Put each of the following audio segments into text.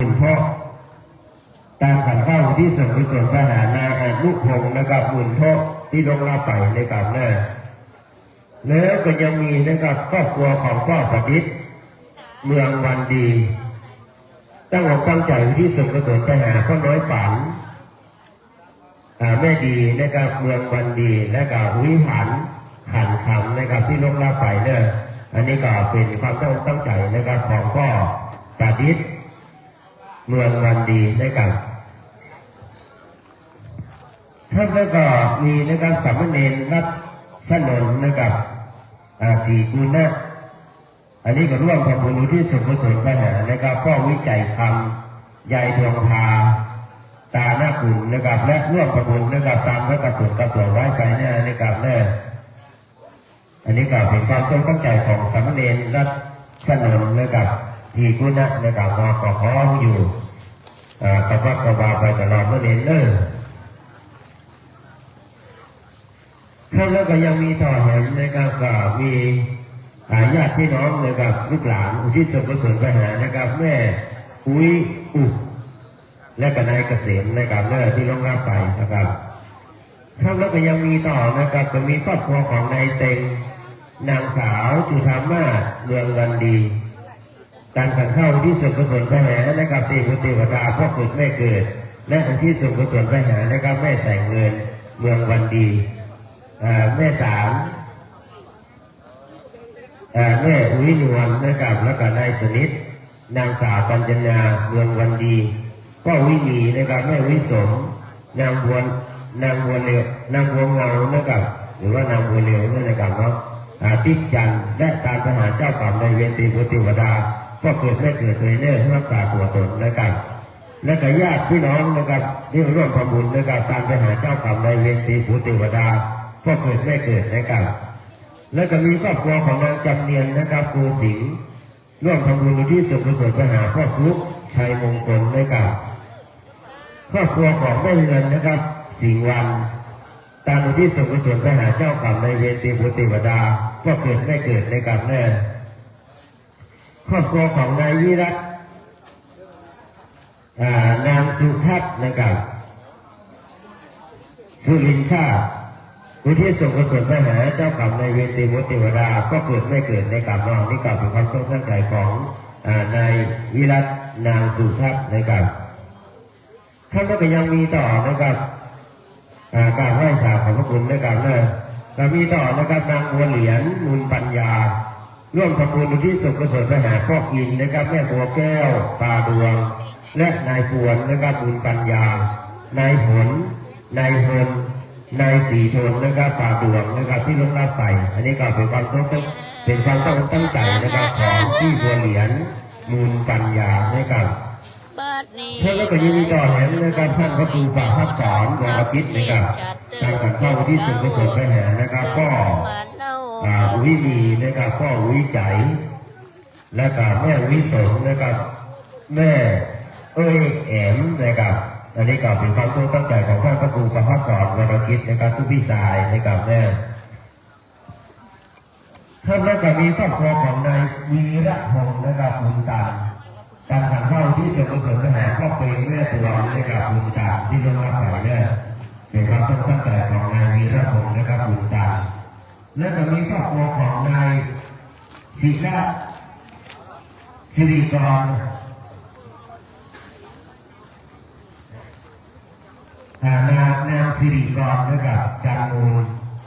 เป็นเพราะตามขันเข้าที่ส่วนกุศลพระหานาลูกพงนะครับหมื่นเพราะที่ลงลาไปในกับแน่แล้วก็ยังมีนะครับครอบครัวของพ่อประดิษฐ์เมืองวันดีตั้งอกตั้งใจที่ส่วนกุศลพระหาพ่อน้อยฝันแม่ดีนะครับเมืองวันดีและก็วิหันขันคำนะครับที่ลงลาไปเนี่ยอันนี้ก็เป็นความตั้งใจนะครับของพ่อประดิษฐ์เมืองวันดีนะครับท่านแล้วก็มีนะครับสามเณรรัตสนนนะครับสี่กุณนะอันนี้ก็ร่วมทำบุญอุทิศส่วนกุศลพระหานะครับพ่อวิจัยคำยายดวงพาตาหน้าขุนนะครับและร่วมทำบุญนะครับตามพระกระตุ้นกระตัวไว้ไปเนี่ยนะครับเนี่ยอันนี้ก็เป็นความตั้งใจของสามเณรรัตสนนนะครับที่กุณะนะครับมาขออยู่ขอบพระกบาไปตลอดเมื่อเดือนข้างแล้วก็ยังมีต่อแถมนะครับก็มีญาติพี่น้องนะครับลูกหลานอุทิศส่วนกุศลไปหานะครับแม่อุ้ยและก็นายเกษมนะครับเมื่อที่ลงรับไปนะครับข้างแล้วก็ยังมีต่อนะครับก็มีครอบครัวของนายเต็งนางสาวจุธามาศเมืองวันดีการขันเข้าที่ส่วนกุศลไปหานะครับเทวดาพ่อเกิดแม่เกิดและที่ส่วนกุศลไปหานะครับแม่ใส่เงินเมืองวันดีแม่สามแม่อุ้ยนวลนะครับแล้วก็นายสนิทนางสาวปัญญาเมืองวันดีพ่อวิมีนะครับแม่วิสมนางบัวเร็วนางบัวเงานะครับหรือว่านางบัวเร็วนั่นนะครับเนาะติดจันและการไปหาเจ้ากรรมในเวรเทวดาพ่อเกิดแม่เกิดเลยเนี่ยรักษาตัวตนนะครับและก็ญาติพี่น้องนะครับที่ร่วมทำบุญนะครับตามไปหาเจ้ากรรมในเวรเทวดาพ่อเกิดแม่เกิดนะครับและก็มีครอบครัวของนางจำเนียนนะครับครูสิงห์ร่วมทำบุญที่ส่วนกุศลไปหาพ่อสุขชัยมงคลนะครับครอบครัวของแม่เงินนะครับสิงห์วันตามที่ส่วนกุศลไปหาเจ้ากรรมในเวรเทวดาพ่อเกิดแม่เกิดนะครับแน่ครอบครัวของนายวิรัตนางสุทัศน์นะครับสุรินชาอุทิศส่วนกุศลไปหาเจ้ากรรมในเวรเทวดาก็เกิดไม่เกิดในกรรมเรานี่กล่าวเป็นความตั้งใจของนายวิรัตนางสุทัศน์นะครับท่านก็ยังมีต่อนะครับการไหว้สาขอบพระคุณนะครับก็มีต่อนะครับนางบัวเหรียญมูลปัญญาร่วมทำบุญอุทิศส่วนกุศลไปหาพ่ออินนะครับแม่บัวแก้วปาดวงและนายปวนนะครับบุญปัญญานายผลนายพลนายสีทนนะครับปาดวงนะครับที่ลงรับไปอันนี้ก็เป็นความตั้งใจนะครับของที่บัวเหรียญมูลปัญญานะครับเพื่อก็ยังมีต่อแถมนะครับท่านพระครูป่าพัฒสอนวรกิจนะครับการขันเข้าที่ส่วนกุศลไปหานะครับก็วิมีนะครับพ่อวิจัยและก็แม่วิสงนะครับแม่แอมนะครับอันนี้ก็เป็นความตั้งใจของท่านพระครูประภัสสรวรกิจนะครับทุกพี่ชายนะครับแม่ท่านแล้วก็มีครอบครัวของนายวีระพงศ์นะครับบุญตาการขันเข้าที่ส่วนกุศลไปหาครอบครัวแม่ตัวนะครับบุญตาที่ลงรับไปเนี่ยเป็นความตั้งใจของนายวีระพงศ์นะครับบุญตาและก็มีครอบครัวของนายศิริกรนางศิริกรนะครับจามูล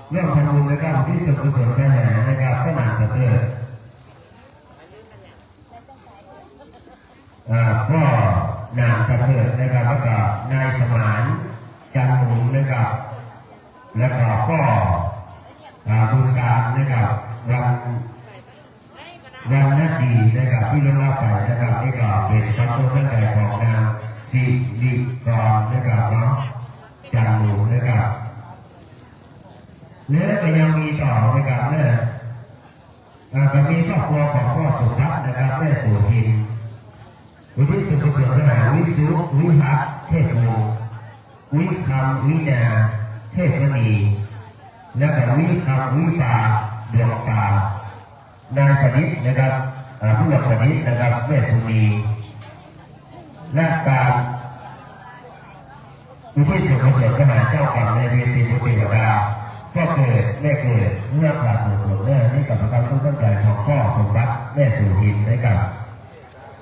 เรื่องพนุนนะครับที่ส่วนกุศลไปหานะครับก็นางกระเสือก็นางกระเสือนะครับแล้วก็นายสมานจันมูลนะครับแล้วก็บุญการนะครับวันนาดีนะครับที่ลงรับไปนะครับนี่ก็เป็นความตั้งใจของนางศิริกรนะครับเนาะจันทร์นะครับและก็ยังมีต่อนะครับเนี่ยก็มีครอบครัวของพ่อสุทัศน์นะครับแม่สุทินอุทิศส่วนกุศลไปหาวิสุวิหัตเทพโมวิคำวินาเทพมณีและก็วิคำวิปาดวงตานายพนิษฐ์นะครับผู้หลักพนิษฐ์นะครับแม่สุนี และการอุทิศส่วนกุศลไปหาเจ้ากรรมนายเวรเทวดาก็เกิดแม่เกิดเมื่อศาสตร์หนุนเนี่ยนี่กับการต้องตั้งใจของพ่อสมบัติแม่สู่หินนะครับ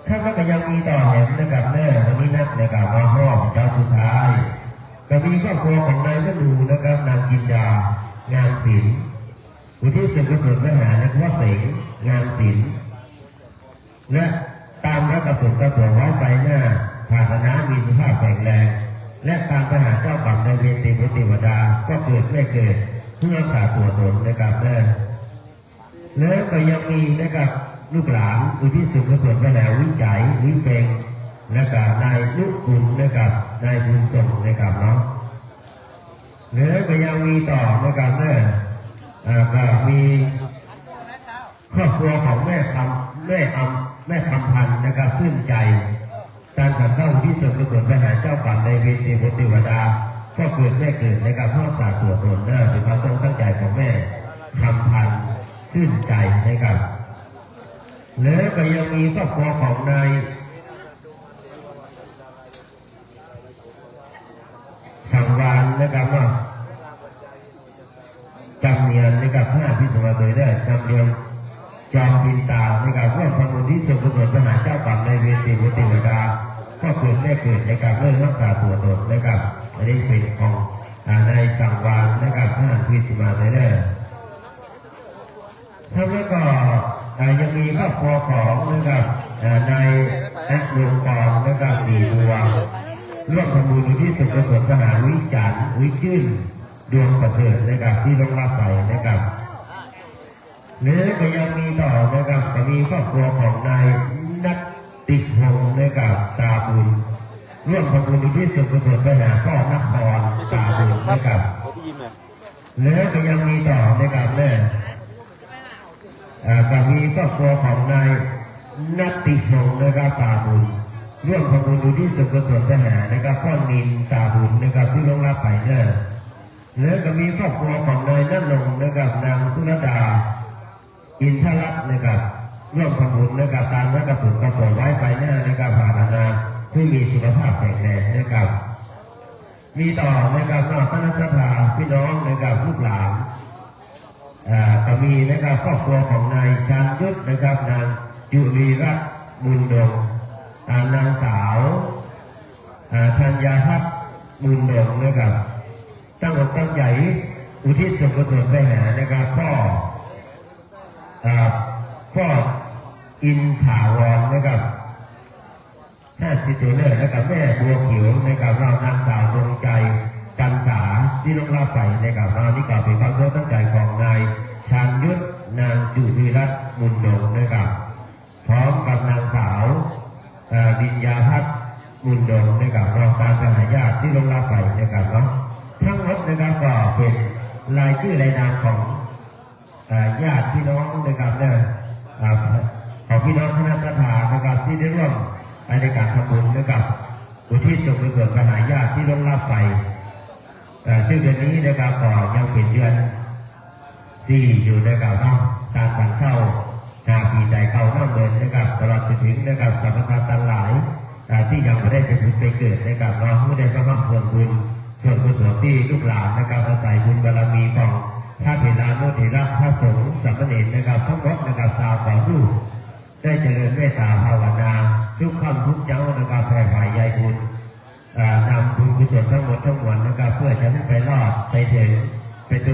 ถ้าว่าก็ยังมีต่อเห็นนะครับแม่วันนี้นักในการมาห้องเจ้าสุดท้ายก็มีครอบครัวของนายก็ดูนะครับนางกินยางานศิลป์อุทิศส่วนกุศลไปหานักว่าเสงงานศิลป์และตามรักกระปุกกระปุกไว้ไปหน้าภาชนะมีสุขภาพแข็งแรงและการไปหาเจ้ากรรมนายเวรเทวดาก็เกิดไม่เกิดเพื่อรักษาตัวตนนะครับแล้วก็ยังมีนะครับลูกหลานอุทิศส่วนกุศลไปหาวิจัยวิเปงนะครับนายลูกบุญนะครับนายบุญส่งนะครับเนาะแล้วก็ยังมีต่อนะครับก็มีครอบครัวของแม่คำพันธ์นะครับชื่นใจการขันเข้าที่ส่วนกุศลไปหาเจ้ากรรมนายเวรเทวดาก็เกิดแม่เกิดในการรักษาตัวตนเป็นความตั้งใจของแม่คำพันธ์ชื่นใจนะครับแล้วก็ยังมีครอบครัวของนายสังวานนะครับว่าจำเนียนนะครับ5พิสมัยเลยได้จำเนียนจอมพินตานะครับว่าพระมุที่ส่วนกุศลไปหาเจ้ากรรมนายเวรเทวดาก็เกิดแม่เกิดในการเริ่มรักษาตัวตนนะครับอันนี้เป็นของนายสังวานนะครับ5พิสมัยเลยได้ทั้งนี้ก็ยังมีครอบครัวของนะครับนายแอดวงกรนะครับ4 ดวงร่วมทำบุญที่ส่วนกุศลไปหาวิจันทร์วิจื้นดวงประเสริฐนะครับที่ต้องรับไปนะครับหรือก็ยังมีต่อนะครับก็มีครอบครัวของนายนัทติพงศ์นะครับตาบุญร่วมทำบุญที่ส่วนกุศลไปหาพ่อนครตาบุญนะครับหรือก็ยังมีต่อนะครับก็มีครอบครัวของนายนัทติพงศ์นะครับตาบุญร่วมทำบุญที่ส่วนกุศลไปหานะครับพ่อนินตาบุญนะครับที่ต้องรับไปแล้วก็มีครอบครัวของนายณรงค์นะครับนางสุรดาอินทรัตน์นะครับร่วมทำบุญนะครับตามรักกระปุกกระปุกไว้ไปหน้านะครับภาวนาที่มีสุขภาพแข็งแรงนะครับมีต่อนะครับนอกคณะสัตยาพี่น้องนะครับลูกหลานก็มีนะครับครอบครัวของนายชันยุทธนะครับนางจุลีรัตน์บุญดงนางสาวธัญญาพัฒน์บุญดงนะครับตั้งอกตั้งใจอุทิศส่วนกุศลไปหานะครับพ่ออินถาวรนะครับ5 ตัวเลิศนะครับแม่บัวเขียวนะครับเรานางสาวดวงใจกันษาที่ต้องรับไปนะครับเรานี่ก็เป็นความตั้งใจของนายชาญยุทธนางจุลีรัตน์บุญดงนะครับพร้อมกับนางสาววิญญาพัฒน์บุญดงนะครับเราตามไปหาญาติที่ต้องรับไปนะครับเนาะทั้งหมดนะครับก็เป็นรายชื่อรายนามของญาติพี่น้องนะครับของพี่น้องคณะสัตยานะครับที่ได้ร่วมในการทำบุญนะครับอุทิศส่วนกุศลไปหาญาติที่ต้องรับไปซึ่งเดือนนี้นะครับก็ยังเป็นเดือน4อยู่นะครับเนาะการผ่านเข้าปีใดเข้าน้ำเดินนะครับตลอดจนถึงนะครับสรรพสัตว์ทั้งหลายที่ยังไม่ได้ไปผุดไปเกิดนะครับเราเมื่อได้ประมาณส่วนบุญส่วนกุศลที่ลูกหลานนะครับอาศัยบุญบารมีของพระเถระโนเถระพระสงฆ์สามเณรนะครับทั้งหมดนะครับชาวต่อรูปได้เจริญเมตตาภาวนาทุกคำทุกเจ้านะครับแผ่ฝ่ายใยบุญนำบุญกุศลทั้งหมดทั้งมวลนะครับเพื่อจะให้ไปรอดไปถึ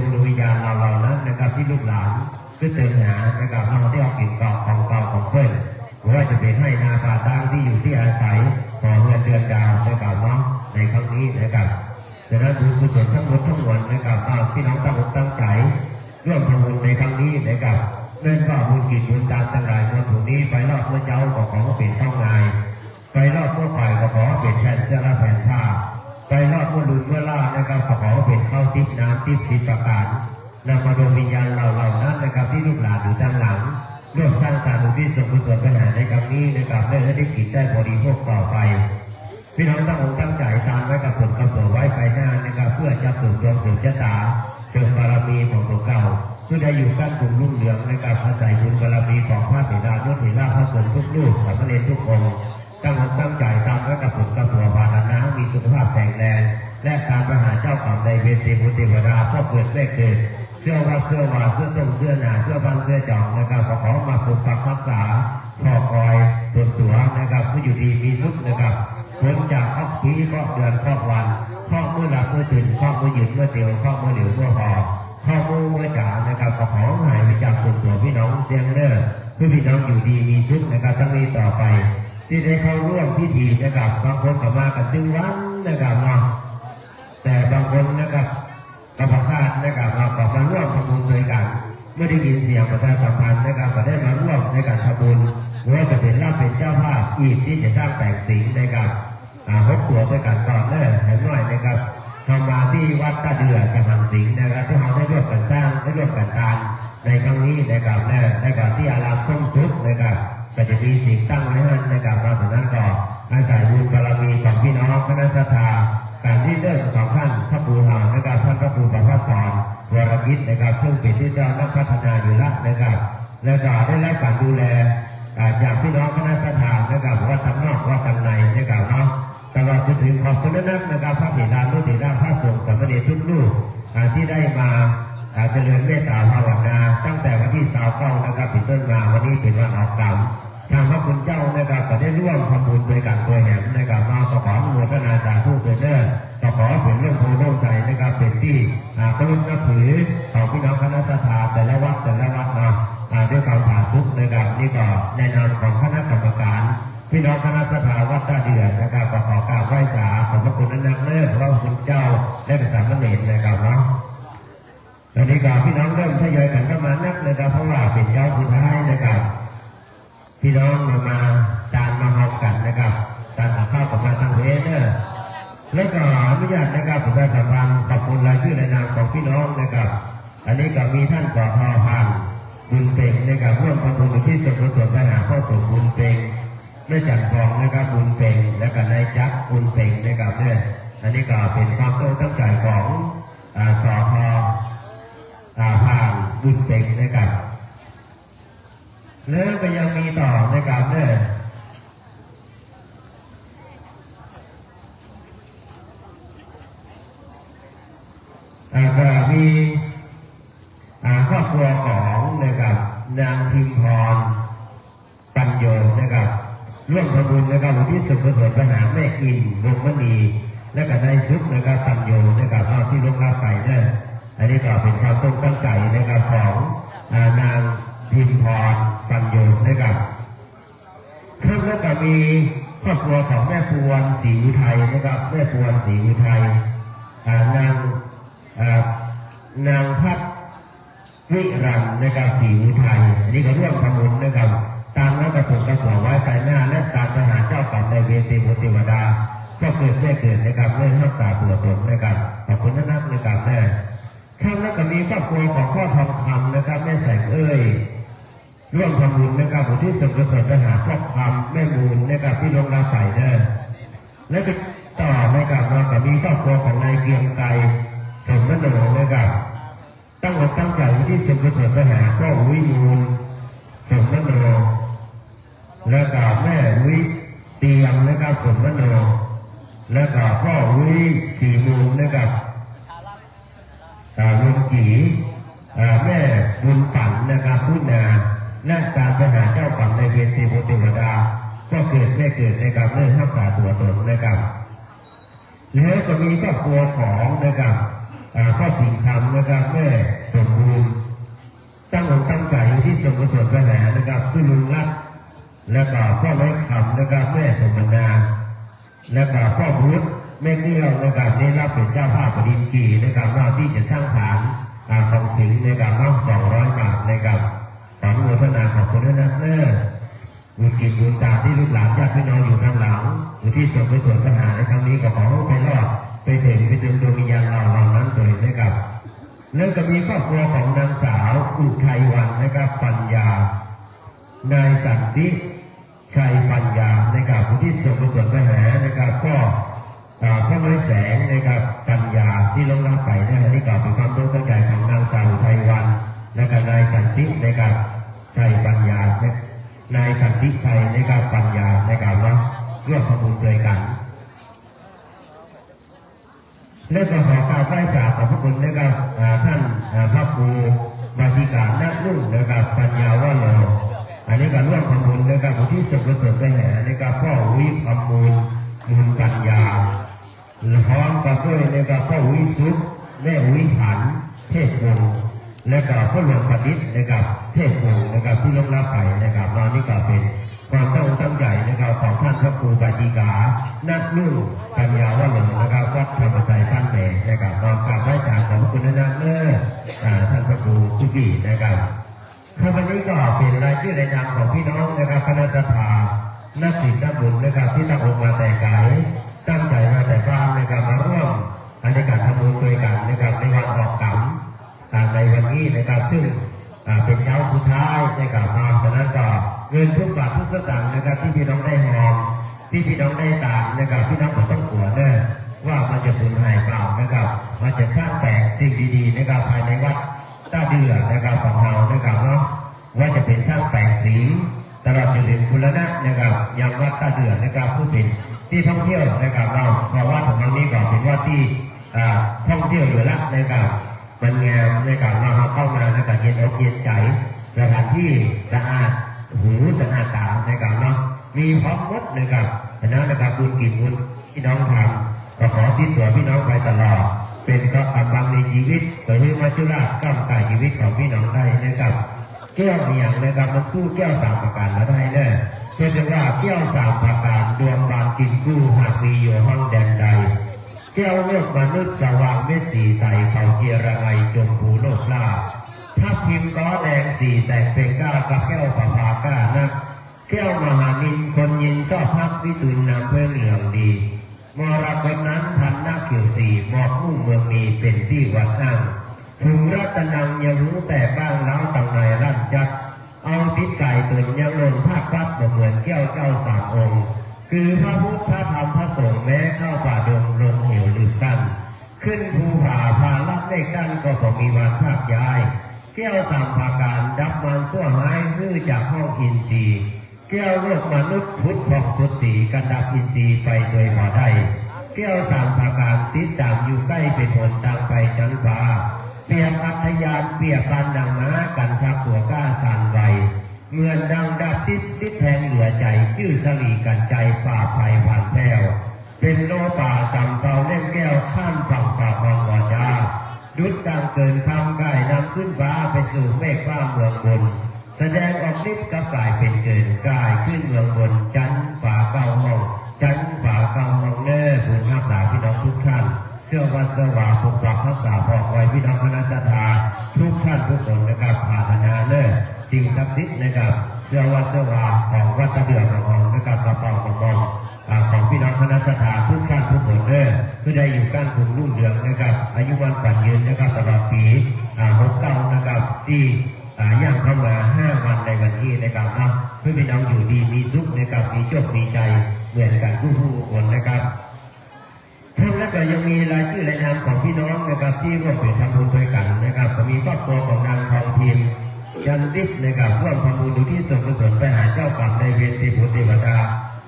งดวงวิญญาณเรานั้นนะครับที่ลูกหลานก็เติมหานะครับเราที่เอากินกองของเก่าของเพื่อนว่าจะเป็นให้นาป่าตั้งที่อยู่ที่อาศัยต่อเงินเดือนดาวนะครับเนาะในครั้งนี้นะครับดังนั้นบุญกุศลทั้งหมดทั้งมวลนะครับพี่น้องตั้งอกตั้งใจร่วมทำบุญในครั้งนี้นะครับเนื่องจากบุญกิจบุญตามทั้งหลายมาถึงนี้ไปรอดเมื่อเจ้าก็ขอเป็นต้องงายไปรอดเมื่อฝ่ายก็ขอเป็นแผ่นเสื้อแผ่นผ้าไปรอดเมื่อลุนเมื่อล่านะครับก็ขอเป็นข้าวทิพย์น้ำทิพย์10 ประการนำมาดวงวิญญาณเรานั้นนะครับที่ลูกหลานอยู่ด้านหลังร่วมสร้างสรรค์บุญที่ส่งกุศลไปหาในครั้งนี้นะครับได้กินได้บริโภคต่อไปพี่น้องตั้งอกตั้งใจตามไว้กับผลกำหนดไว้ภายหน้านะครับเพื่อจะสืบดวงสืบชะตาเสริมบารมีของตัวเก่าเพื่อได้อยู่กันกลุ่มรุ่งเรืองนะครับอาศัยบุญบารมีของพระเถระโนเถระพระสงฆ์ทุกรูปสามเณรทุกองค์ตั้งอกตั้งใจตามไว้กับ และการประหารเจ้ากรรมในายเวรเทพเทวดาก็เกิดไม่เกิดเสื้อว่าเสื้อวาเสื้อต้มเสื้อหนาเสื้อพันเสื้อจ่องนะครับขอมาปกปักรักษาพ่อคอยตัวนะครับผู้อยู่ดีมีสุขนะครับพ้นจากข้อปีข้อเดือนข้อวันข้อเมื่อหลับเมื่อตื่นข้อเมื่อหยุดเมื่อเตียวข้อเมื่อเหลียวเมื่อพอข้อเมื่อจ่านะครับขอหายไปจากตัวพี่น้องเสียงเด้อเพื่อพี่น้องอยู่ดีมีสุขนะครับตั้งนี้ต่อไปที่ได้เข้าร่วมพิธีนะครับบางคนก็มากันตึงวันนะครับเนาะแต่บางคนนะครับกรรมการนะครับเราก็มาร่วมทำบุญด้วยกันเมื่อได้ยินเสียงประชาสัมพันธ์นะครับก็ได้มาร่วมในการทำบุญว่าจะเป็นรับเป็นเจ้าภาพอีกที่จะสร้างแต่งสิ่งในการหดตัวด้วยกันก่อนเนอเห็นหน่อยนะครับทำมาที่วัดตาเดือกับหันสิงห์นะครับที่เราได้ร่วมกันสร้างได้ร่วมกันการในครั้งนี้นะครับในการที่อารามส้มซุปนะครับก็จะมีสิ่งตั้งไว้ให้นะครับมาสนั้นก่อนอาศัยบุญบารมีของพี่น้องคณะสัตยาการที่เดินของท่านพระครูหานะครับท่านพระครูประภัสสรวรกิจนะครับซึ่งเป็นที่เจ้านักพัฒนาอยู่แล้วนะครับและก็ได้รับการดูแลจากพี่น้องคณะสัตยานะครับว่าทางนอกว่าทางในนะครับเนาะตลอดจนถึงขอบคุณนะครับพระเถรานุเถระพระสงฆ์สามเณรทุกรูปที่ได้มาเจริญเมตตาภาวนาตั้งแต่วันที่29นะครับเป็นต้นมาวันนี้เป็นวันออกกรรมทางพระคุณเจ้านะครับก็ได้ร่วมทำบุญโดยการตัวแหมนะครับมาขออนุโมทนาสาธุเด้อขอเป็นเรื่องโพโล่งใจนะครับเป็นที่เคารพนับถือของพี่น้องคณะสัตยาแต่ละวัดมาด้วยความผาสุกนะครับนี่ก็แนะนำของคณะกรรมการพี่น้องคณะสัตยาวัดตาเดือนนะครับก็ขอกราบไหว้สาขอบพระคุณนักเลิศพระคุณเจ้าและสามเณรนะครับเนาะตอนนี้ก็พี่น้องเริ่มทยอยกันเข้ามานักนะครับเพราะว่าเป็นเจ้าสุดท้ายนะครับพี่น้องมาตามมาหอมกันนะครับตามข้าวกับมาทางเวเนอร์แล้วก็อนุญาตนะครับประชาสัมพันธ์ขอบคุณรายชื่อรายนามของพี่น้องนะครับอันนี้ก็มีท่านสท.พันธ์บุญเป่งนะครับร่วมทำบุญที่สมกุศลไปหาพ่อสมบุญเป่งแม่จันทองนะครับบุญเป่งและก็นายจักรบุญเป่งนะครับเนี่ยอันนี้ก็เป็นความตั้งใจของสท.พันธ์บุญเป่งนะครับแล้วก็ยังมีต่อนะครับเนี่ยก็มีครอบครัวของนะครับนางพิมพรปัญโยนะครับร่วมทำบุญนะครับที่สุขประเสริฐไปหาแม่อินวงมณีและก็นายซุปนะครับปัญโยนะครับที่ลงรับไปเนี่ยอันนี้ก็เป็นความตั้งใจนะครับของนางพิมพรปัญโยนะครับข้างแล้วก็มีครอบครัวของแม่ปวนศรีอุทัยนะครับแม่ปวนศรีอุทัยนางพัฒวิรันนะครับศรีอุทัยอันนี้ก็ร่วมทำบุญนะครับตามนักประสงค์กระหัวไว้ภายหน้าและตามทหารเจ้ากรรมในเวรเทวดาก็เกิดนะครับเรื่องรักษาตัวตนนะครับขอบคุณนักนะครับแม่ข้างแล้วก็มีครอบครัวของพ่อทองคำนะครับแม่แสงร่วมทำบุญนะครับที่สุขประเสริฐไปหาพ่อคำแม่มูลนะครับที่ลงรับไปเนี่ยและก็ต่อนะครับเราก็มีครอบครัวของนายเกียงไกรสมณโนนะครับตั้งใจที่สุขประเสริฐไปหาพ่อวิมูลสมณโนแล้วก็แม่วิเตียงนะครับสมณโนแล้วก็พ่อวิสีมูลนะครับลุงกีแม่บุญปั่นนะครับพุทนาและการไปหาเจ้ากรรมในเวรเทวดาก็เกิดนะครับเรื่องรักษาตัวตนนะครับแล้วก็มีครอบครัวของนะครับพ่อสิงห์คำนะครับแม่สมบูรณ์ตั้งใจที่สมกุศลไปหานะครับพี่ลุงรัตแล้วก็พ่อไม้คำนะครับแม่สมนาแล้วก็พ่อพุทธแม่เกี้ยวนะครับได้รับเป็นเจ้าภาพปดินกีนะครับว่าที่จะสร้างฐานของสิงห์นะครับนอก200 บาทนะครับขออนุโมทนาขอบคุณนะบุญกิจบุญตาที่ลูกหลานญาติพี่น้องอยู่ข้างหลังอยู่ที่สมกุศลไปหาในครั้งนี้ก็ขอให้ไปรอดไปถึงดวงวิญญาณเรานั้นโดยนะครับแล้วก็มีครอบครัวของนางสาวอุทัยวันนะครับปัญญานายสันติชัยปัญญานะครับผู้ที่ส่งกุศลไปหานะครับก็พระไม้แสงนะครับปัญญาที่ลงรับไปนะครับนี่ก็เป็นความตั้งใจของนางสาวอุทัยวันและก็นายสันตินะครับชัยปัญญานายสันติชัยนะครับปัญญานะครับว่าร่วมทำบุญด้วยกัน และก็ขอกราบไหว้สาขอบพระคุณนะครับท่านพระครูบาติการนักลุ่งนะครับปัญญาวโรอันนี้ก็ร่วมทำบุญนะครับอุทิศส่วนกุศลไปแห่นะครับพ่อวิคำมูลปัญญาพร้อมกับด้วยนะครับพ่อวิสุทธิ์แม่วิหันเทพวงศ์และก็พ่อหลวงปฏิษฐ์นะครับเทพวงศ์นะครับที่ลงรับไปนะครับตอนนี้ก็เป็นความตั้งใจนะครับของท่านพระครูบาติกานักลุ่งปัญญาวโรนะครับวัดธรรมไสยท่านแม่นะครับนอกจากไหว้ศาลของคุณนักเลิศท่านพระครูทุกีนะครับข้าพเจ้าก็เป็นรายชื่อรายนามของพี่น้องนะครับคณะสัทธานักศิลป์นักบุญนะครับที่ตั้งอกมาแต่ไกลตั้งใจมาแต่บ้านนะครับมาร่วมในการทำบุญด้วยกันนะครับในวันออกกรรมในวันนี้นะครับซึ่งเป็นเช้าสุดท้ายนะครับมาฉะนั้นก็เงินทุกบาททุกสตางค์นะครับที่พี่น้องได้หอมที่พี่น้องได้ตามนะครับพี่น้องก็ต้องกลัวเน่ว่ามันจะสูญหายเปล่านะครับมันจะสร้างแต่สิ่งดีๆนะครับภายในวัดตาเดือนะครับของเรานะครับเนาะว่าจะเป็นสร้างแต่งสีตลอดจนถึงคุณนะนะครับยังวัดตาเดือนะครับผู้เป็นที่ท่องเที่ยวนะครับเราเพราะว่าของเรานี้ก็เป็นว่าที่ท่องเที่ยวอยู่แล้วนะครับมันงามนะครับเราเข้ามานะครับเย็นอกเย็นใจสถานที่สะอาดหูสะอาดตานะครับเนาะมีพร้อมหมดนะครับนะครับบุญกินบุญที่น้องทำก็ขอที่ตัวพี่น้องไปตลอดเป็นก็กำบังในชีวิตโดยที่มาจุฬาก้าวไก่ชีวิตของพี่น้องได้นะครับแก้วเมียงนะครับมันสู้แก้วสามประการมาได้แน่เชื่อว่าแก้วสามประการดวงบานกินกู้หากมีอยู่ห้องแดนใดแก้วโลกมนุษย์สว่างเม็ดสีใสเขาเกียระไงจมผูโลกล่าทับทิมก้อแดงสีแสงเพ่งก้ากับแก้วผาผาก้านักแก้วมหานินคนยินชอบพักวิตุลนำเพื่อเหลืองดีมรกตนั้นพันหน้าเขียวสีหมอกมุ่งเมืองมีเป็นที่วัดอ้างถึงรัตนังยังรู้แต่บ้างแล้วต่างในรั่นจัดเอาพิษไก่ตุนยังลงภาควัดเหมือนแก้วเจ้าสามองค์คือพระพุทธพระธรรมพระสงฆ์แม้เข้าป่าดงลงเหวลืมกันขึ้นภูผาพาลับได้กันก็พอมีวันภาคย้ายแก้วสามภาการดับมันชั่วหายฮื้อจากห้องอินทรีย์แก้วโลกมนุษย์พุทธของสุดสีกันดับอินทรีย์ไปโดยหมอได้แก้วสามภาการติดตามอยู่ใกล้เป็นผลตามไปจันทราเปียกอัธยานเปียกปันดังม้ากันทักตัวก้าสั่นไวเงินดังดับติดแทงเหลือใจชื่อสลีกันใจป่าไผ่ผ่านแผ้วเป็นโลป่าสัมเปาเล่มแก้วข้ามฝั่งสาพรวาจาดุดดังเกินคำกายนำขึ้นฟ้าไปสู่เมฆฟ้าเมืองบนแสดงออกฤทธิ์กับกายเป็นเกินกายขึ้นเมืองบนจันฝ่าเก้าห้องจันฝ่าเก้าห้องเน่บุญรักษาพี่น้องทุกท่านเชื่อว่าสว่างปกปักรักษาปลอดไว้พี่น้องคณะสัตยาทุกท่านทุกคนนะครับภาวนาเน่สิ่งศักดิ์สิทธิ์นะครับเชื่อว่าสว่างของวัดตะเดือของเรานะครับกระเป๋าของเราของพี่น้องคณะสัตยาทุกท่านทุกคนเน่เพื่อได้อยู่ก้านคุณรุ่งเรืองนะครับอายุวันฝันยืนนะครับตลอดปี69นะครับที่ย่างเข้ามา5 วันในวันนี้นะครับเนาะเพื่อพี่น้องอยู่ดีมีสุขนะครับมีโชคมีใจเหมือนกันทุกคนนะครับทั้งนั้นก็ยังมีรายชื่อรายนามของพี่น้องนะครับที่ร่วมเป็นทำบุญด้วยกันนะครับก็มีครอบครัวของนางทองพิมยันดิษนะครับร่วมทำบุญดูที่ส่วนกุศลไปหาเจ้ากรรมในเวรเทพเทวดา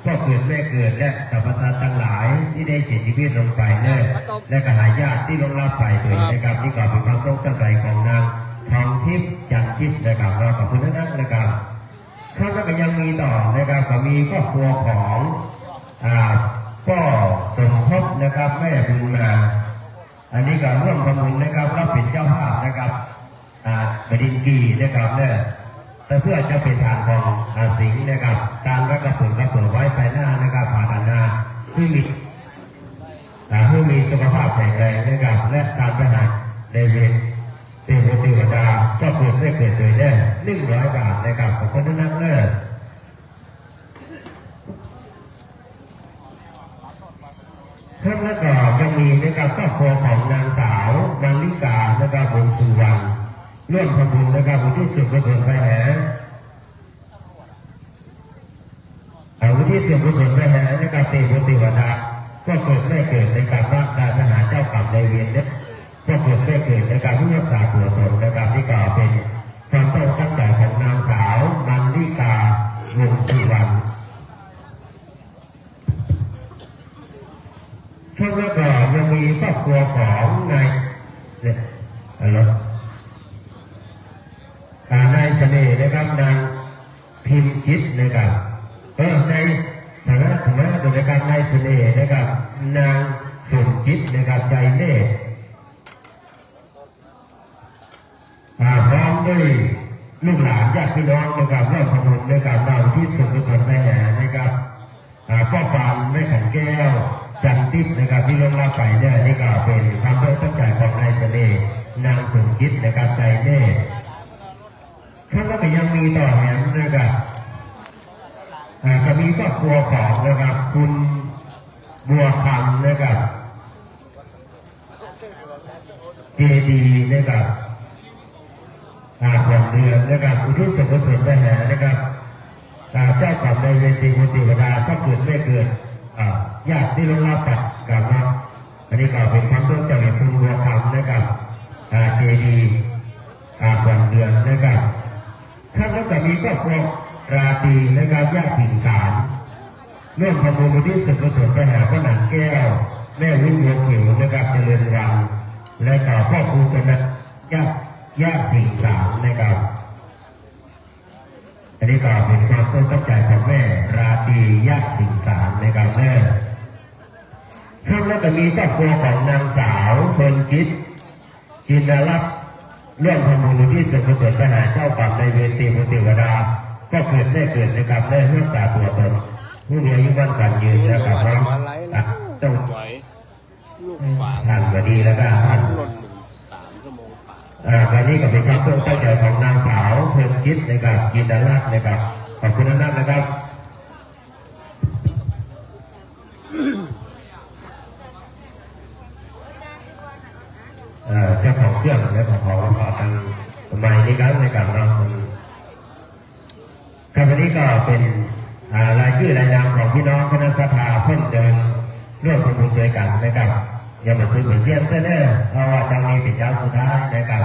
พ่อเกิดแม่เกิดและสรรพสัตว์ทั้งหลายที่ได้เสียชีวิตลงไปเนี่ยและก็หายาติที่ลงรับไปโดยนะครับนี่ก็เป็นความตั้งใจของนางทองทิพย์จันทิพย์นะครับเราขอบคุณนะครับข้างนั้นก็ยังมีต่อนะครับก็มีครอบครัวของก็สมทบนะครับแม่บุญมาอันนี้ก็ร่วมทำบุญนะครับรับเป็นเจ้าภาพนะครับบดินกีนะครับเนี่ยแต่เพื่อจะเป็นฐานของสิงห์นะครับการรักกระปุกกระเปิดไว้ภายหน้านะครับภาวนาเพื่อมีสุขภาพแข็งแรงนะครับและการไปหาในเวรเทวดาก็เกิดได้เกิดโดยได้100 บาทนะครับขอบคุณนักเลิศทั้งนั้นก็ยังมีนะครับครอบครัวของนางสาวมาริกานะครับวงสุวรรณร่วมทำบุญนะครับอุทิศส่วนกุศลไปหาอุทิศส่วนกุศลไปหานะครับเทวดาก็เกิดไม่เกิดในการรักษาทหารเจ้ากรรมในเวรเนี่ยก็เกิดไม่เกิดในการผู้รักษาตัวตนนะครับที่กล่าวเป็นความตั้งใจของนางสาวมาริกาวงสุวรรณทั้งนั้นก็ยังมี มีครอบครัวของนายเนี่ยอะไรนายเสน่ห์นะครับนางพิมพ์จิตนะครับในฐานะตัวในการนายเสน่ห์นะครับนางสุนจิตนะครับใจเน่พร้อมด้วยลูกหลานญาติพี่น้องนะครับร่วมทำบุญนะครับนำที่ส่วนกุศลแม่แห่นะครับพ่อฟาร์มแม่ขันแก้วจันทิพย์นะครับที่ลงรับไปเนี่ยนี่ก็เป็นความตั้งใจของนายเสน่ห์นางสุนจิตนะครับใจเน่ท่านก็ยังมีต่อแถมนะครับก็มีครอบครัวของนะครับคุณบัวคำนะครับเจดีนะครับขวัญเดือนนะครับอุทิศส่วนกุศลแด่นะครับเจ้ากรรมนายเวรเทวเทวดาก็เกิดไม่เกิดญาติที่ลงรับปัดกับนะอันนี้ก็เป็นความร่วมใจของคุณบัวคำนะครับเจดีขวัญเดือนนะครับท่านก็มีครอบครัวราตรีนะครับญาติสิงสารร่วมทำบุญอุทิศส่วนกุศลแด่พระนางแก้วแม่วิญญาณเขียวนะครับเจริญรังและก็พ่อครูสนัดญาติสิงสารนะครับอันนี้ก็เป็นความตั้งใจของแม่ราตรีญาติสิงสารนะครับแม่ท่านแล้วก็มีครอบครัวของนางสาวเฟิร์นจิตจินดาลักษณ์ร่วมทำบุญอุทิศส่วนกุศลแด่เจ้ากรรมนายเวรเทวดาก็เกิดได้เกิดนะครับได้รักษาตัวตนผู้มีอายุมั่นขวัญยืนนะครับว่าต้องท่านก็ดีแล้วก็ท่านวันนี้ก็เป็นความตั้งใจของนางสาวเพิ่มจิตนะครับจินดาลักษณ์นะครับขอบคุณนักนะครับเจ้าของเครื่องและของทางไม้นี่ครับในการเราครับวันนี้ก็เป็นรายชื่อรายนามของพี่น้องคณะสภาเพิ่มเติมร่วมทำบุญด้วยกันนะครับอย่ามาซื้อเหมือนเสี้ยนเต้นเนี่ยเพราะว่าจะมีเป็นเจ้าสุดท้ายนะครับ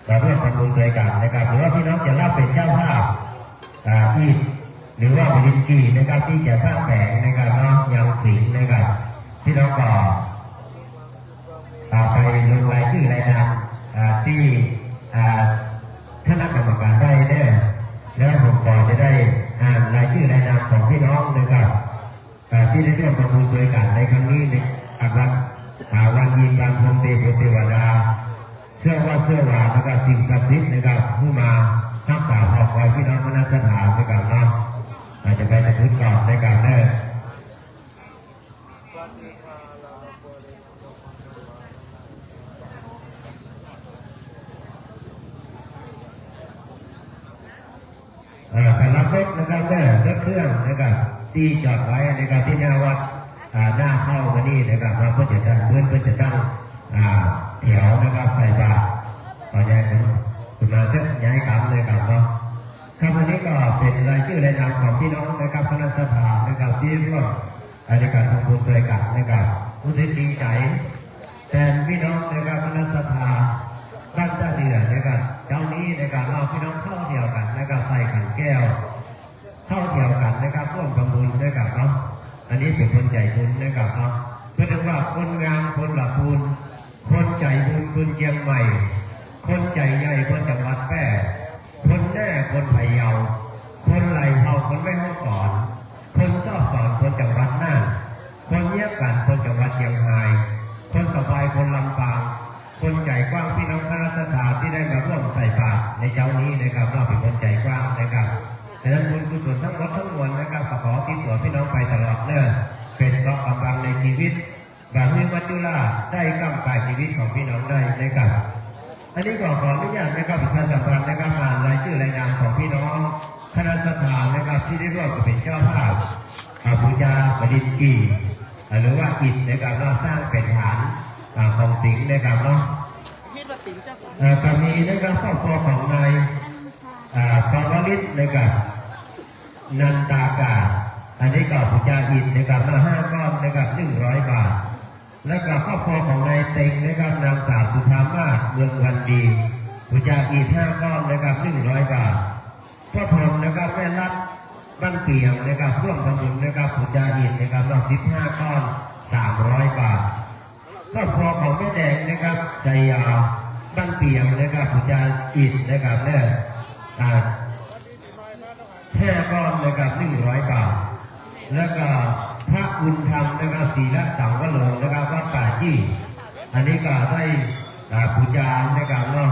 เราร่วมทำบุญด้วยกันนะครับหรือว่าพี่น้องจะรับเป็นเจ้าภาพที่หรือว่าบริกีนะครับที่จะสร้างแผงนะครับน้องยังสิงนะครับพี่น้องก็ไปลงรายชื่อรายนามที่คณะกรรมการได้เนี่ยแล้วผมก็จะได้อ่านรายชื่อรายนามของพี่น้องนะครับที่ได้ร่วมทำบุญด้วยกันในครั้งนี้ในวันยินการพรมเทวดาเชื่อว่านะครับสิ่งศักดิ์สิทธิ์นะครับผู้มารักษาปกป้องพี่น้องคณะสถานด้วยกันเนาะอาจจะไปในพื้นก่อนในการได้สำหรับรถนะครับรถเครื่องนะครับที่จอดไว้นะครับที่หน้าวัดหน้าเข้ามานี่นะครับเพื่อจะตั้งเพื่อจะตั้งแถวนะครับใส่บาตรต่อย้ายสุนัขจะย้ายกลับเลยครับเนาะครับวันนี้ก็เป็นรายชื่อรายนามของพี่น้องนะครับคณะสภานะครับที่ร่วมในการทำบุญด้วยกันนะครับรู้สึกดีใจแทนพี่น้องนะครับคณะสภาบ้านเจ้าเดือนะครับเจ้านี้นะครับเราพี่น้องเข้าเดียวกันนะครับใส่ขันแก้วเข้าเดียวกันนะครับร่วมทำบุญด้วยกันเนาะอันนี้เป็นคนใจบุญนะครับเนาะเพื่อว่าคนงามคนหลับบุญคนใจบุญคนเชียงใหม่คนใจใหญ่คนจังหวัดแพร่คนแน่คนพะเยาคนไหลเผาคนไม่ห้องสอนคนชอบสอนคนจังหวัดน่านคนเยี่ยมกันคนจังหวัดเชียงรายคนสบายคนลำปางคนใจกว้างพี่น้องคณะสถาที่ได้มาร่วมใส่บาตรในเจ้านี้นะครับเราเป็นคนใจกว้างนะครับแต่ทั้งบุญกุศลทั้งหมดทั้งมวลนะครับขอที่ตัวพี่น้องไปตลอดเนื่อเป็นเกราะกำบังในชีวิตบางเรื่องวัจจุราได้ก้าวไกลชีวิตของพี่น้องได้นะครับอันนี้ขออนุญาตนะครับประชาสัมพันธ์นะครับอ่านรายชื่อรายนามของพี่น้องคณะสถานนะครับที่ได้ร่วมเป็นเจ้าภาพบูชาประดิษฐ์กีหรือว่าอิฐในการสร้างเป็นฐานของสิงห์นะครับเนาะก็มีนะครับครอบครัวของนายปวริศนะครับนันตากาอันนี้ก็บูชาอิฐนะครับ5 ก้อนนะครับ100 บาทและก็ครอบครัวของนายเต็งนะครับนางสาวสุภามาศเมืองวันดีบูชาอิฐ5 ก้อนนะครับ100 บาทพ่อพรหมนะครับแม่รัดบ้านเปียงนะครับร่วมทำบุญนะครับบูชาอิฐนะครับ15 ก้อน300 บาทก็ ชัยยาบ้านเปียงนะครับผู้จารอิฐนะครับเนี่ยแช่ก้อนนะครับ100 บาทแล้วก็พระบุญธรรมนะครับศีลสังวโรนะครับวัดป่าจี้อันนี้ก็ได้ผู้จารนะครับเนาะ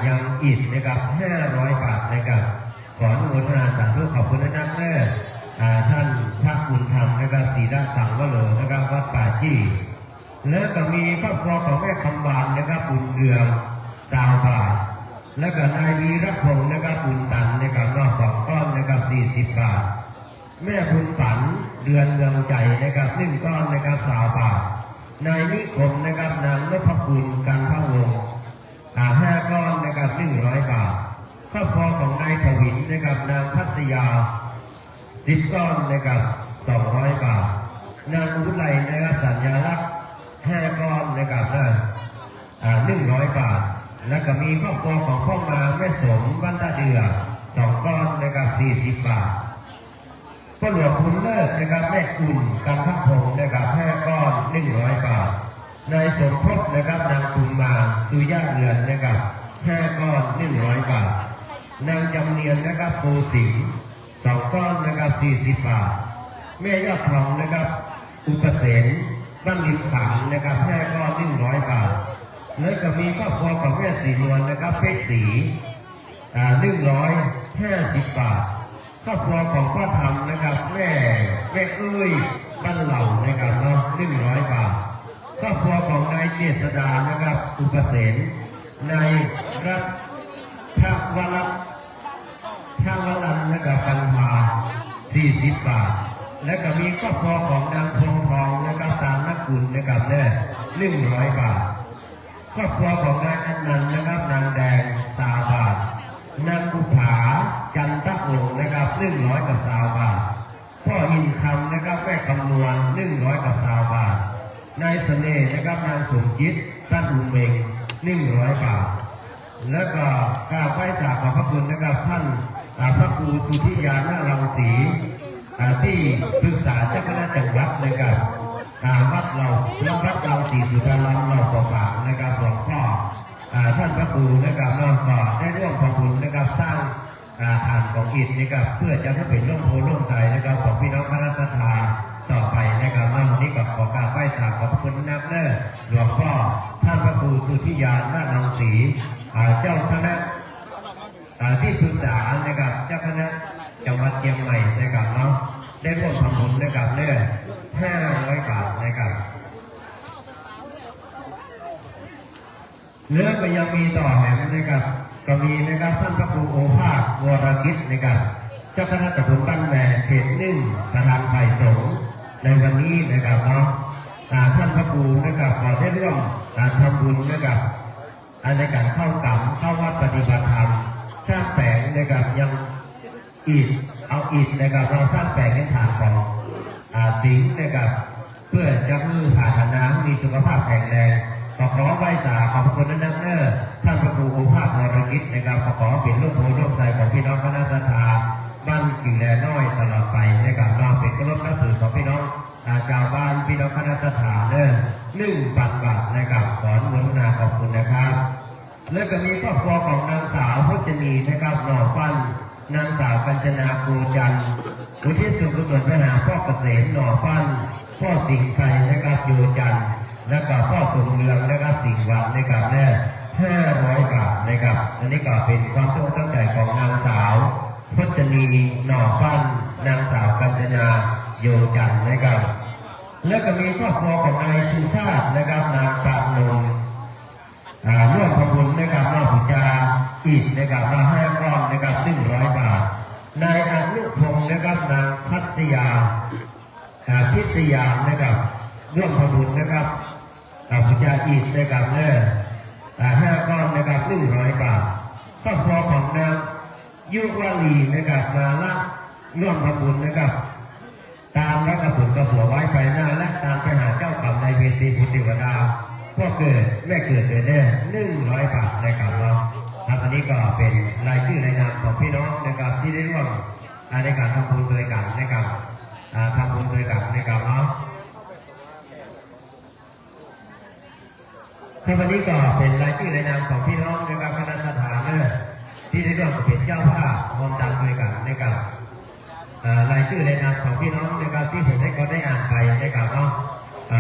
ยังอิฐนะครับ500 บาทนะครับขออนุโมทนาสาธุขอบคุณนะครับแม่ท่านพระบุญธรรมนะครับศีลสังวโรนะครับวัดป่าจี้แล้วก็มีครอบครัวของแม่คำบานนะครับบุญเรือง20 บาทแล้วก็นายวีรพงศ์นะครับบุญตันนะครับเนาะ2 ก้อนนะครับ40 บาทแม่บุญปันเดือนเมืองใจนะครับ1 ก้อนนะครับ20 บาทนายนิคมนะครับนางนพคุณกันพะวงศ์5 ก้อนนะครับ100 บาทครอบครัวของนายถวินนะครับนางพัศยา10 ก้อนนะครับ200 บาทนางอุไรนะครับสัญลักษณ์5 ก้อนนะครับ100 บาทแล้วก็มีครอบครัวของพ่อมาแม่สมบ้านตาเดือ2 ก้อนนะครับ40 บาทพ่อหลวงคุณเลิศนะครับแม่อุ่นกันทัพพงศ์นะครับ5 ก้อน100 บาทนายสมภพนะครับนางคุณมาสุย่าเรือนนะครับ5 ก้อน100 บาทนางจำเนียนนะครับโกสิงห์2 ก้อนนะครับ40 บาทแม่ยอดทองนะครับอุปเสนบ้านริมขังนะครับ5 ก้อน100 บาทแล้วก็มีครอบครัวของแม่สีนวลนะครับเพชรศรี150 บาทครอบครัวของพ่อธรรมนะครับแม่เอ้ยบ้านเหล่านะครับเนาะ100 บาทครอบครัวของนายเจษดานะครับอุปเสนนายรัฐวรันนะครับปัญหา40 บาทและก็มีครอบครัวของนางพงทองนะครับตามนักกุลนะครับเนี่ย100 บาทครอบครัวของนายอนันต์นะครับนางแดง20 บาทนางบุภาจันทวงศ์นะครับ120 บาทพ่ออินคำนะครับแม่คำนวณ120 บาทนายเสน่ห์นะครับนางสมจิตท่านอุเมง100 บาทแล้วก็กราบไหว้สาขอบพระคุณนะครับท่านพระครูสุธิยานารังสีที่ปรึกษาเจ้าคณะจังหวัดนะครับวัดเราศรีสุดารังเราประปานะครับหลวงพ่อท่านพระครูนะครับเราก็ได้ร่วมทำบุญนะครับสร้างฐานของอิฐนะครับเพื่อจะให้เป็นร่มโพล่มใจนะครับของพี่น้องคณะสัตยาต่อไปนะครับวันนี้ก็ขอกราบไหว้สาขอบคุณนักหลวงพ่อท่านพระครูสุธิยานารังสีเจ้าคณะที่ปรึกษานะครับเจ้าคณะจังหวัดเชียงใหม่นะครับเนาะได้ร่วมทำบุญนะครับเนี่ย500 บาทนะครับเนื้อก็ยังมีต่อแถมนะครับก็มีนะครับท่านพระครูโอภาสวรกิจนะครับเจ้าคณะตำบลบ้านแม่เขต1ประธานฝ่ายสงฆ์ในวันนี้นะครับเนาะท่านพระครูนะครับขอได้ร่วมทำบุญนะครับในการเข้าวัดปฏิบัติธรรมสร้างแปลงนะครับยังเอาอิฐนะครับเราสร้างแปลงให้ฐานของสิงห์นะครับเพื่อจะมือผ่าธนามีสุขภาพแข็งแรงขอไหว้สาขอบคุณนักท่านพระครูโอภาสวรกิจนะครับขอเป็นร่มโพร่มใจของพี่น้องคณะสัตยาบ้านกิ่งแลน้อยตลอดไปนะครับน้องเป็นกรมนับถือของพี่น้องชาวบ้านพี่น้องคณะสัตยา1,000 บาทนะครับขออนุโมทนาขอบคุณนะครับแล้วก็มีครอบครัวของนางสาวพจนีนะครับหน่อฟันนางสาวกัญจนาโกจันทร์อุทิศส่วนกุศลไปหาพ่อเกษมหน่อฟันพ่อสิงห์ชัยนะครับโยจันทร์แล้วก็พ่อสมเรืองนะครับสิงห์วันนะครับ500 บาทนะครับอันนี้ก็เป็นความตั้งใจของนางสาวพจนีหน่อฟันนางสาวกัญจนาโยจันทร์นะครับแล้วก็มีครอบครัวของนายชูชาตินะครับนางประนงร่วมทำบุญนะครับนอกผูจาอิฐนะครับ5 ก้อนนะครับ100 บาทนายอนุพงศ์นะครับนางพัศยาพิษยานะครับร่วมทำบุญนะครับผูจาอิฐนะครับ5 ก้อนนะครับ100 บาทครอบครัวของนางยุวลีนะครับมาละร่วมทำบุญนะครับตามรักบุญกระผัวไว้ไปหน้าและตามไปหาเจ้ากรรมในเวทีพุทธิวดาพ่อเกิดแม่เกิดเด้100 บาทนะครับเราอันนี้ก็เป็นรายชื่อรายนามของพี่น้องนะครับที่ได้ร่วมในการทำบุญโดยกันนะครับทำบุญโดยกันนะครับเนาะ ที่วันนี้ก็เป็นรายชื่อรายนามของพี่น้องนะครับคณะสถานที่ได้ร่วมเป็นเจ้าภาพร่วมดังด้วยกันนะครับรายชื่อรายนามของพี่น้องนะครับที่ผมได้อ่านไปนะครับเนาะ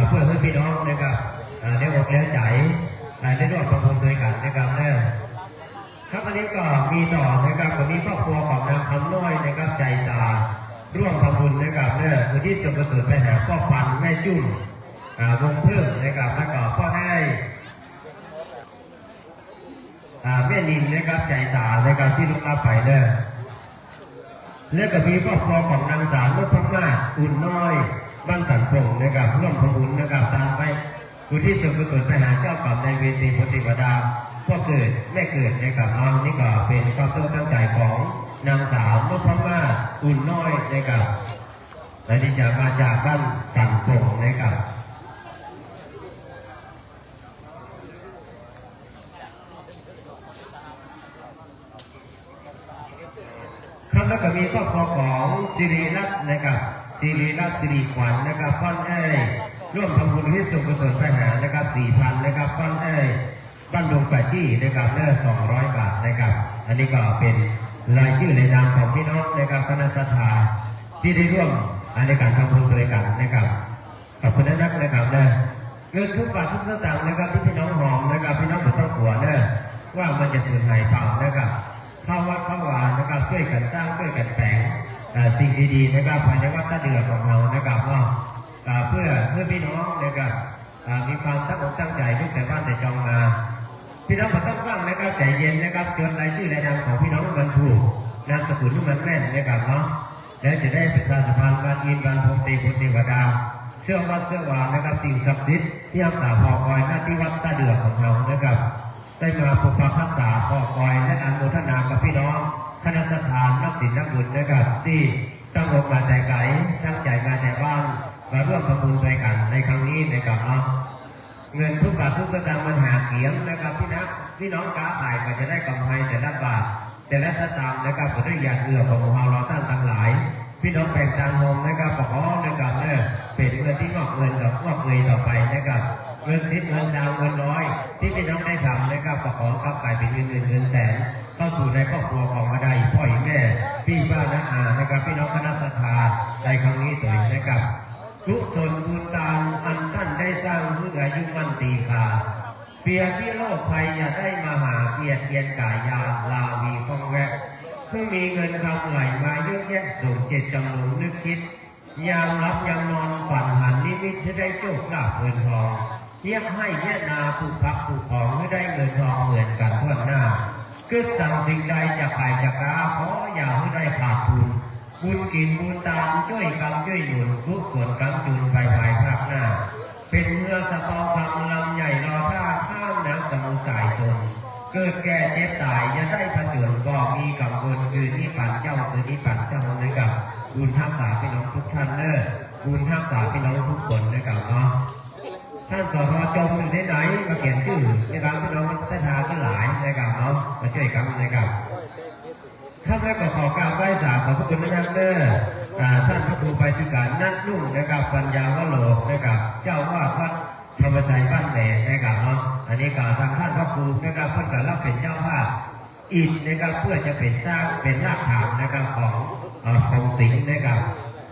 เพื่อให้พี่น้องนะครับได้อกได้ใจได้ร่วมประมูลด้วยกันนะครับครับวันนี้ก็มีต่อนะครับวันนี้ครอบครัวของนางคำน้อยนะครับใจตาร่วมประมูลนะครับวันที่ส่วนกุศลไปหาพ่อพันแม่จุ้มวงเพิ่มนะครับแล้วก็พ่อได้แม่นินนะครับใจตานะครับที่ลุกลับไปแล้วก็มีครอบครัวของนางสาวนพมาศอุ่นน้อยบ้านสันพงนะครับร่วมประมูลนะครับตามไปวันที่ส่วนกุศลไปหาเจ้ากรรมนายเวรเทพเทวดาพ่อเกิดแม่เกิดนะครับนี่ก็เป็นความตั้งใจของนางสาวนพมาศอุ่นน้อยนะครับและที่จะมาจากบ้านสันพงนะครับครับแล้วก็มีครอบครัวของสิริรัตน์นะครับสิริรัตน์สิริขวัญนะครับพ่อนร่วมทำบุญที่ส่วนกุศลไปหานะครับ 4,000 นะครับพ่อนบ้านดงป่าจี้นะครับ200 บาทนะครับอันนี้ก็เป็นรายชื่อในนามของพี่น้องนะครับคณะสัตยาที่ได้ร่วมในการทำบุญด้วยกันนะครับขอบคุณนักนะครับเงินทุกบาททุกสตางค์นะครับที่พี่น้องหอมนะครับพี่น้องไม่ต้องกลัวว่ามันจะสูญหายเปล่านะครับเข้าวัดเข้าวานะครับช่วยกันสร้างช่วยกันแปลงสิ่งดีๆนะครับภายในวัดตะเดือของเรานะครับเพื่อพี่น้องนะครับมีความตั้งอกตั้งใจตั้งแต่บ้านแต่จองนาพี่น้องต้องฟังนะครับใจเย็นนะครับจนรายชื่อรายนามของพี่น้องมันถูกนามสกุลมันแม่นนะครับแล้วจะได้เป็นสะพานการอินการพงตีพุทธิวดาเสื้อวัดเสื้อวานะครับสิ่งศักดิ์สิทธิ์ที่รักษาพอคอยหน้าที่วัดตะเดือของเรานะครับได้มาปกปักรักษาพอคอยและอนุโมทนากับพี่น้องคณะสถานนักศิลป์นักบุญนะครับที่ตั้งอกมาแต่ไกลตั้งใจมาแต่บ้านมาร่วมประมูลด้วยกันในครั้งนี้นะครับเงินทุกบาททุกสตางค์มันหาเขียงนะครับพี่น้องค้าขายก็จะได้กำไรแต่ละบาทแต่ละสตางค์นะครับก็ได้อยากเอื้อของเราท่านทั้งหลายพี่น้องแบ่งตามหงนะครับขอนะครับเป็นเงินที่งอกเงินดอกงอกเงยต่อไปนะครับเงิน10เงินดาวเงินน้อยที่พี่น้องได้ทำนะครับขอเข้ากลายเป็นเงินแสนเข้าสู่ในครอบครัวของมาได้พ่อแม่พี่ป้าน้าอานะครับพี่น้องคณะสัตยาในครั้งนี้ตัวนะครับทุกส่วนบุญตามอันท่านได้สร้างเพื่ออายุมั่นตีขาเปียที่โลกภัยอย่าได้มาหาเปียเทียนกายยาลาวีคงแวะเพื่อมีเงินคำไหลมาเยอะแยะส่งเจตจำนงนึกคิดยามรับยามนอนฝันหันนิมิตจะได้โชคลาภเงินทองเทียบให้แย่นาผูกพักผูกของไม่ได้เงินทองเหมือนกันทั่วหน้าเกิดสั่งสิ่งใดจะขายจะกาขออย่าให้ได้ขาดทุนบุญกินบุญตามช่วยกำช่วยหนุนทุกส่วนกำจุนไปภายภาคหน้าเป็นเมื่อสะตองทำลำใหญ่รอท่าข้ามน้ำสมุทรสายชนเกิดแก่เจ็บตายอย่าได้ผจญก็มีกังวลคือที่ปั่นเจ้าคือที่ปั่นเจ้าเลยกับบุญทักษาพี่น้องทุกท่านบุญทักษาพี่น้องทุกคนเลยกับท่านสรจมอยู่ที่ไหนมาเขียนชื่อในการพี่น้องเส้นทางก็หลายนะครับมาช่วยกันนะครับท่านแรกก็ขอการไหว้สาขอบพระคุณนะครับท่านพระครูไปที่การนักนุ่งนะครับปัญญาวโรนะครับเจ้าว่าวัดธรรมชัยบ้านแหลนะครับอันนี้ก็ทางท่านพระครูนะครับเพื่อการรับเป็นเจ้าภาพอิฐนะครับเพื่อจะเป็นสร้างเป็นรากฐานนะครับของทรงสิงห์นะครับ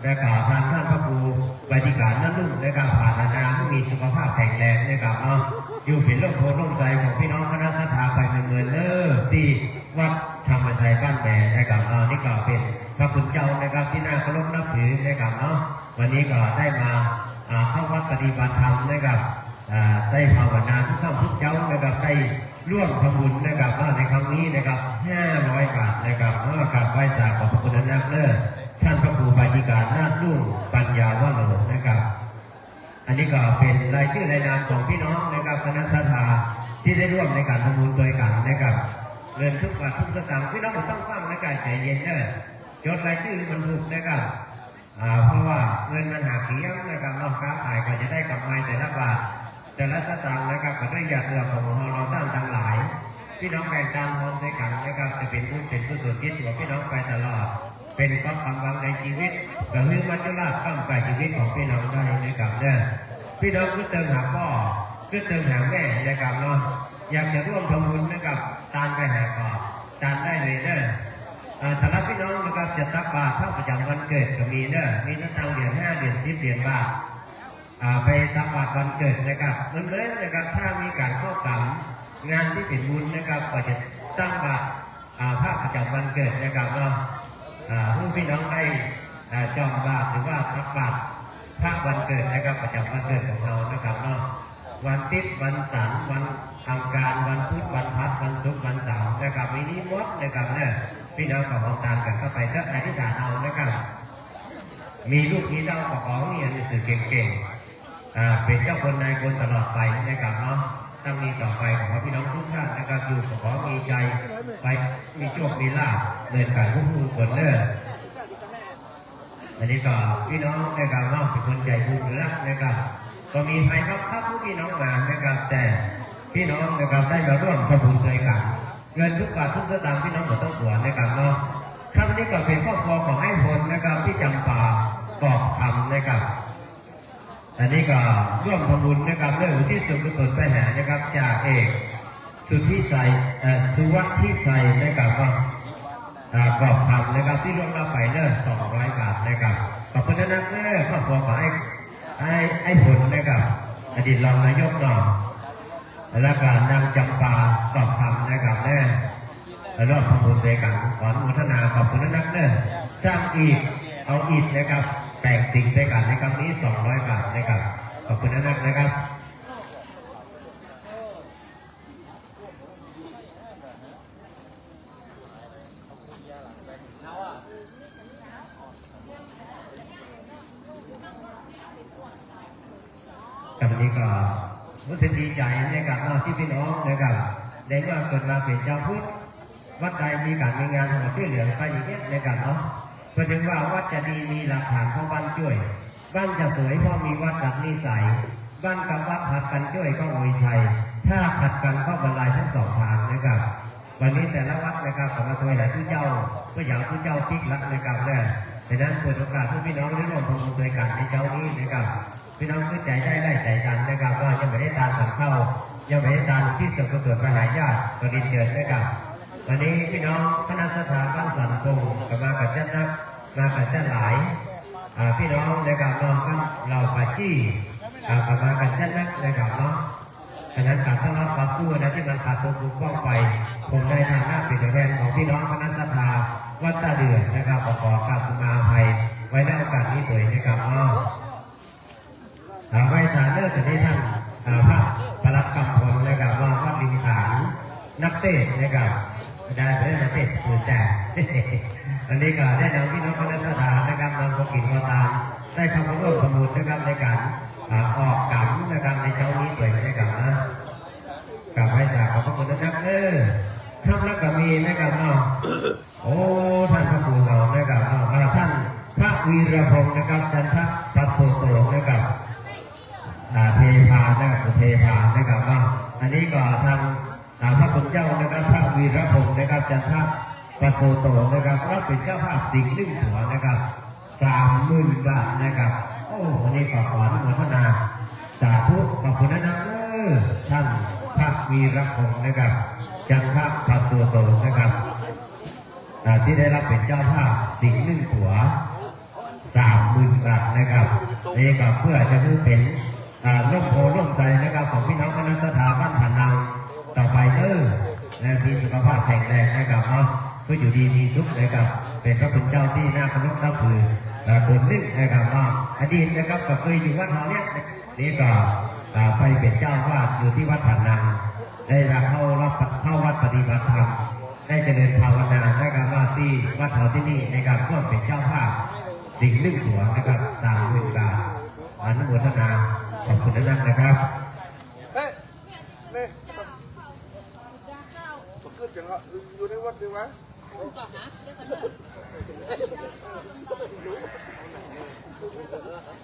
และก็ทางท่านพระครูไปที่การนักนุ่งนะครับผ่านนาผู้มีสุขภาพแข็งแรงนะครับอยู่เป็นร่มโพล่มใจของพี่น้องคณะสัตยาไปเงินที่วัดธรรมชัยบ้านแหลนะครับนี่ก็เป็นพระคุณเจ้านะครับที่น่าเคารพนับถือนะครับวันนี้ก็ได้มาเข้าวัดปฏิบัติธรรมนะครับได้ภาวนาทุกท่านทุกเจ้านะครับได้ร่วมทำบุญนะครับในครั้งนี้นะครับ500 บาทนะครับเมื่อกราบไหว้สาขอบพระคุณนักท่านพระครูปาฏิการนาฏลุ่งปัญญาวโรนะครับอันนี้ก็เป็นรายชื่อรายนามของพี่น้องนะครับคณะสัตยาที่ได้ร่วมในการทำบุญโดยกันนะครับเงินทุกบาททุกสตางค์พี่น้องต้องฟังในการใจเย็นจดรายชื่อมันถูกนะครับเพราะว่าเงินมันหาเขียงนะครับค้าขายก็จะได้กำไรแต่ละบาทแต่ละสตางค์นะครับก็ได้อยากเรือของเราตั้งทั้งหลายพี่น้องแบ่งการมองด้วยกันนะครับจะเป็นบุญเป็นกุศลที่ของพี่น้องไปตลอดเป็นความกำลังในชีวิตกับเรื่องมัจจุราชตั้งแต่ชีวิตของพี่น้องได้นะครับพี่น้องก็เติมหาพ่อ ขึ้นเติมหาแม่นะครับเนาะอยากจะร่วมทำบุญนะครับตามไปหาก่อนตามได้เลยเด้อสำหรับพี่น้องนะครับจะตักบาตรพระประจำวันเกิดก็มีเด้อมีทั้งตังเดือน5เดือน10เดือนบาทไปตักบาตรวันเกิดนะครับเหมือนเลยนะครับถ้ามีการเข้ากรรมงานที่เป็นบุญนะครับก็จะตั้งบาตรพระประจำวันเกิดนะครับเนาะผู้พี่น้องได้จองบาตรหรือว่าตักบาตรพระวันเกิดนะครับประจำวันเกิดของเรานะครับเนาะวันติดวันสันวันอังคารวันพุธวันพฤหัสวันศุกร์วันเสาร์นะครับมีนี้หมดนะครับเนี่ยพี่น้องก็ของตามกันเข้าไปเจ้าอธิษฐานเอานะครับมีลูกมีเต้าของเรียนหนังสือเก่งๆเป็นเจ้าคนนายคนตลอดไปนะครับเนาะต้องมีต่อไปขอพี่น้องทุกท่านนะครับอยู่ขอมีใจไปมีโชคมีลาภเดินกันทุกผู้คนเด้ออันนี้ก็พี่น้องนะครับเนาะเป็นคนใจบุญรักนะครับก็มีใครครับผู้พี่น้องมานะครับแต่พี่น้องนะครับได้มาร่วมทำบุญด้วยกันเงินทุกบาททุกสตางค์พี่น้องหมดต้องหัวนะครับเนาะครั้งนี้ก็เป็นครอบครัวของไอ้พลนะครับที่จำปากอบคำนะครับอันนี้ก็ร่วมทำบุญนะครับเรื่องที่สุดกุศลไปหานะครับจากเอกสุทธิชัยสุวัฒน์ที่ชัยนะครับว่ากอบคำนะครับที่ร่วมรับไปเลิศ200 บาทนะครับขอบคุณนะแม่ครอบครัวของไอ้ผลนะครับอดีตรองนายกเนาะและการนางจำปากอบคำนะครับแม่รอบทำบุญด้วยกันขออนุโมทนาขอบคุณนักเนอสร้างอีกเอาอีกนะครับแต่งสิ่งด้วยกันในครั้งนี้200 บาทนะครับขอบคุณนักนะครับกับนี้ก็รู้สึกดีใจนะครับที่พี่น้องนะครับได้ว่าเกิดมาเป็นเจ้าพุทธวัดใดมีการมีงานมาช่วยเหลือไปอย่างนี้นะครับเนาะเพื่อถึงว่าวัดจะดีมีหลักฐานเพราะบ้านช่วยบ้านจะสวยเพราะมีวัดดักนิสัยบ้านกับวัดผัดกันช่วยก็อวยชัยถ้าขัดกันก็บรรลัยทั้งสองทางนะครับวันนี้แต่ละวัดนะครับขอมาถวายแด่ผู้เจ้าเพื่ออย่างผู้เจ้าพิกลักนะครับเนี่ยดังนั้นเปิดโอกาสให้พี่น้องได้ร่วมทำบุญด้วยกันในเจ้านี้นะครับพี่น้องเข้าใจได้ใจกันนะครับว่ายังไม่ได้ตามสังเข้ายังไม่ได้ตามที่สุดสุดประหารญาติก็ดินเดินนะครับวันนี้พี่น้องคณะสถาบันสันคงกับมากับเจ้านักมากับเจ้าหลายพี่น้องนะครับน้องก็เราปาจี้กับมากับเจ้านักนะครับเนาะฉะนั้นการทะเลาะกับผู้นะที่มันขาดตัวปกป้องไปผมได้ทางหน้าเป็นตัวแทนของพี่น้องคณะสถาวัดตาเดือดนะครับขอการสุมาภัยไว้ในโอกาสนี้เลยนะครับเนาะไว้สารเลิกจากที่ท่านพระพลัดกำพลนะครับว่าวัดดินฐานนักเตะนะครับได้เป็นนักเตะมือแจกอันนี้ก็ได้นำพี่น้องคณะสถานนะครับนำข้าวกินมาตามได้ทำร่วมสมุดนะครับในการออกกำนะครับในเช้านี้เลยนะครับนะกับไว้จากขอบพระคุณนะครับท่านรักกมีนะครับเนาะโอ้ท่านพระครูเรานะครับท่านพระวีรพงศ์นะครับท่านพระปัสโสโตนะครับเทพานะครับเทพานะครับว่าอันนี้ก็ทางพระคุณเจ้านะครับพระวีรพงศ์นะครับจันทปัสโสโตนะครับรับเป็นเจ้าภาพสิ่งนึ่งหัวนะครับ30,000 บาทนะครับโอ้วันนี้ขออนุโมทนาสาธุขอบคุณนะท่านพระวีรพงศ์นะครับจันทปัสโสโตนะครับที่ได้รับเป็นเจ้าภาพสิ่งนึ่งหัว30,000 บาทนะครับนี่ก็เพื่อจะเป็นร่มโพร่มใจนะครับของพี่น้องคณะสถาบันผ่านนางต่อไปและมีสุขภาพแข็งแรงนะครับเนาะเพื่ออยู่ดีมีทุกข์นะครับเป็นพระคุณเจ้าที่น่าเคารพนับถือคนนึกนะครับเนาะอดีตนะครับก็เคยอยู่วัดเขาเนี่ยนี่ก็ไปเป็นเจ้าวาดอยู่ที่วัดผ่านนางได้เข้าวัดปฏิบัติธรรมได้เจริญภาวนานะครับว่าที่วัดเขาที่นี่ในการร่วมเป็นเจ้าภาพสิ่งนึ่งหัวนะครับ30,000 บาทอนุโมทนาขอบคุณนะครับนี่ผมขึ้นจังอยู่ในวัดดีวะ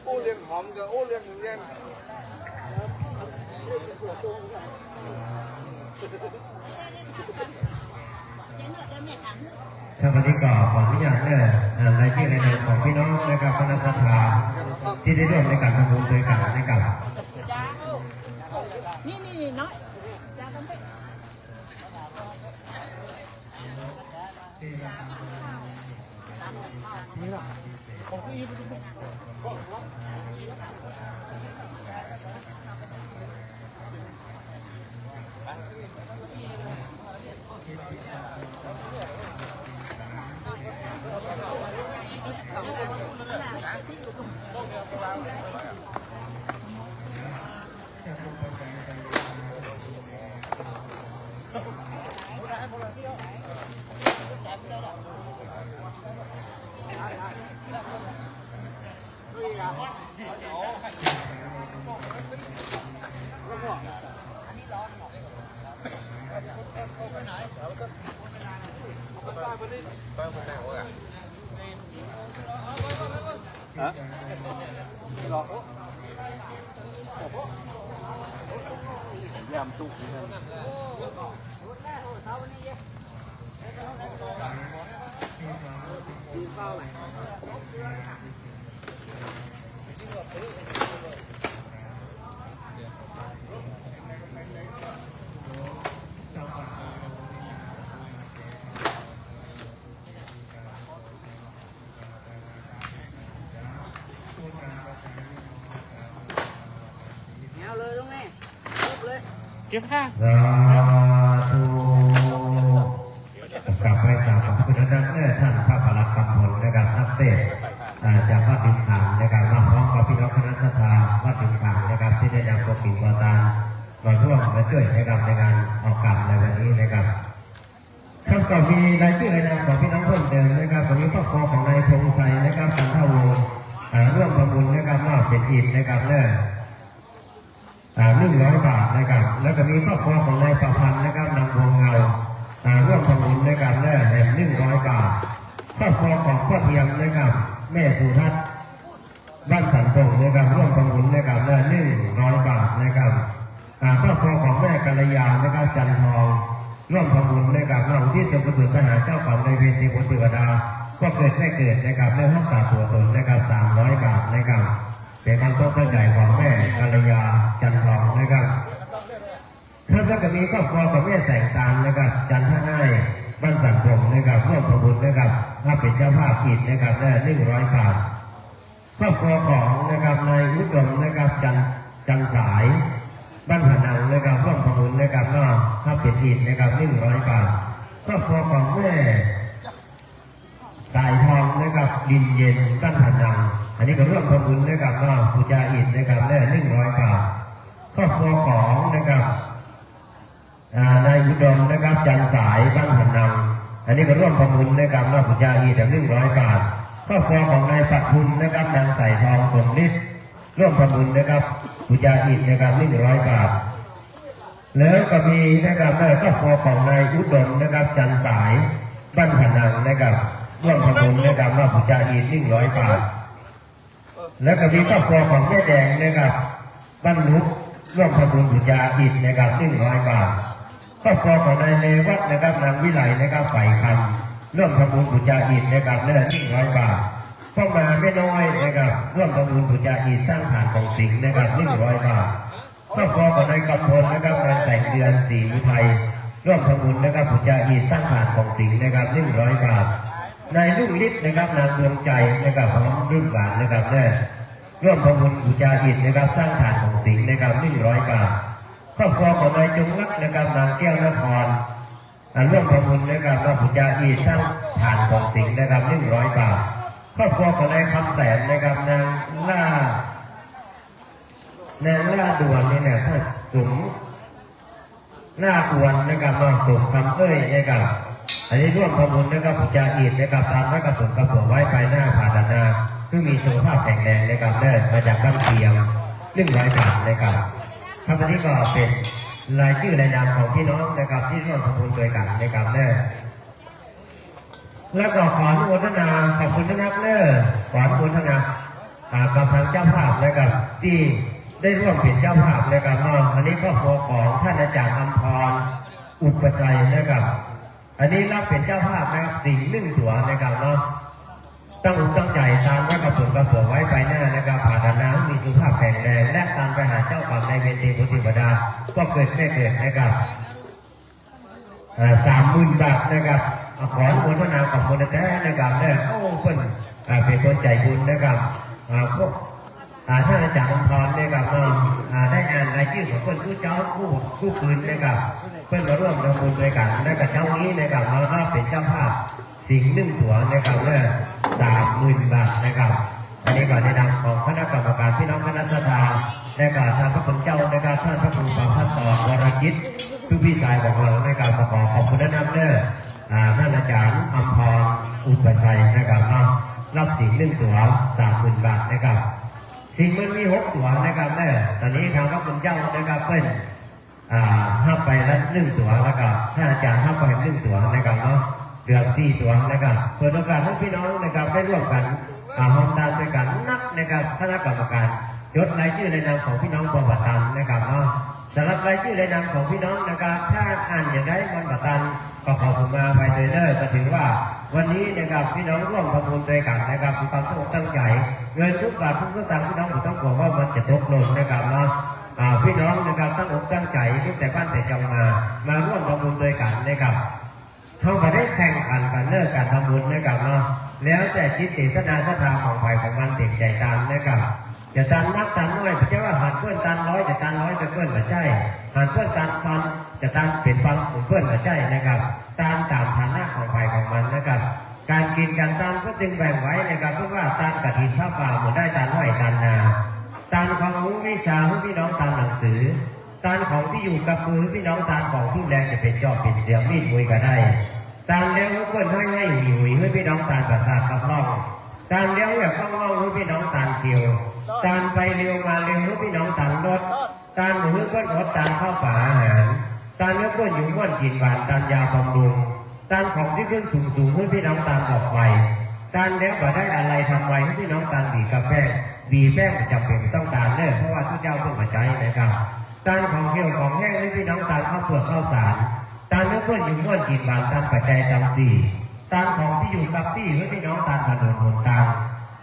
โอ้เลี้ยงหอมกับโอ้เลี้ยงแย่งถ้าวันนี้ก็ขออนุญาตรายชื่อในนามของพี่น้องนะครับคณะสถาที่ได้ร่วมในการทำบุญด้วยกันนะครับ นี่น้อยจะทำให้ เอาเลยตรงนี้ลุกเลย เก็บข้าง สาธุกลับไปกราบขอบพระคุณท่านท่านพระพลักกำพลนะครับนักเตะจากวัดดินขางนะครับมาพร้อมกับพี่น้องคณะสัตยาวัดดินขางนะครับที่ได้นำตัวกิ่งตัวตาลมาร่วมมาช่วยนะครับในการออกกลับในวันนี้นะครับครับก็มีรายชื่อรายนามของพี่น้องเพิ่มเติมนะครับก็มีครอบครัวของนายพงษ์ชัยนะครับกันท่าวงศ์ร่วมประมูลนะครับมอบเป็นอิฐนะครับ100 บาทนะครับแล้วก็มีครอบครัวของนายประพันธ์นะครับนำวงเงาร่วมประมูลนะครับ100 บาทครอบครัวของพ่อเทียมนะครับแม่สุทัศน์บ้านสันตงนะครับร่วมประมูลนะครับ100 บาทนะครับครอบครัวของแม่กัลยานะครับจันทองร่วมประมูลนะครับนำที่สมบูรณ์ทหารเจ้าป่าในเวทีบนเทวดาก็เกิดแค่เกิดนะครับในห้องสาตัวตนนะครับ300 บาทนะครับเป็นการโต๊ะใหญ่ของแม่กัลยาจันทองนะครับท่านก็มีครอบครัวของแม่แสงตาลนะครับจันทง่ายบ้านสันตงนะครับร่วมประมูลนะครับถ้าเป็นเจ้าภาพผิดนะครับ100 บาทครอบครัวของนะครับนายอุดมนะครับจันสายบ้านผนังนะครับร่วมประมูลนะครับถ้าเป็นผิดนะครับ100 บาทครอบครัวของแม่สายทองนะครับดินเย็นบ้านผนังอันนี้ก็ร่วมประมูลนะครับปูจาอิฐนะครับ100 บาทครอบครัวของนะครับนายอุดมนะครับจันสายบ้านผนังอันนี้ก็ร่วมประมูลนะครับปูจาอิฐ100 บาทครอบครัวของนายปักคุณนะครับนางสายทองสมฤทธิ์ร่วมประมูลนะครับปูจาอิฐนะครับ100 บาทแล้วก็มีนะครับครอบครัวของนายอุดมนะครับจันสายบ้านผนังนะครับร่วมประมูลนะครับปูจาอิฐ100 บาทแล้วก็มีครอบครัวของแม่แดงนะครับบ้านลุกร่วมประมูลปูจาอิฐนะครับ100 บาทครอบครัวของนายเลวัฒน์นะครับนางวิไลนะครับฝ่ายคำร่วมประมูลปูจาอิฐนะครับ100 บาทพ่อมาไม่น้อยนะครับร่วมประมูลปูจาอิฐสร้างฐานของสิงห์นะครับ100 บาทครอบครัวของนายกำพลนะครับนายแต่งเดือนศรีอุทัยร่วมประมูลนะครับปูจาอิฐสร้างฐานของสิงห์นะครับ100 บาทนายรุ่งฤทธิ์นะครับนางดวงใจนะครับพร้อมรุ่นหวานนะครับร่วมประมูลปูจาอิฐนะครับสร้างฐานของสิงห์นะครับ100 บาทครอบครัวของนายจงรักนะครับนางแก้วนครร่วมประมูลนะครับปูจาอิฐสร้างฐานของสิงห์นะครับ100 บาทครอบครัวของนายคำแสนนะครับนางล่าด่วนนี่เนี่ยถ้าสูงหน้าควรนะครับสุขคำนะครับอันนี้ร่วมประมูลนะครับปูจาอิฐนะครับทำให้กระสุนกระป๋องไว้ภายหน้าผ่าด้านหน้าคือมีสุขภาพแข็งแรงนะครับมาจากบ้านเทียม100 บาทนะครับครับอันนี้ก็เป็นรายชื่อรายนามของพี่น้องนะครับที่ร่วมประมูลโดยกันนะครับแล้วก็ขออนุโมทนาขอบคุณนะครับขออนุโมทนากับทางเจ้าภาพนะครับที่ได้ร่วมเป็นเจ้าภาพนะครับอันนี้ก็ของท่านอาจารย์อำพรอุปชัยนะครับอันนี้รับเป็นเจ้าภาพนะครับสิ่ง1 ตั๋วนะครับ ต้องใจตามและกระปุกกระปุกไว้ไปหน้านะครับผ่านน้ำมีสุขภาพแข็งแรงและตามไปหาเจ้ากรรมในายเวรเทพบุตรบดาก็เกิดไม่เกิดนะครับ30,000 บาทนะครับขออนุโมทนาขอบคุณแท้นะครับเนี่ยโอ้เพิ่นเป็นคนใจบุญนะครับพวกท่านอาจารย์อมพรนะครับได้อ่านรายชื่อของเพื่อนผู้เจ้าผู้ปืนนะครับเพื่อนมาร่วมทำบุญด้วยกันและกับเจ้านี้นะครับเราก็เป็นเจ้าภาพสิ่ง1 ตัวนะครับเนี่ย30,000 บาทนะครับอันนี้ก็ในนามของคณะกรรมการพี่น้องคณะสัตยาและก็ท่านพระคุณเจ้านะครับท่านพระครูประภัสสรวรกิจทุกพี่ชายของเราในการขอขอบคุณนำเด้อท่านอาจารย์อมพรอุปชัยนะครับรับสิ่ง1 ตัว30,000 บาทนะครับสิ่งมันมี6 ตัวนะครับเนี่ยตอนนี้ทางพระคุณเจ้านะครับเพิ่นห้าไปละ1 ตัวแล้วก็ท่านอาจารย์ห้าไป1 ตัวนะครับเนาะเดือน4 ตัวนะครับเปิดโอกาสให้พี่น้องนะครับได้ร่วมกันหอมดาวด้วยกันนักนะครับคณะกรรมการยศรายชื่อในนามของพี่น้องปฏิบัติธรรมนะครับเนาะสำหรับรายชื่อในนามของพี่น้องนะครับถ้าอ่านอย่างไรมันปฏิบัติธรรมก็ขอผมมาไปเรื่อยๆก็ถือว่าวันนี้นะครับพี่น้องร่วมทำบุญด้วยกันนะครับมีความตั้งใจเงินทุกบาททุกสตางค์พี่น้องต้องบอกว่ามันจะตกหล่นนะครับเนาะพี่น้องนะครับตั้งอกตั้งใจตั้งแต่บ้านแต่จังมาร่วมทำบุญด้วยกันนะครับเขาไปได้แข่งขันกันเลิกการทำบุญนะครับเนาะแล้วแต่จิตเจตนาศรัทธาของฝ่ายของมันเด็กใจตามนะครับจะตันนักตันน้อยจะว่าหันเพื่อนตันร้อยจะตันร้อยจะเพื่อนมาใช่หันเพื่อนตันฟันจะตันเป็นฟันของเพื่อนมาใช่นะครับตามฐานะของฝ่ายของมันนะครับการกินการตามก็จึงแบ่งไว้นะครับเพราะว่าตามกระถิ่นผ้าป่าหมดได้ตามน้อยตามนาตามความรู้วิชาของพี่น้องตามหนังสือตามของที่อยู่กับมือพี่น้องตามของที่แรงจะเป็นจอบเป็นเสียงมีดมวยก็ได้ตามแล้วเพื่อนให้หุยให้พี่น้องตามประสาทกับร่องตามแล้วแบบข้างล่องให้พี่น้องตามเกี่ยวตามไปเร็วมาเร็วให้พี่น้องตามรถตามมือเพื่อนรถตามเข้าป่าอาหารตามแล้วเพื่อนอยู่ม้วนกินหวานตามยาบำรุงตามของที่ขึ้นสูงให้พี่น้องตามออกไปตามแล้วก็ได้อะไรทำไว้ให้พี่น้องตามบีกาแฟบีแป้งจำเป็นต้องตามเนอะเพราะว่าทุกเจ้าเพิ่งมาใจนะครับตามของเกี่ยวของแห้งให้พี่น้องตามข้าวเปลือกข้าวสารตามแล้วเพื่อนอยู่ม้วนกินหวานตามปัจจัยตามสี่ตามของที่อยู่กับที่ให้พี่น้องตามถนนหนทาง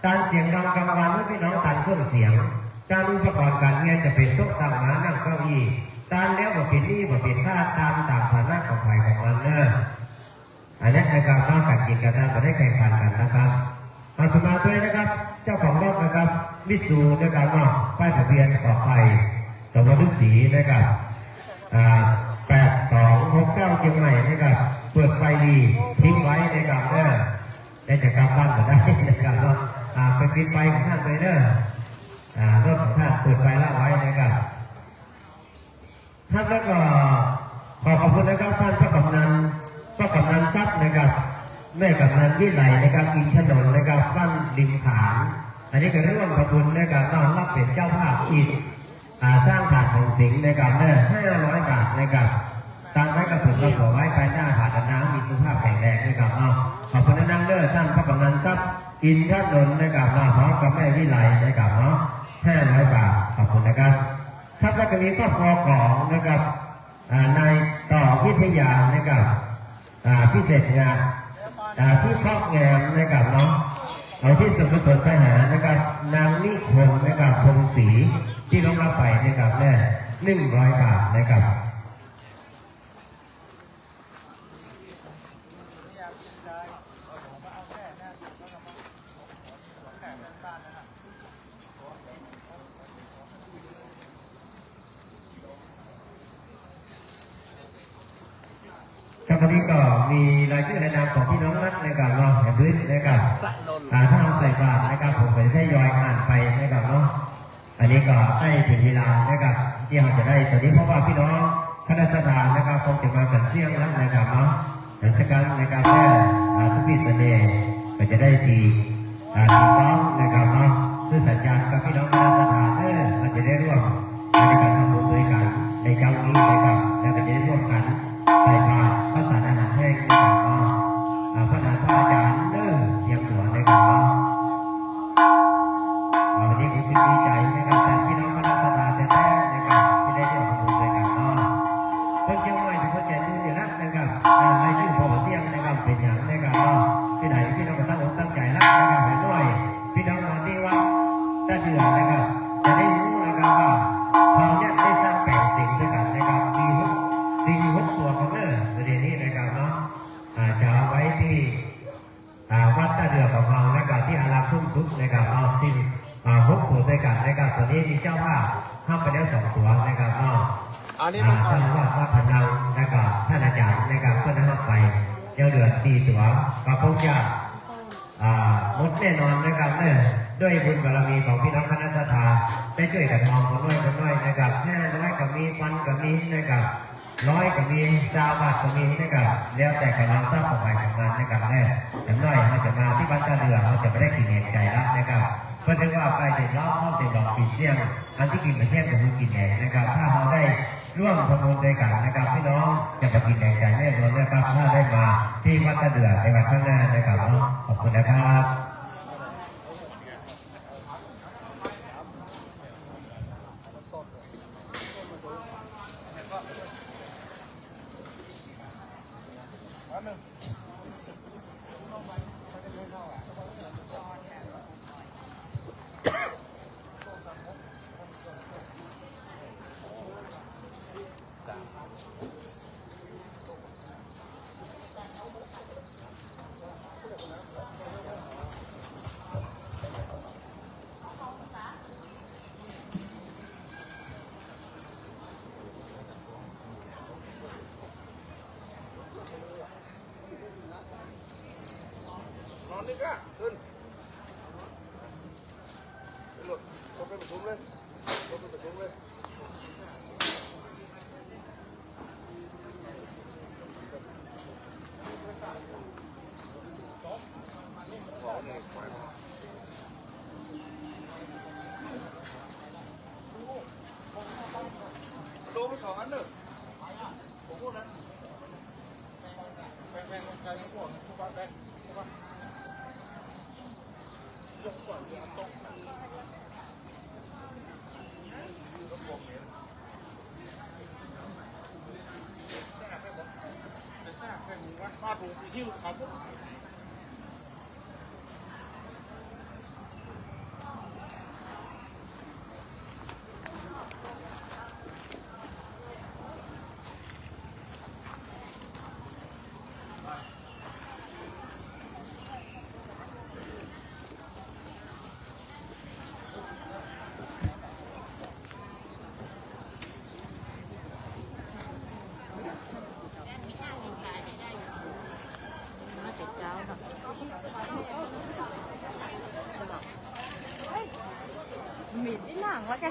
การเสียงดังกลางวันให้พี่น้องตามเครื่องเสียงการอุปกรณ์การเงินจะเป็นโต๊ะตั้งม้านั่งเก้าอี้ตามแล้วบ่เป็นนี่บ่เป็นท่าตามฐานะของฝ่ายของมันเนอะอันนี้ในการต้องการกินกันนะจะได้แข่งขันกันนะครับมาสมาด้วยนะครับเจ้าของรถนะครับมิสูนะครับเนาะป้ายทะเบียนขอไข่สมรุสีนะครับ8269เชียงใหม่นะครับเปิดไฟดีทิ้งไว้นะครับเนอะได้จากการบ้านก็ได้นะครับเนาะไปปิดไฟของท่านไปเนอะรถของท่านเปิดไฟละไว้นะครับท่านแล้วก็ขอบคุณนะครับท่านพระกำนันทรัพย์นะครับแม่กำนันวิไลนะครับอินถนนนะครับบ้านริมขานอันนี้ก็ร่วมขอบคุณนะครับน้องรับเป็นเจ้าภาพอินสร้างถาดของสิงห์นะครับเนี่ย500 บาทนะครับตั้งไว้กับผมก็ขอไว้ภายหน้าถาดน้ำมีสุขภาพแข็งแรงนะครับขอบคุณนั่งเด้อท่านพระกำนันทรัพย์อินถนนนะครับพร้อมกับแม่วิไลนะครับ500 บาทขอบคุณนะครับครับแล้วก็มีครอบครัวของนะครับนายต่อวิทยานะครับพิเศษงานที่ครอบแงมนะครับเนาะเอาที่สุดสุดไปหานะครับนางนิพนธ์นะครับพงศรีที่ลงรับไปนะครับเนี่ย100 บาทนะครับครับวันนี้ก็มีรายชื่อในนามของพี่น้องนัดนะครับเนาะแห่งพื้นนะครับถ้าเราใส่บาตรนะครับผมไปให้ยอยอ่านไปนะครับเนาะอันนี้ก็ให้ถึงเวลานะครับที่เราจะได้ตอนนี้เพราะว่าพี่น้องคณะสถานนะครับคงจะมากันเที่ยงแล้วนะครับเนาะเดี๋ยวสักครั้งนะครับแค่ทุกปีเสน่ห์ก็จะได้ทีฟ้องนะครับเนาะด้วยสัญญาณกับพี่น้องคณะสถานเราจะได้ร่วมในการทำบุญด้วยกันในเจ้านี้นะครับแล้วก็จะได้ร่วมกันใส่บาตรข้าวสารอาหารแห้งนะครับเนาะพระอาจารย์เยี่ยมหัวนะครับเนาะวันนี้ผมดีใจนะครับแต่พี่น้องคณะสถานแท้ๆนะครับที่ได้ร่วมทำบุญด้วยกันเนาะคนเชียงใหม่เป็นคนใจดีอยู่แล้วนะครับในชื่อพอเสียงนะครับเป็นอย่างนะครับเนาะที่ไหนพี่น้องก็ตั้งใจรักนะครับ แล้ว2 ตัวนะครับเนาะ อันนี้มัน ท่านว่าพนังนะครับท่านอาจารย์นะครับก็นำไปเดี๋ยวเหลือ4 ตัวก็คงจะหมดแน่นอนนะครับด้วยบุญบารมีของพี่น้องคณะสัตยาได้ช่วยกันมองคนน้อยนะครับ500ก็มี1,000ก็มีนะครับ100ก็มี1,000 บาทก็มีนะครับแล้วแต่กำลังทรัพย์ของใครของมันนะครับอย่างน้อยเขาจะมาที่บ้านตาเรือเขาจะไม่ได้กินเองใจแล้วนะครับเพราะถึงว่าไปเด็ดล้อเขาเด็ดดอกปีเสี่ยงอันที่กินประเทศของมึงกินเองนะครับถ้าเราได้ร่วมประมูลด้วยกันนะครับพี่น้องจะไปกินเองใจแน่นอนนะครับถ้าได้มาที่วัดตาเรือในวันข้างหน้านะครับขอบคุณนะครับ นอนนี่ก็ขึ้นหลุดลงไปประชุมเลยลงไปประชุมเลยโดนไป2 อันเนอะผมพูดนะแพงๆไกลๆพวกทุกบ้านแพงทุกบ้านยกก่อนจะตกมาถูกที่เขาปุ๊บmịn cái nàng quá kìa.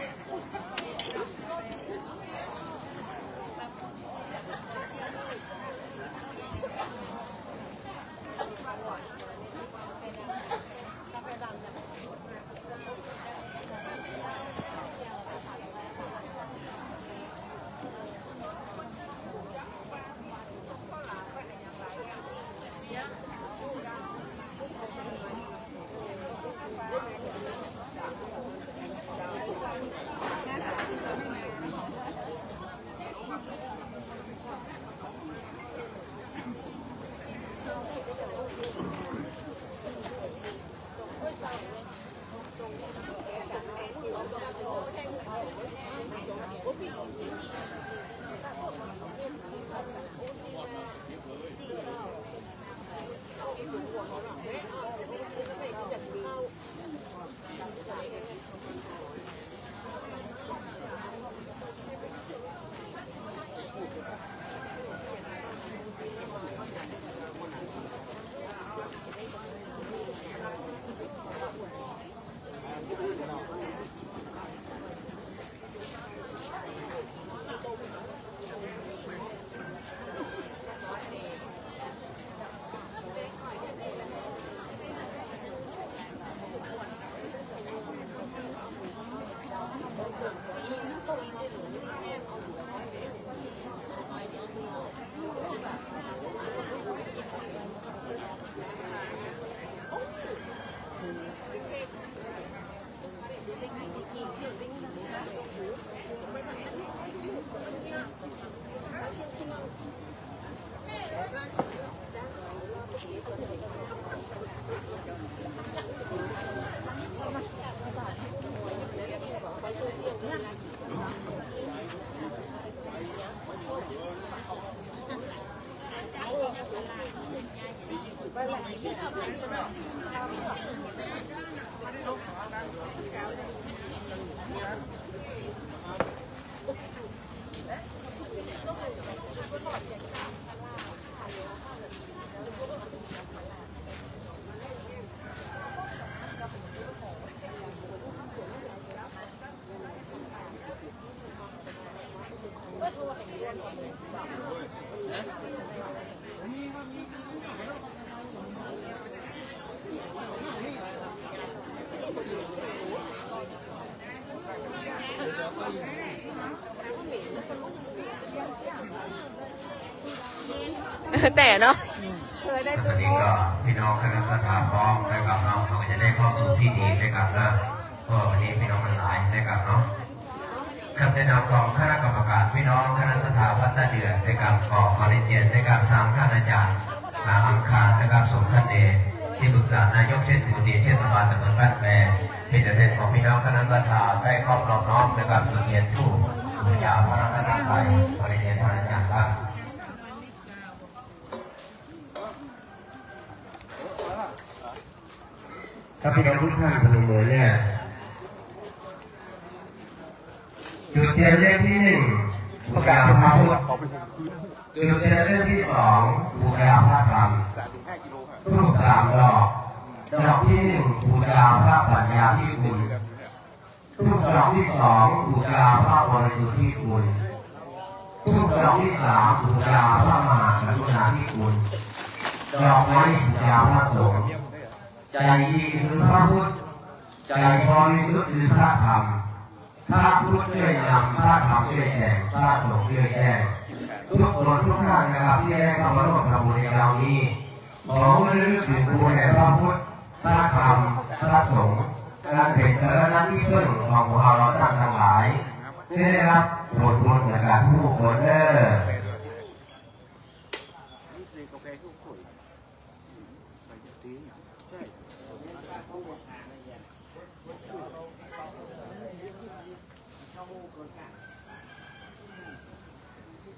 แต่เนาะ ตอนนี้ก็พี่น้องคณะสถาพร้อมนะครับเนาะเราก็จะได้เข้าสู่พิธีนะครับนะเพราะวันนี้พี่น้องมันหลายนะครับเนาะครับในนามของคณะกรรมการพี่น้องคณะสถาพัฒน์เดือนในการขอเรียนเชิญในการทางท่านอาจารย์อังคารนะครับสมคันเดชที่ปรึกษานายกเทศมนตรีเทศบาลตำบลบ้านแพเป็นเด็กของพี่น้องคณะสถาได้ครอบรอบน้อมนะครับเรียนทูตบุญญาพระรัตนตรัยขอเรียนเชิญท่านอาจารย์ครับถ้าพี่น้องทุกท่านพนมมือเนี่ยจุดเทียนเลขที่หนึ่งบูชาพระพุทธจุดเทียนเลขที่สองบูชาพระธรรมรูปสามดอกดอกที่หนึ่งบูชาพระปัญญาที่คุณรูปดอกที่สองบูชาพระบริสุทธิ์ที่คุณรูปดอกที่สามบูชาพระมหากรุณาที่คุณดอกไม้บูชาพระสงฆ์ใจดีคือพระพุทธใจบริสุทธิ์คือพระธรรมพระพุทธช่วยนำพระธรรมช่วยแจกพระสงฆ์ช่วยแจกทุกคนทุกท่านนะครับที่ได้เข้ามาร่วมทำบุญในคราวนี้ขอระลึกถึงคุณแห่งพระพุทธพระธรรมพระสงฆ์การเป็นสารณะที่พึ่งของพวกเราท่านทั้งหลายที่ได้รับผลบุญจากการผู้คนเด้อ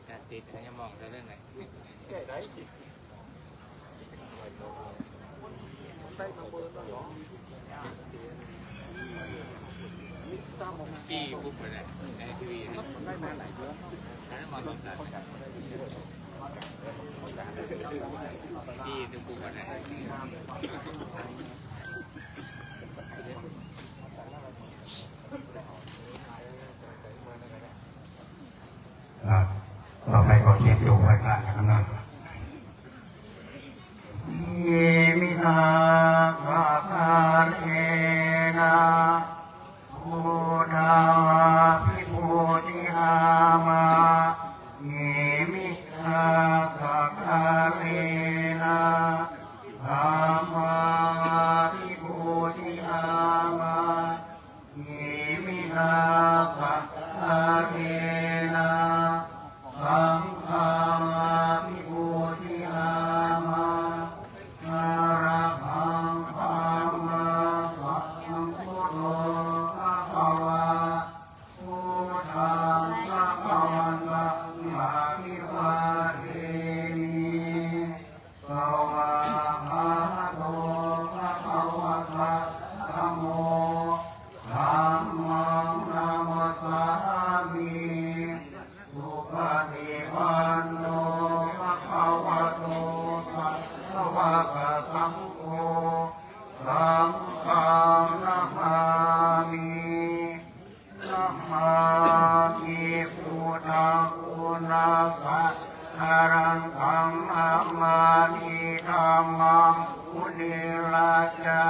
การติดเขาจะมองเรื่องไหนที่ปุ๊บไปเลยในทีวีนี่แล้วมองตรงไหนที่ถึงปุ๊บไปไหนต่อไปขอเขียนโยงไว้กลางกันนะเยมินาสักการเอนะโมดาภิปุติหามาเยมินาสักการเอนะธรรมาภิปุติหามาเยมินาสักการเอนะสังฆามิปุติหามาอะระหังสัมมาสัมพุทโธภะคะวะพุทธังภะคะวันตังอะภิวาเทมิสวะหาโตภะคะวะตะธัมโมธัมมังนามัสสามิสุปฏิปันโนภะคะวะโตสัพพะกะสังโฆสังฆังนะมามินะมามิพุทธังคุณาสัจจารังธังนะมามิธัมมังมุนิราชา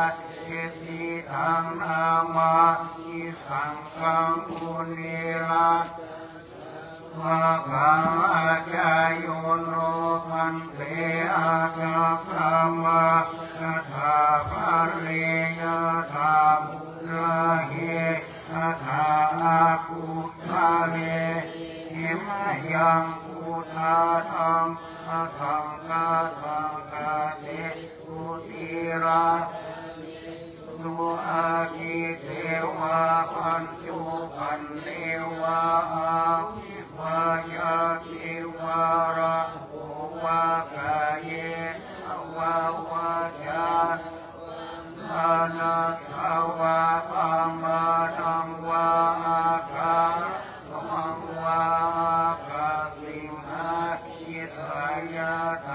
เยสิธังนะมามิสังฆังมุนิราชภะคะอาจายโยโนพันเตอาคาพระมะนาถาภะเรยะธามุลาเหนาถาอากุสาเลหิมะยังพุทธาธัมมะสังฆาสังฆาเตสุติราสุอาทิเทวาปัญจุปันเทวาอาภิวายาเทวาระโอวากายเยวาวาจาอานาสาวะปามานังวาอาคามังวาอาคาสิงหาอิสายาธา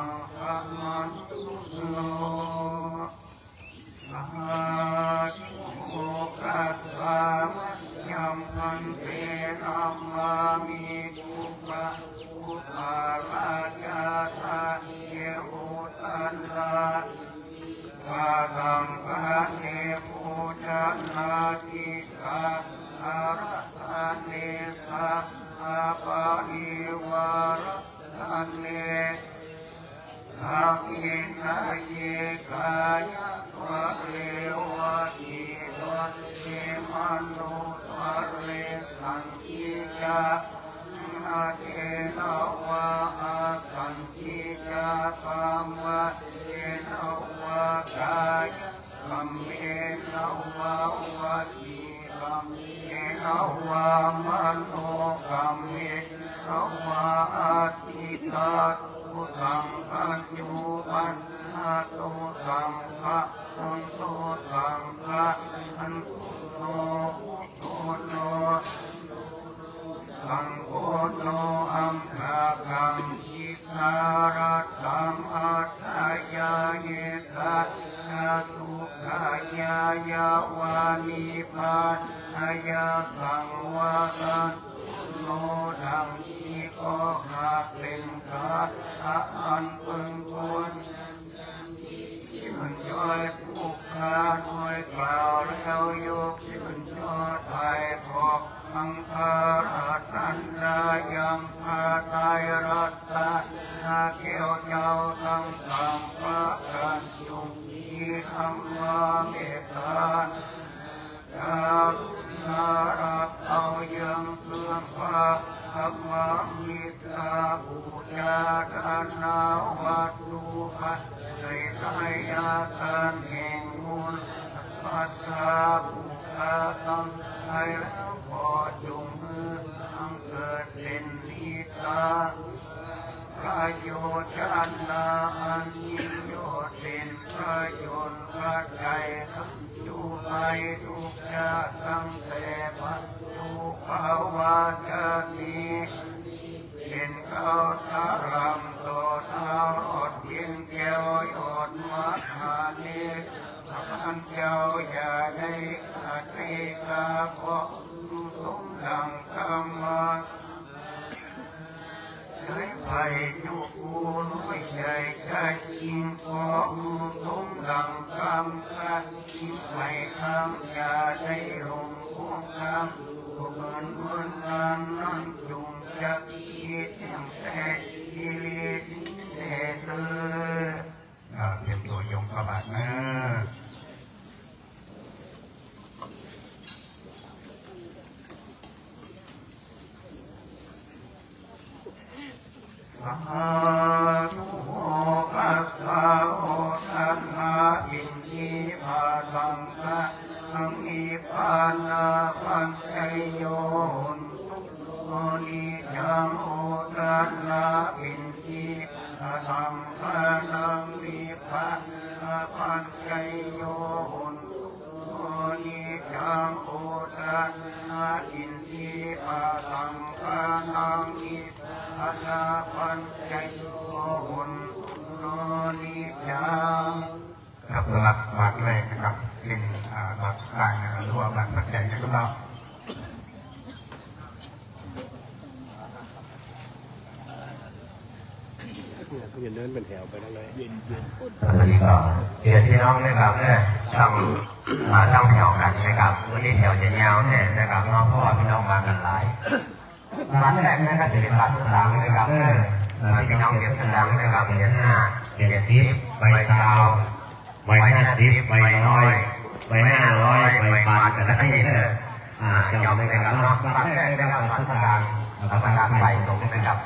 งฆมันโลสาธุกัสสะยัมพันเตธัมมามิปุปปะอุปาราชาตาเยโหตันตาปะตังปะเทภูชนาติกาอารัตเนสะอาปะริวารตันเลอาคินาเยกายะวะเลวะทิวัตเตมโนวะเลสังคิยานาเทนะวะอาสังคิยาปัมวะเทนะวะกายะกัมเมนะวะวะทิกัมเมนะวะมโนกัมเมนะวะอาทิตาตุสังกัญญูปันนาตุสังฆะอันตุสังฆะอันตุโนอุตุโนสังโฆโนอัมภะกังอิสาระตังอัตถยาเยตะนาสุขายายาวานิพานายาสังวากันโนดังที่ก็หากเป็นกาอันเพิ่งควรที่มันย่อยผู้ค้าด้วยกล่าวแล้วยกที่มันย่อไทยขอบมังคาราตันดายังพาไตรัตตานาเกี่ยวเจ้าทั้งสามพระกันจุงที่ธรรมเมตตาการุณารับเอายังเพื่อพระธรรมมิตรบูชาดานาวัตถุปัจจัยไตยาการแห่งมูลสัทธาบุคคลให้แล้วพอจงมือทั้งเกิดเป็นนิตาประโยชน์จันนาอันยิ่งยศเป็นประโยชน์พระใจทั้งจุไปทุกชาติตั้งแต่ปัจจุภาวะชาติเป็นเขาทารำโตเท้ารถเพียงแก้วยอดมัทธานิท่านเจ้าอย่าได้ขาดใจกาขอสมดังคำว่าให้ไปจุกูน้อยใหญ่ใจยิ่งขอสมดังคำกายิ่งไปคำอย่าได้ลงพวงคำผู้เงินวันนั้นนั้นจุงจะคิดอย่างแต่กิเลสเด็ดเลยเตรียมตัวยงพระบาทนะสาธุโอกัสสะโอทันนาอินทิปาตังกะทังอิปานาปัญจโยนโอนิจังโอทันนาอินทิปาตังกะทังอิปานาปัญจโยนโอนิจังโอทันนาอินทิปาตังกะทังอิอาณาปัญจโยหุนโนนิจังครับสำหรับบาทแรกนะครับเป็นบาทกลางหรือว่าบาทปัจจัยนะครับเราเย็นเดินเป็นแถวไปได้เลยเย็น วันนี้ก็เดี๋ยวพี่น้องนะครับเนี่ยต้องแถวกันนะครับวันนี้แถวจะยาวเนี่ยนะครับน้องพ่อพี่น้องมากันหลายบาทแรกนะครับจะเป็นบาทสตางค์นะครับพี่น้องเก็บสตางค์นะครับเหรียญ5 เหรียญ10 ใบซาวใบ50 ใบ100 ใบ500 ใบพันกันได้จำนะครับเนาะบาทแรกนะครับบาทสตางค์บาทใบสมนะครับ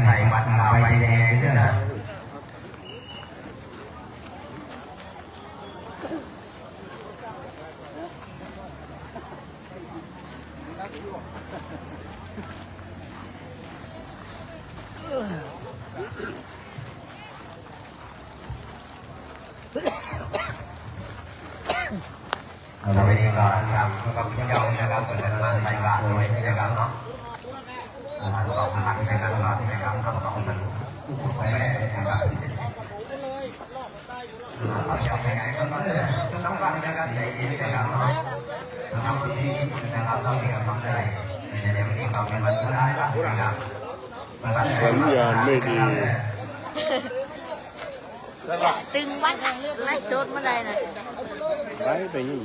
ใส่บาทขาวใบแดงด้วยนะเราไม่ได้รอทำก็พี่น้องนะครับเปิดมาใส่บาตรด้วยนะครับเนาะ2,000นะครับรอที่นะครับทั้ง2,000 เราจะยังไงก็ต้องฟังนะครับใจดีนะครับทำดีนะครับเราเรียนฟังได้ในวันนี้ก็เป็นวันสุดท้ายแล้วนะครับ สัญญาณไม่ดี ตึงวัดนะไล่สดเมื่อไรนะ ไปยี่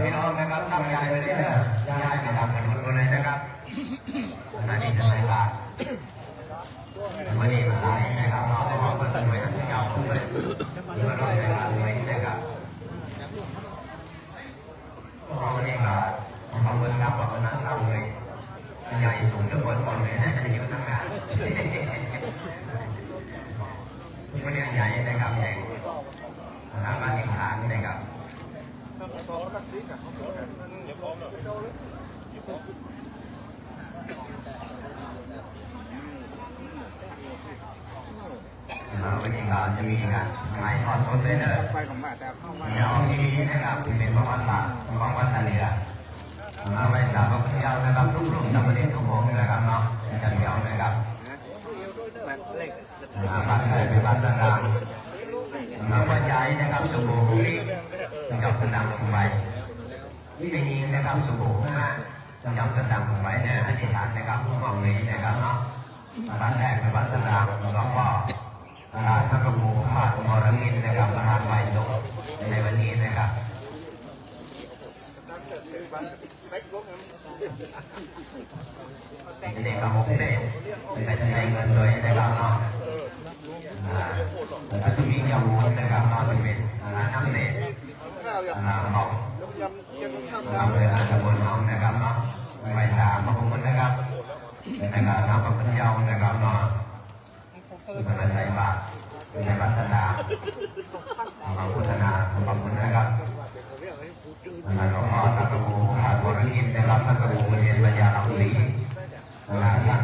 พี่น้องนะครับตั้งใจไปเรื่อยๆย้ายไปตามถนนเลยนะครับอันนี้จะใช้บาทวันนี้มาได้นะครับเราได้บอกว่าตั้งไว้ทั้งเจ้าเลยมาลอยเวลาไว้นะครับวันนี้ก็ขอบคุณครับขอบคุณนักข่าวเลยใหญ่สูงทุกคนก่อนเลยนะอยู่ทั้งงานวันนี้ใหญ่นะครับใหญ่มาที่ฐานนะครับ วันนี้เราจะมีการถ่ายทอดสดเลยเนอะเดี๋ยวทีนี้นะครับเป็นประวัติศาสตร์ของวัดตะเลียเอาไว้สามพระพุทธเจ้านะครับรุ่งๆสามประเด็นทุกองค์นะครับเนาะจะเดียวนะครับบ้านใครเป็นบ้านสนามพระใจนะครับสุโขทัยจับสนามลงไปไม่ยิงนะครับสุโขทัยจับสนามลงไปเนี่ยอธิษฐานนะครับผู้มองนี้นะครับเนาะบ้านแรกเป็นบ้านสนามหลวงพ่อท่านพระครูขาดมรณิตนะครับประธานฝ่ายสงฆ์ในวันนี้นะครับเด็กกับผมเนี่ยไปใช้เงินโดยนะครับเนาะถ้าจะมียาวนนะครับเนาะจะเป็นน้ำเด็กของเราเลยตำบลน้องนะครับเนาะไปสามพระคุณนะครับนะครับน้ำพระคุณเยาว์นะครับเนาะมาใส่บาตรในวัดสนามขอบคุณนาขอบคุณนะครับหลวงพ่อท่านพระครูขาดมรณิตนะครับท่านพระครูเรียนปัญญาลังสีท่าน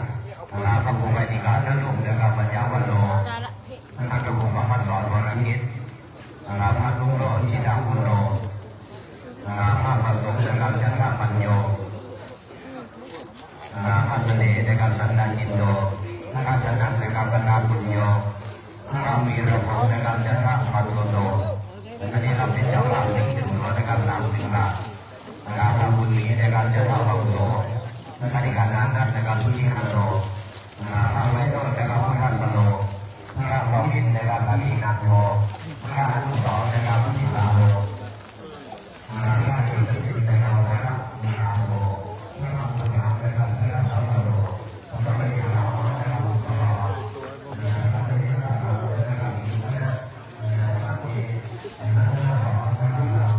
พระครูไปฏิการท่านลุงนะครับปัญญาวันโลท่านพระครูมาสอนมรณิตพระลุงโลที่ดาวกุโลพระประสงค์นะครับจันทปัญโยพระเสน่ห์นะครับสันดานจิตโตพระชนะนะครับสันดานบุญโยพระมีระบบนะครับจันทปัจโยโตอันนี้เราเป็นเจ้าหลักสิ่งหนึ่งนะครับตามถึงหลักพระบุญนี้นะครับจันทปัจโยนะครับในการนั้นนะครับทุติยโตพระไว้โนนะครับพระสโนพระพรหมินนะครับพระมีนาโทพระอนุสรนะครับพระมิสาโลพระเอกสิทธิ์นะครับมีอาโมพระมังสมานะครับพระสัมมาโลพระปฏิภาณนะครับพระพระปฏิภาณนะครับมีพระพระที่นะครับ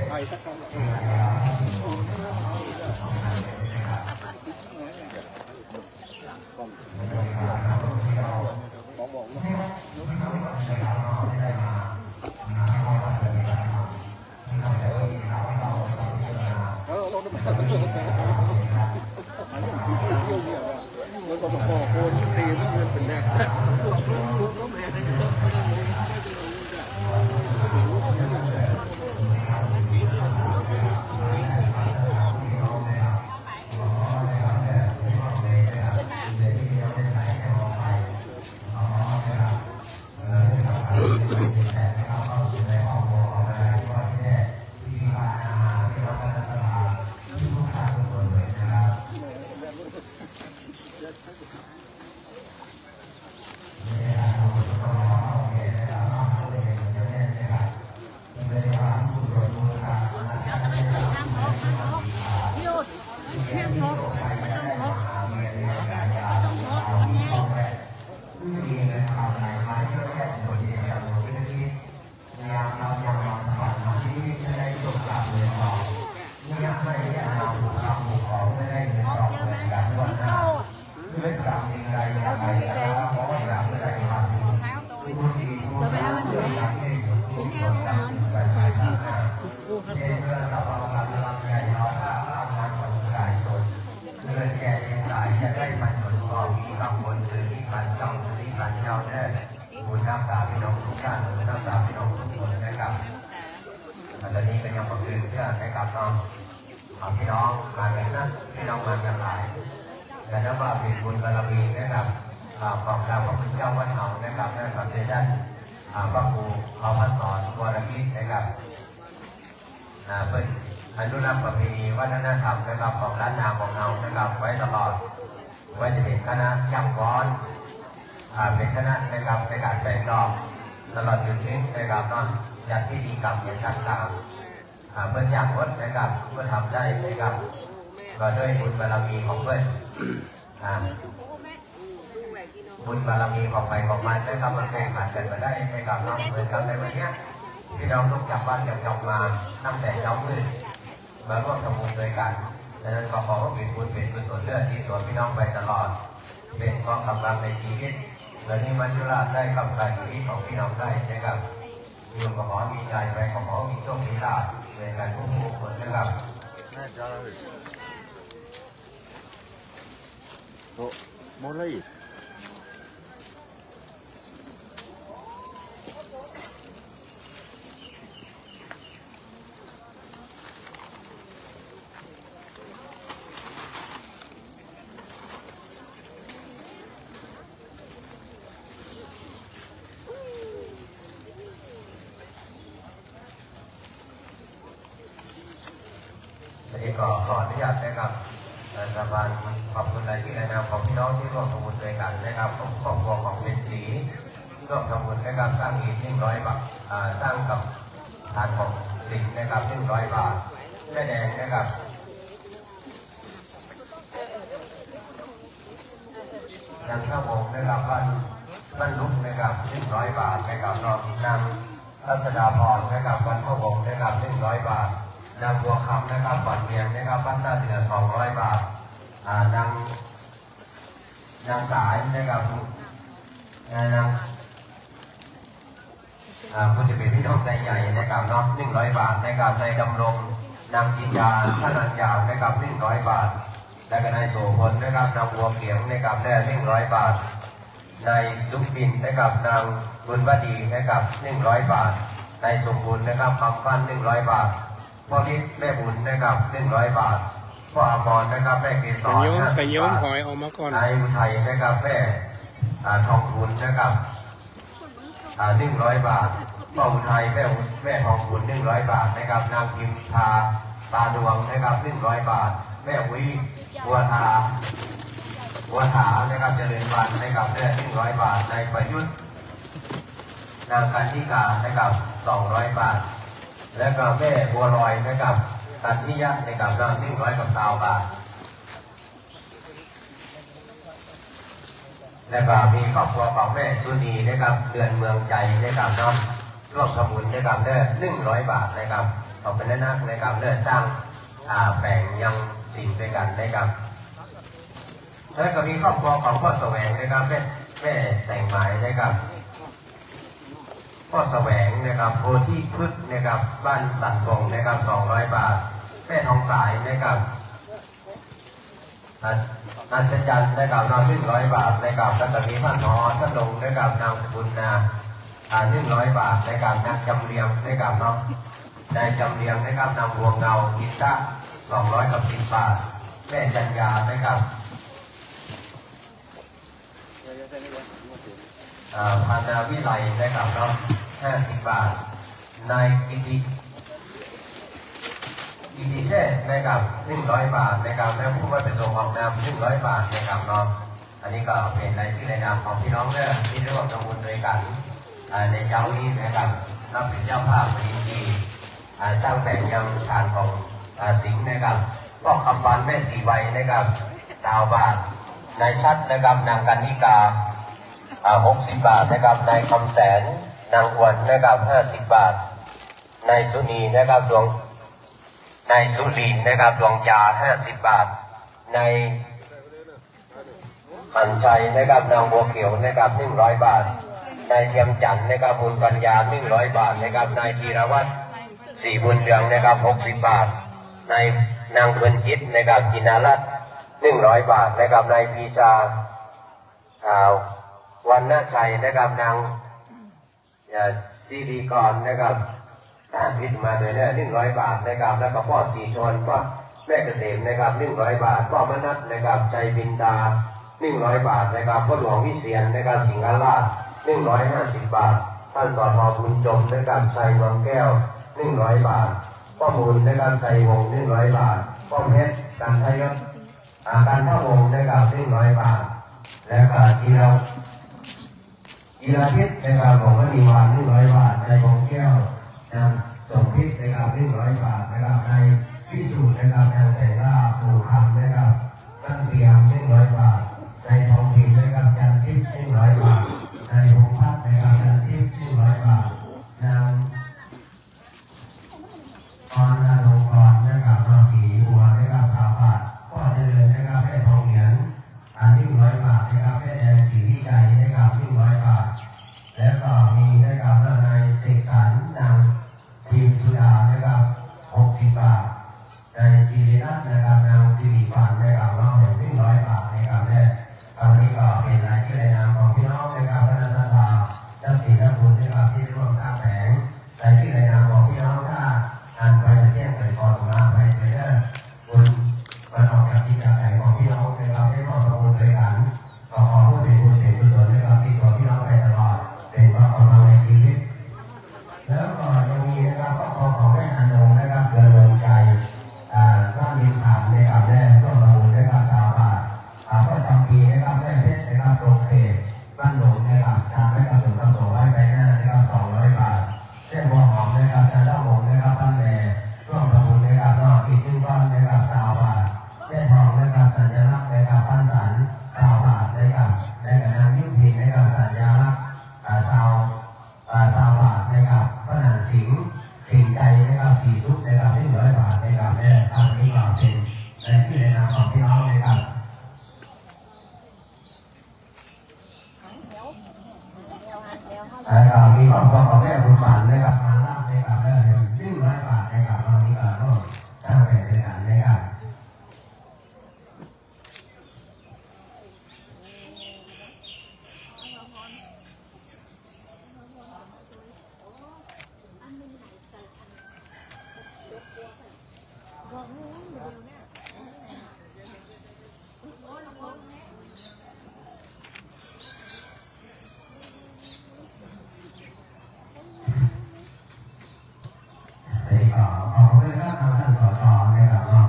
ไปสักครั้งมันก็มาขอโคนตีมันเป็นแรกลุกล้ม อย่างไรนะครับเพราะว่าอยากได้ความรู้ที่ดีผู้ที่อยากให้ผลผู้ผลการศึกษาเช่นเมื่อสัพพะการกำลังใจเราถ้าอาหารของกายสดเพื่อแก่กายจะได้มันผลกองมีกำบลคือที่การจ้องที่การเจ้าแน่บุญน้ำตาพี่น้องทุกท่านบุญน้ำตาพี่น้องทุกคนนะครับตอนนี้ก็ยังประพฤติเพื่อให้กับน้องพี่น้องมากันนั้นพี่น้องมากันหลายแต่ถ้าว่าเป็นบุญบารมีนะครับของเราพระพุทธเจ้าวัดเขานะครับนั่นก็เป็นด้านพระครูเขาพัฒสอนวรกิจนะครับเพื่ออนุรักษ์ประเพณีวัฒนธรรมนะครับของล้านนาของเรานะครับไว้ตลอดไว้จะเป็นคณะย่ำก้อนเป็นคณะนะครับในการแบ่งรอบตลอดจนถึงนะครับนอนจัดพิธีกรรมอย่างต่างๆเพื่อย่างวัดนะครับเพื่อทำได้นะครับก็ด้วยบุญบารมีของเพื่อนบุญบารมีของใครของมันนะครับมันแข่งขันกันมาได้นะครับน้องเหมือนกันในวันนี้พี่น้องทุกจากบ้านจากจองมาตั้งแต่เช้ามืดมาร่วมทำบุญด้วยกันดังนั้นขอเป็นบุญเป็นกุศลเลือดที่ตัวพี่น้องไปตลอดเป็นกองกำลังในชีวิตและนี่มันจุฬาได้กำลังชีวิตของพี่น้องได้นะครับมีขอมีใจไปขอมีโชคมีลาภในการทุกคนนะครับโมเลย ทีนี้ก็ขออนุญาตนะครับรัฐบาลขอบคุณในที่แนะนำของพี่น้องที่ร่วมทำบุญด้วยกันนะครับครอบครัวของเป็นสีร่วมทำบุญนะครับสร้างอีก100 บาทสร้างกับทานของสิ่งนะครับ100 บาทแม่แดงนะครับนำข้าวหมกนะครับบ้านลุกนะครับ100 บาทนะครับน้องนำรัศดาพรนะครับบ้านข้าวหมกนะครับ100 บาทนางบัวคำนะครับบ่อนเมียงนะครับบ้านตาเสือ200 บาทนางสายนะครับนางคุณจะเป็นพี่น้องใจใหญ่นะครับเนาะ100 บาทนะครับในดำรงนางจินดาท่านันยาวนะครับ100 บาทและก็นายโสพลนะครับนางบัวเขียงนะครับได้100 บาทนายสุบินนะครับนางบุญวดีนะครับ100 บาทนายสมบูรณ์นะครับคำพัน100 บาทพ่อฤทธิ์แม่บุญนะครับ100 บาทพ่ออมรนะครับแม่เกศร50 บาท ไปโยมหอยออกมาก่อน นายอุทัยนะครับแม่ทองบุญนะครับ100 บาทพ่ออุทัยแม่ทองบุญ100 บาทนะครับนางพิมพาตาดวงนะครับ100 บาทแม่วิบัวถานะครับเจริญวันนะครับได้100 บาทนายประยุทธ์นางกันธิกานะครับ200 บาทและก็แม่บัวลอยนะครับกันทิยะนะครับนาง100 กับ20 บาทและก็มีครอบครัวของแม่สุนีนะครับเดือนเมืองใจนะครับน้องร่วมทำบุญนะครับได้100 บาทนะครับขอบคุณนักนะครับได้สร้างแบ่งยังสิ่งด้วยกันนะครับแล้วก็มีครอบครัวของพ่อแสวงนะครับแม่แสงหมายนะครับพ่อแสวงนะครับโพธิพฤกษ์นะครับบ้านสันตงนะครับ200 บาทแม่ทองสายนะครับอัศจรรย์นะครับนำ100 บาทนะครับแล้วก็มีพระนอนพระลงนะครับนามสกุลนา100 บาทนะครับนักจำเรียงนะครับเนาะนายจำเรียงนะครับนำรวงเงากินตะ200 กับ10 บาทแม่จัญญานะครับพันนาวิไลนะครับเนาะ50 บาทนายกิติเชษนะครับ100 บาทนะครับและผู้ว่าเป็นส่งของนำ100 บาทนะครับเนาะอันนี้ก็เป็นรายชื่อในนามของพี่น้องเนี่ยที่ร่วมทำบุญด้วยกันในเช้านี้นะครับเราเป็นเจ้าภาพดีที่สร้างแต่งยังทานของสิงห์นะครับก็คำบานแม่สีไวนะครับ20 บาทนายชัดนะครับนางกันนิกา60 บาทนะครับนายคำแสนนางอวนนะครับ50 บาทนายสุนีนะครับนายสุรีนะครับดวงยา50 บาทนาย หันชัยนะครับนางบัวเขียวนะครับ100 บาทนายเทียมจันทร์นะครับบุญปัญญา100 บาทนะครับนายธีรวัฒน์ศรีบุญเรืองนะครับ60 บาทนายนางเพ็ญจิตนะครับกินารัตน์100 บาทนะครับนายปีชาวันณชัยนะครับนางซีรีกรนะครับพิดมาโดยเนี่ย100 บาทนะครับแล้วก็พ่อสีชนพ่อแม่เกษมนะครับ100 บาทพ่อมนัสนะครับใจบินดา100 บาทนะครับพ่อหลวงวิเชียรนะครับสิงห์ราช150 บาทท่านสพบุญจมนะครับชัยวังแก้ว100 บาทพ่อมูลนะครับชัยวงศ์100 บาทพ่อเพชรกันทยศการพ่อวงศ์นะครับ100 บาทแล้วก็ที่เราอีลาทิศนะครับของมณีวัน100 บาทในวงแก้วนางสมพิษนะครับ100 บาทนะครับในพิสูจน์นะครับนางแสงล่าปู่คำนะครับตั้งเตียง100 บาทในทองพิมพ์นะครับจันทิพย์100 บาทในพงพัฒน์นะครับจันทิพย์100 บาทนางออนนาลงกรนะครับนางศรีบัวนะครับ3 บาทพ่อเจริญนะครับแม่ทองเหรียญ100 บาทนะครับแม่แดงศรีวิจัยนะครับ100 บาทแล้วก็มีนะครับนายเสกสรรนางทีมสุดานะครับ60 บาทนายศิริรัตน์นะครับนางสิริพันธ์นะครับน้องเห็น100 บาทนะครับและตอนนี้ก็เป็นรายชื่อในนามของพี่น้องนะครับพระนักศึกษาจักรศรีนบุญนะครับที่ร่วมสร้างแผงรายชื่อในนามของพี่น้องถ้าอ่านไปจะเสี่ยงไปขอสมาไปเลยเด้อบุญมันออกจากที่จากไหนของพี่น้องนะครับให้ร่วมประมูลด้วยกันขอพูดถึงบุญถึงกุศลนะครับที่ตัวพี่น้องไปตลอดเป็นความกำลังในชีวิตแล้วก็ยังมีนะครับก็ของแม่อนงนะครับเรือนเมืองใจบ้านริมขามนะครับแม่ร่วมประมูลนะครับ3 บาทก็จำปีนะครับแม่เพชรนะครับโรงเพจบ้านหลวงนะครับทำให้กับถึงกำหนดไว้ไปหน้านะครับ200 บาทเส้นบัวหอมนะครับจันทวงศ์นะครับบ้านแม่ร่วมประมูลนะครับนอกอีก1 ก้อนนะครับ3 บาทแม่ทองนะครับสัญลักษณ์นะครับบ้านสัน3 บาทนะครับและกับนางยุ่งพินนะครับสัญลักษณ์3 บาทนะครับพระนางสิงห์ใจนะครับสีซุปนะครับ100 บาทนะครับแม่ทางนี้ก็เป็นที่ในนามของพี่น้องนะครับแล้วก็มีครอบครัวของแม่บุญบานนะครับมาล่านะครับได้100 บาทนะครับตอนนี้ก็ร่วมสร้างแผนด้วยกันนะครับขอบคุณครับท่านสจนะครับเนาะ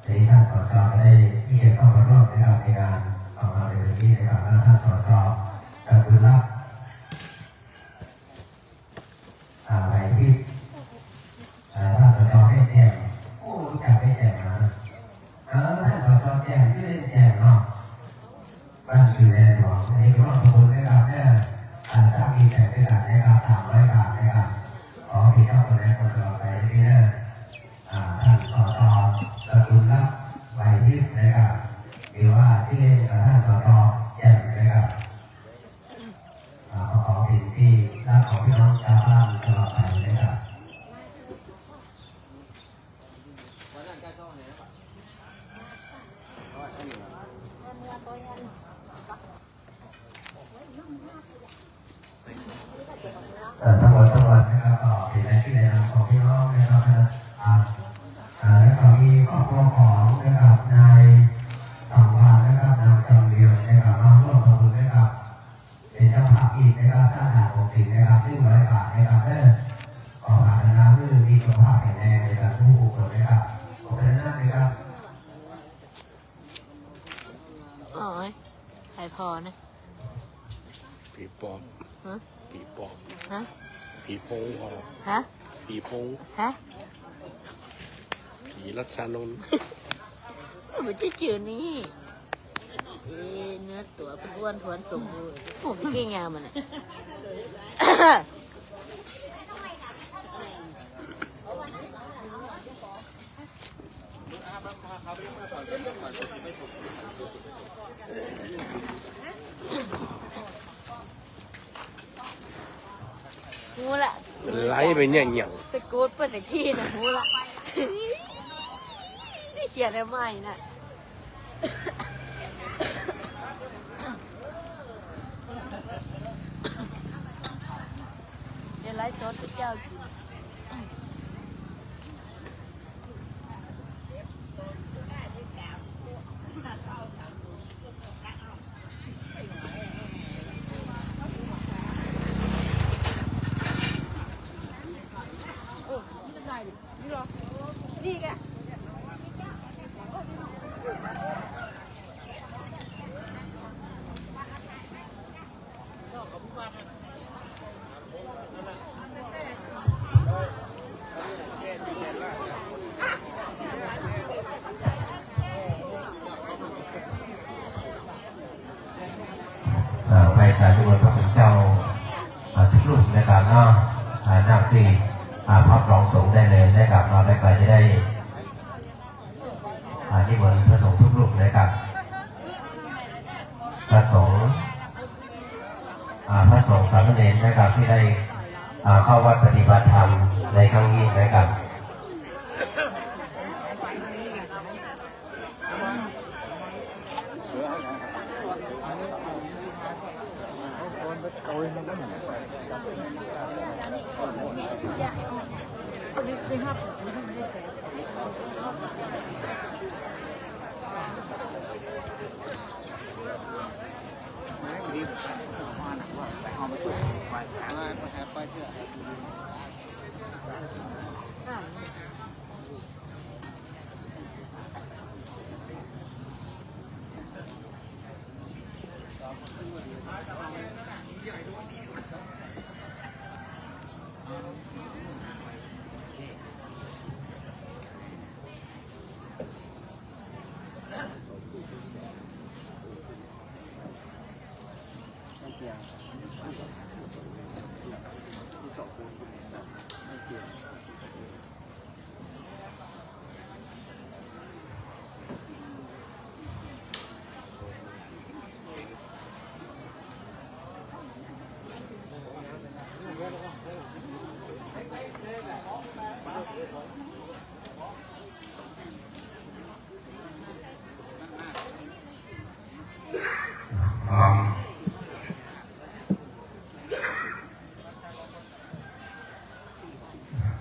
ที่ท่านสจได้ที่จะเข้ามาร่วมนะครับในการออกมาในวันนี้นะครับและท่านสจสกุลลักษณ์อะไรที่ท่านสจได้แจ้งโอ้รู้จักได้แจ้งนะท่านสจแจ้งที่ได้แจ้งเนาะบ้านคือแลนด์หลวงอันนี้ก็ขอบคุณนะครับแม่สร้างอีแจกด้วยกันนะครับ300 บาทนะครับขอพี่น้องคนใดคนหนึ่งไปที่นั่นท่านสจสกุลลักษณ์ไวทิพย์นะครับหรือว่าที่เรียกท่านสจแจ่มนะครับขอเป็นที่รักของพี่น้องชาวบ้านตลอดไปนะครับทั้งหมดนะครับก็เป็นรายชื่อในนามของพี่น้องนะครับแล้วก็มีครอบครัวของนะครับนายสังวาลนะครับนางจำเรียวนะครับมาร่วมประมูลนะครับเป็นเจ้าภาพอีกนะครับสร้างหาของศิลป์นะครับ100 บาทนะครับขอผ่านน้ำมือมีสุขภาพแข็งแรงนะครับทุกบุคคลนะครับขอบคุณนะครับ โอ้ยใครพอนะ ผีปอบ ฮะ ผีปอบ ฮะ ผีพงพอ ฮะ ผีพง ฮะ ผีรัชานนท์ มันจะจืดนี่เนื้อตัวเป็นอ้วนทวนสมบูรณ์ผมไม่เก่งงามมันอ่ะ ค หูละ ไหลไปเนี่ยเหนียว ไปกูดเปิดตะกี้นะหูละนี่เขียนอะไรใหม่น่ะเดี๋ยวไลฟ์สดพระเจ้ากินนี่แก ไปสายด้วยพระคุณเจ้าทุกรูปนะครับเนาะหน้าที่พับรองสงฆ์ได้เลยนะครับเราได้ไปจะได้นิมนต์พระสงฆ์ทุกรูปนะครับพระสงฆ์สามเณรนะครับที่ได้เข้าวัดปฏิบัติธรรมในครั้งนี้นะครับ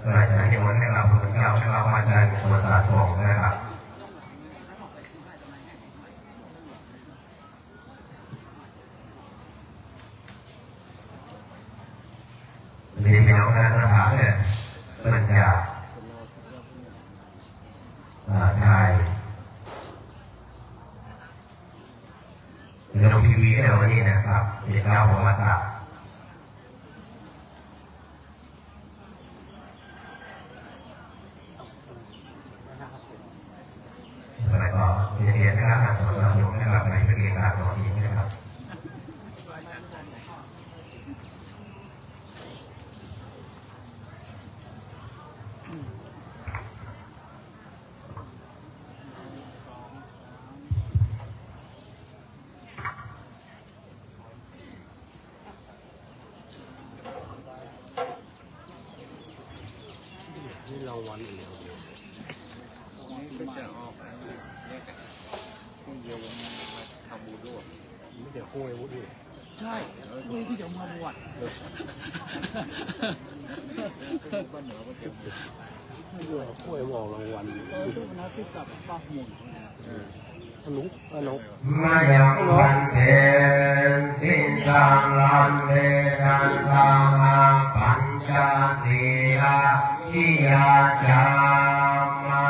หลังจากที่วันนี้เราพระเจ้าเรามาจากตัวศาสตร์ของนะครับมีพี่น้องนักศึกษาเนี่ยเป็นจากไทยลงทีวีในวันนี้นะครับเด็กเราประวัติศาสตร์แล้วก็เรียนนะครับสำหรับโยมนะครับในพิธีการต่อทีนี้นะครับนี่เราวันอีกแล้ว ก็จะออกอะไรเนี่ยที่โยมมาทำบุญด้วย ไม่เดี๋ยวคุยวุฒิ ใช่คุยที่จะมาบวช บ้านเหนือก็เก็บบุญ เดี๋ยวคุยบอกรางวัล ทุกนักที่สับฟ้าหมุน นุ๊กนุ๊ก มายังวันเพ็ญทินทางลันเวนันทามาปัญจศีลาทิยาจามา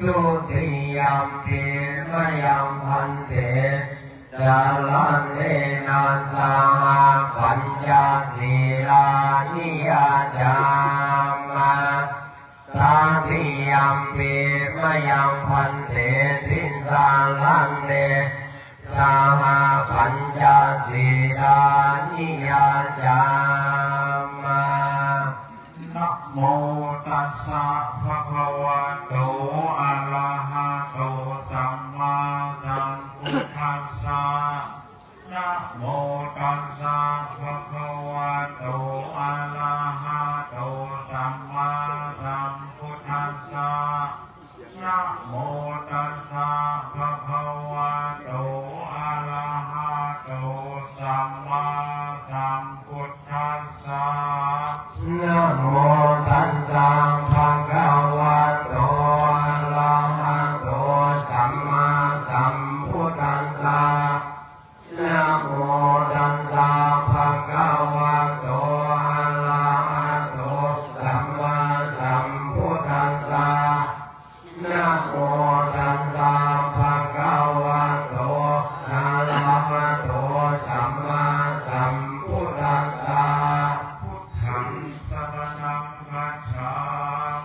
ตุติยมปิมยังพันเตจาลันเวนันทามาปัญจศีลานิยาจามาตาทิยมปิมยังพันเตทินสาลันเตสามาปัญจศีลานิยาจามานะโมตัสสะภะคะวะโตอะระหะโต ตัสสะภะคะวะโตอะระหะโตสัมมาสัมพุทธัสสะนะโมตัสสะภะคะวะโตอะระหะโตสัมมาสัมพุทธัสสะนะโมตัสสะภะคะวะโตอะระหะโตสัมมาสัมพุทธัสสะนะโมตัสสะภะคะวะโตอะระหะโตสัมมาสัมพุทธัสสะนะโมตัสสะภะคะวะโตอะระหะโตสัมมาสัมพุทธัสสะพุทธังสรณังคัจฉา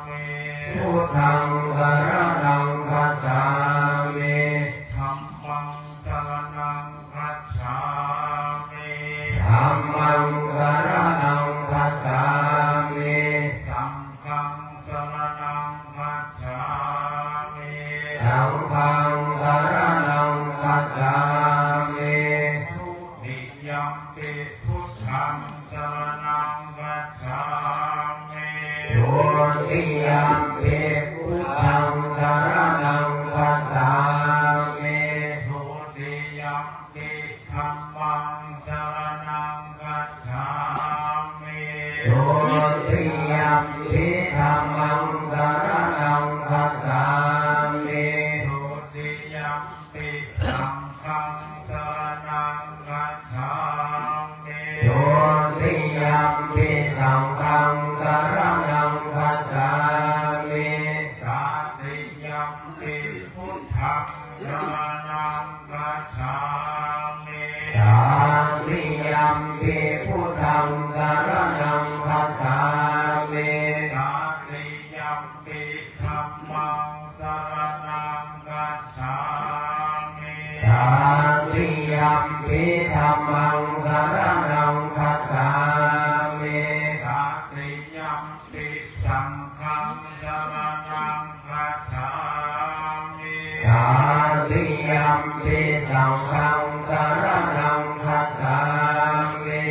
มิพุทธังสรณังคัจฉามิธัมมังสรณังคัจฉามิธัมมังสรณังคัจฉามิสังฆังสรณังคัจฉามิสังฆังสรณังคัจฉามิทุติยัมปิพุทธังสรณังคัจฉามิทุติยัมปิพุทธังสรณังคัจฉามิทุติยัมปิธัมมังสรณังคัจฉามิทุติยัมปิธัมมังสรณังคัจฉามิทุติยัมปิสังฆังสรณังคัจฉามิทุติยัมปิสังฆังสรณังคัจฉามิตติยัมปิพุทธังสรณังคัจฉามิตติยัมปิพุทธังสรณังคัจฉามิตติยัมปิธัมมังสรณังคัจฉามิตติยัมปิธัมมังสรณังคัจฉามิตติยัมปิสังฆังสรณังคัจฉามิตติยัมปิสังฆังสรณังคัจฉามิ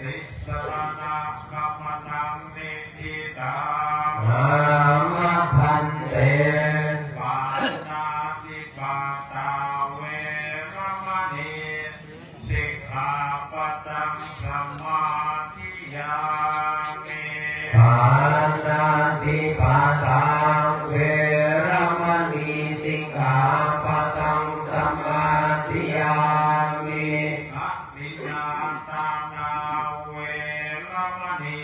ติสรณะคัมนังนิทิตังอามะพันเตปานาติปาตาเวรมณีสิกขาปัตตังสมาธิยามิปานาติปาตาเวรมณีสิกขาปัตตังสมาธิยามิอะปิญญาตานาเวรมณี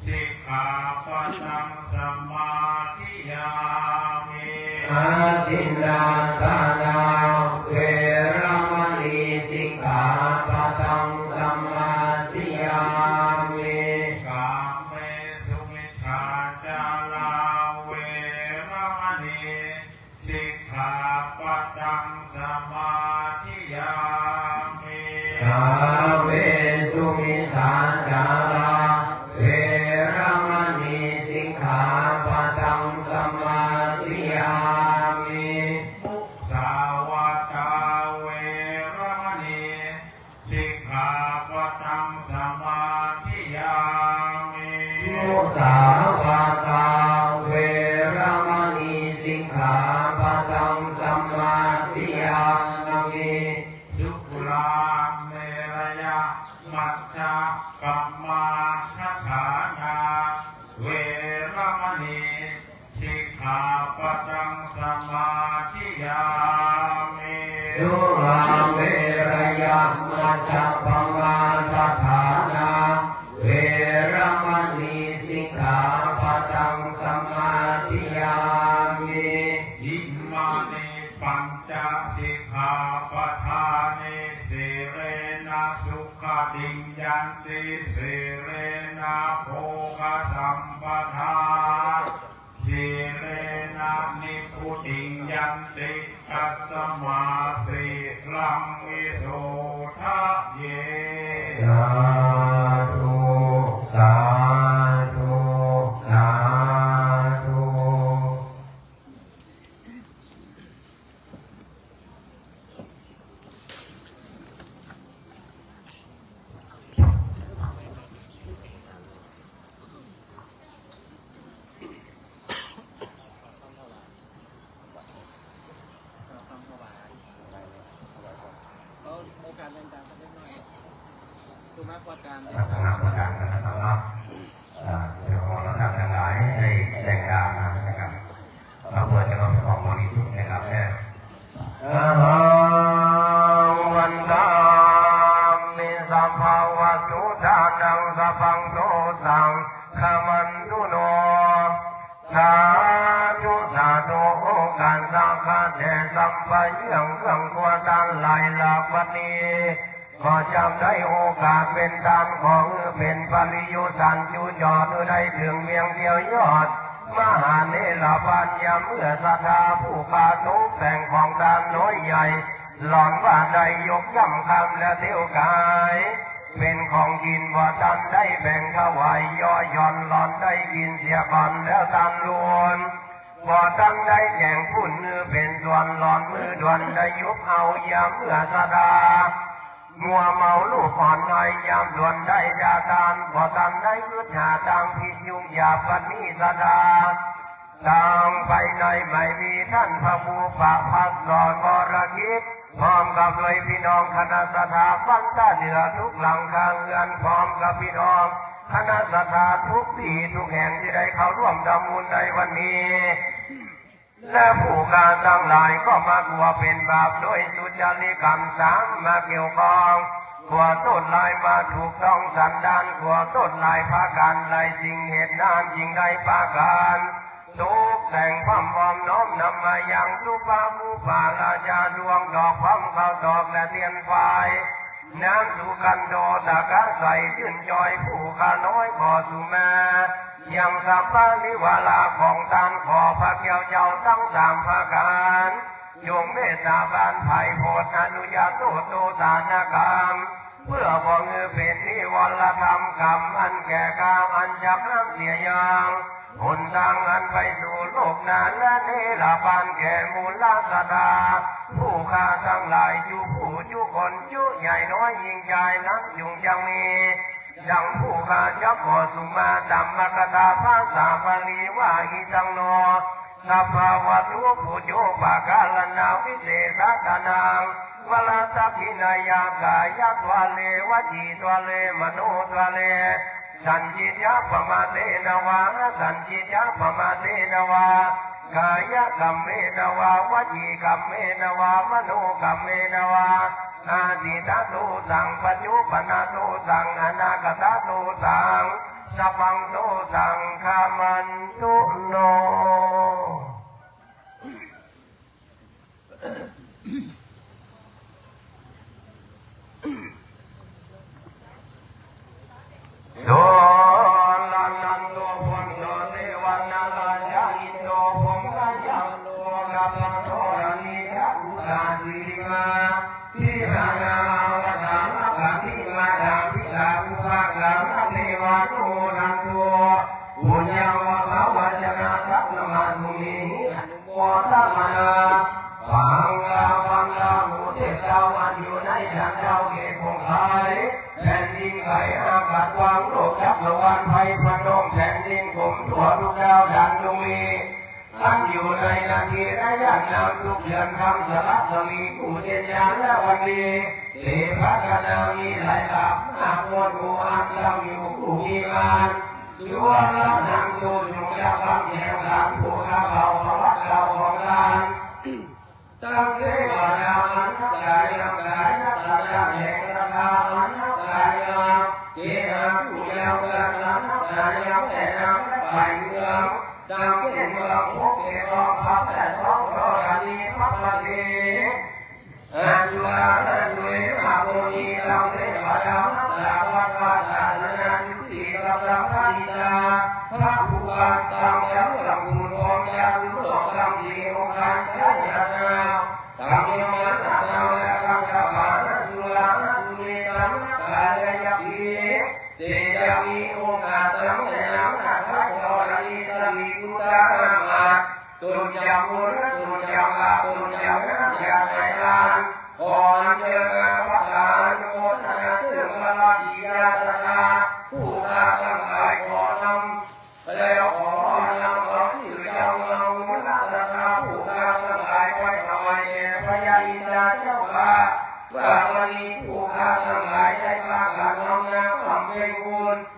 สิกขาปัตตังสมาธิยามิอะตินนาตานาเวรมณีสิกขาปัตตังสมาธิยามิกาเมสุมิจฉาจาราเวรมณีสิกขาปัตตังสมาธิยามิกาเวสุมิจฉาจาราเวรมณีสิกขาปัตตังสมาธิยามิมุสาวาทาเวรมณีสิกขาปัตตังสมาธิยามิมุสาวาทาเวรมณีสิกขาปัตตังสมาธิยามิสุราเมรยะมัจจกัมมาทัฏฐานาเวรมณีสิกขาปัตตังสมาธิยามิสุราเมรยะมัจจกัมมาทัฏฐานาเวรมณีสิกขาปัตตังสมาธิยามิอิมานิปัญจสิกขาปัฏฐานิสิเรนะสุขติงยันติสิเรนะโภคสัมปทาสิเรนะนิพุติงยันติตัสสมาสิลังวิโสทะเยสาธุสาธุสาธุ อ สุมาพอการ ลักษณะประการกันนะครับเนาะเดี๋ยวเราทำทั้งหลายให้แรงดามานะครับเราเพื่อจะมาของบริสุทธิ์นะครับเนี่ยวันตามิสัพพวะตุทานังสัพพังโตสังขมันตุโนสาธุสาธุโอการสังฆาเทสัมปะยังเครื่องตัวตันลายหลักวันนี้ก็จำได้โอกาสเป็นตามของเป็นปริยุสันจุจอดได้ถึงเมียงเดียวยอดมหาเนรปัญญาเมื่อศรัทธาผู้ปาทุกแต่งของตามน้อยใหญ่หลอนว่าได้ยกย่ำคำและเที่ยวกายเป็นของกินบ่ตันได้แบ่งถวายย่อย่อนหลอนได้กินเสียก่อนแล้วตามลวนบ่ตันได้แข่งพุ่นเป็นส่วนหลอนมือด่วนได้ยุบเอายามเมื่อสะดามัวเมาลูกอ่อนน้อยยามด่วนได้ดาตานบ่ตันได้คืดหาทางผิดยุ่งยาปันนี้สะดาทางไปในไม่มีท่านพระผู้ปะพักสอนบรกิจพร้อมกับเลยพี่น้องคณะสถาบันตาเดือทุกหลังคาเรือนพร้อมกับพี่น้องคณะสถาทุกที่ทุกแห่งที่ได้เข้าร่วมดำบุญในวันนี้และผู้การทั้งหลายก็มากลัวเป็นบาปโดยสุจริตกรรมสามมาเกี่ยวข้องกลัวต้นลายมาถูกต้องสันดานกลัวต้นลายพาการลายสิ่งเหตุนานยิ่งได้ปาการทุกแต่งความวอมน้อมนำมาอย่างทุปาผู้ป่าลาจาดวงดอกความเขาดอกและเทียนไฟน้ำสุกันโดตะกะใสยื่นจอยผู้ขาน้อยขอสุแม่ยังสัพพะลิวาลาของตานขอพระเกี่ยวเจ้าตั้งสามพระการจงเมตตาบานไผ่โพธอนุญาโตโตสานกรรมเพื่อบ่งเป็นนิวรธรรมกรรมอันแก่กามอันจักน้ำเสียยังหนทางอันไปสู่โลกนานและเนรปานแก่มูลสดาผู้ข้าทั้งหลายอยู่ผู้จุคนจุใหญ่น้อยยิ่งใหญ่นักยุ่งยังมีดังผู้ข้าจะขอสุมาดัมมกตาภาษาบาลีว่าหิตังโนสัพพวะตุผู้โยปากาลนาวิเศษตานังวลาตพินายากายะตัวเลวจีตัวเลมโนตัวเลสัญจิยะปมาเตนวาสัญจิยะปมาเตนวากายกัมเมนวาวจีกัมเมนวามโนกัมเมนวาอาทิตาตุสังปัจจุปนาตุสังอนาคตาตุสังสัพพังตุสังฆามันตุโนโสลานันโตพันโตเทวานาลายาอิโตภงกายาโลกัมมังโทรานิยาอุตาสิริมาพิรานาวสังฆะพิมาดาพิลาภุภะกังเทวาโตนันโตปุญญาวะภวะจนะทัสมานุมิโมตมนาปังลาหูเทพเจ้าอันอยู่ในดังเจ้าเกศคงไทยแผ่นดินไหลอากาศวางโลกจักรวาลไฟพนมแผ่นดินกลมทั่วทุกดาวดันจงมีตั้งอยู่ในนาทีระยะนามทุกเดือนคำสละสลีผู้เสียญาและวันนี้เทพกนามีหลายหลับหากวนหัวอันเราอยู่ผู้มีมานส่วนละนางตูอยู่ยับฟังเสียงสามผู้ข้าเบาพวัดเราของลานตั้งเทวดาอันทักษะยังกายนักสัจจะแห่งสัทธาอันทักษะยังเกี่ยงผู้เยาวกันอันทักษะยังแห่งน้ำและไปเมืองดังเช่นเมืองพวกเกตองพับแต่ท้องรอนีพับปฏิอาสุราและสุริมาโมนีเราเทวดาทักษะวัดวาศาสนายุติกำลังพัฒนาพระผู้ว่าตั้งแล้วลำบุญองค์ยาลุโลกลำสีองค์การใช้ยานาตั้งยงและตั้งเราและกังกบาลสุราสุริลำกาลยักษ์เตจะมีโอกาสตั้งแต่น้ำหนักให้ตอนนี้สมิตุตามาตุนยามุรตุนยาลาตุนยาหน้าอยาในลานขอเชิญพระการโมทนาซึ่งพระดียาสนาผู้ข้าทั้งหลายขอนำแล้วขอนำเอาที่เจ้าเงาลักษณะผู้ข้าทั้งหลายไว้ถวายแด่พระยาอินทราเจ้าข้าว่าวันนี้ผู้ข้าทั้งหลายได้ประกาศน้อมน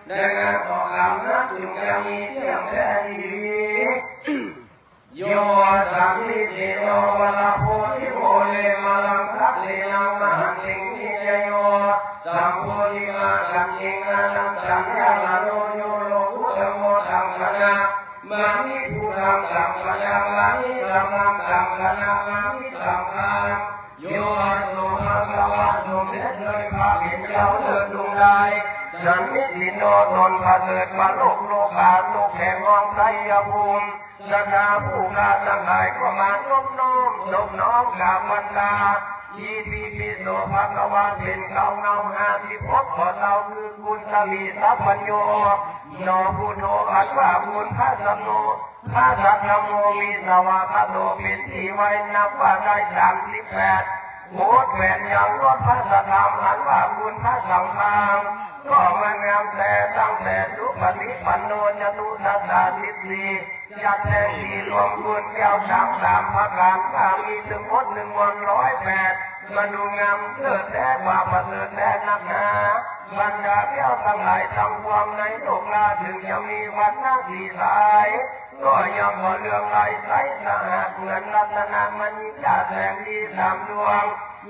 ได้งานออกกำนักจึงจะมีเที่ยงแท้ดีโยสังนิสิโนวลาโพธิโมเลมาลังสักเสนังมหันติงนิยโยสัมโพธิมากัจจิงอนันตังยาลาโนโยโลกุตโมตังคณะมานิภูตังตังคณะมานิรังตังคณะมานิสังฆังโยสุมาภวะสมเด็จเลยพระเป็นเจ้าเลิศดวงใดสันนิสิโนตนพระเสด็จมาโลกโลกาโลกแห่งวังไทยภูมิสกาผู้กาตั้งหลายก็มานบน้อมนบน้อมกราบวันตายีติปิโสภะคะวะเป็นเก้าเงา56ขอเศร้าคือคุณสมีสัพพัญโยโนพุทโธอัตวาบุญพระสัมโนพระสัทธโมมีสวากาโตเป็นที่ไว้นับว่าได้38โหดแหวนยังรถพระสัทธรรมอันว่าบุญพระสังฆังก็มันงามแต่ตั้งแต่สุปฏิปันโนจตุสัตตา14จัดแต่ที่รวมบุญแก้วช้าง3ประการถ้ามีถึงหมด108มาดูงามเลิศแต่ว่าประเสริฐแต่นักหนาบรรดาแก้วทั้งหลายทั้งปวงในโลกลาถึงจะมีวันหน้าสีสายก็ยังบ่เรื่องไรใสสะอาดเหมือนรัตนมณีจ่าแสงดี3ดวง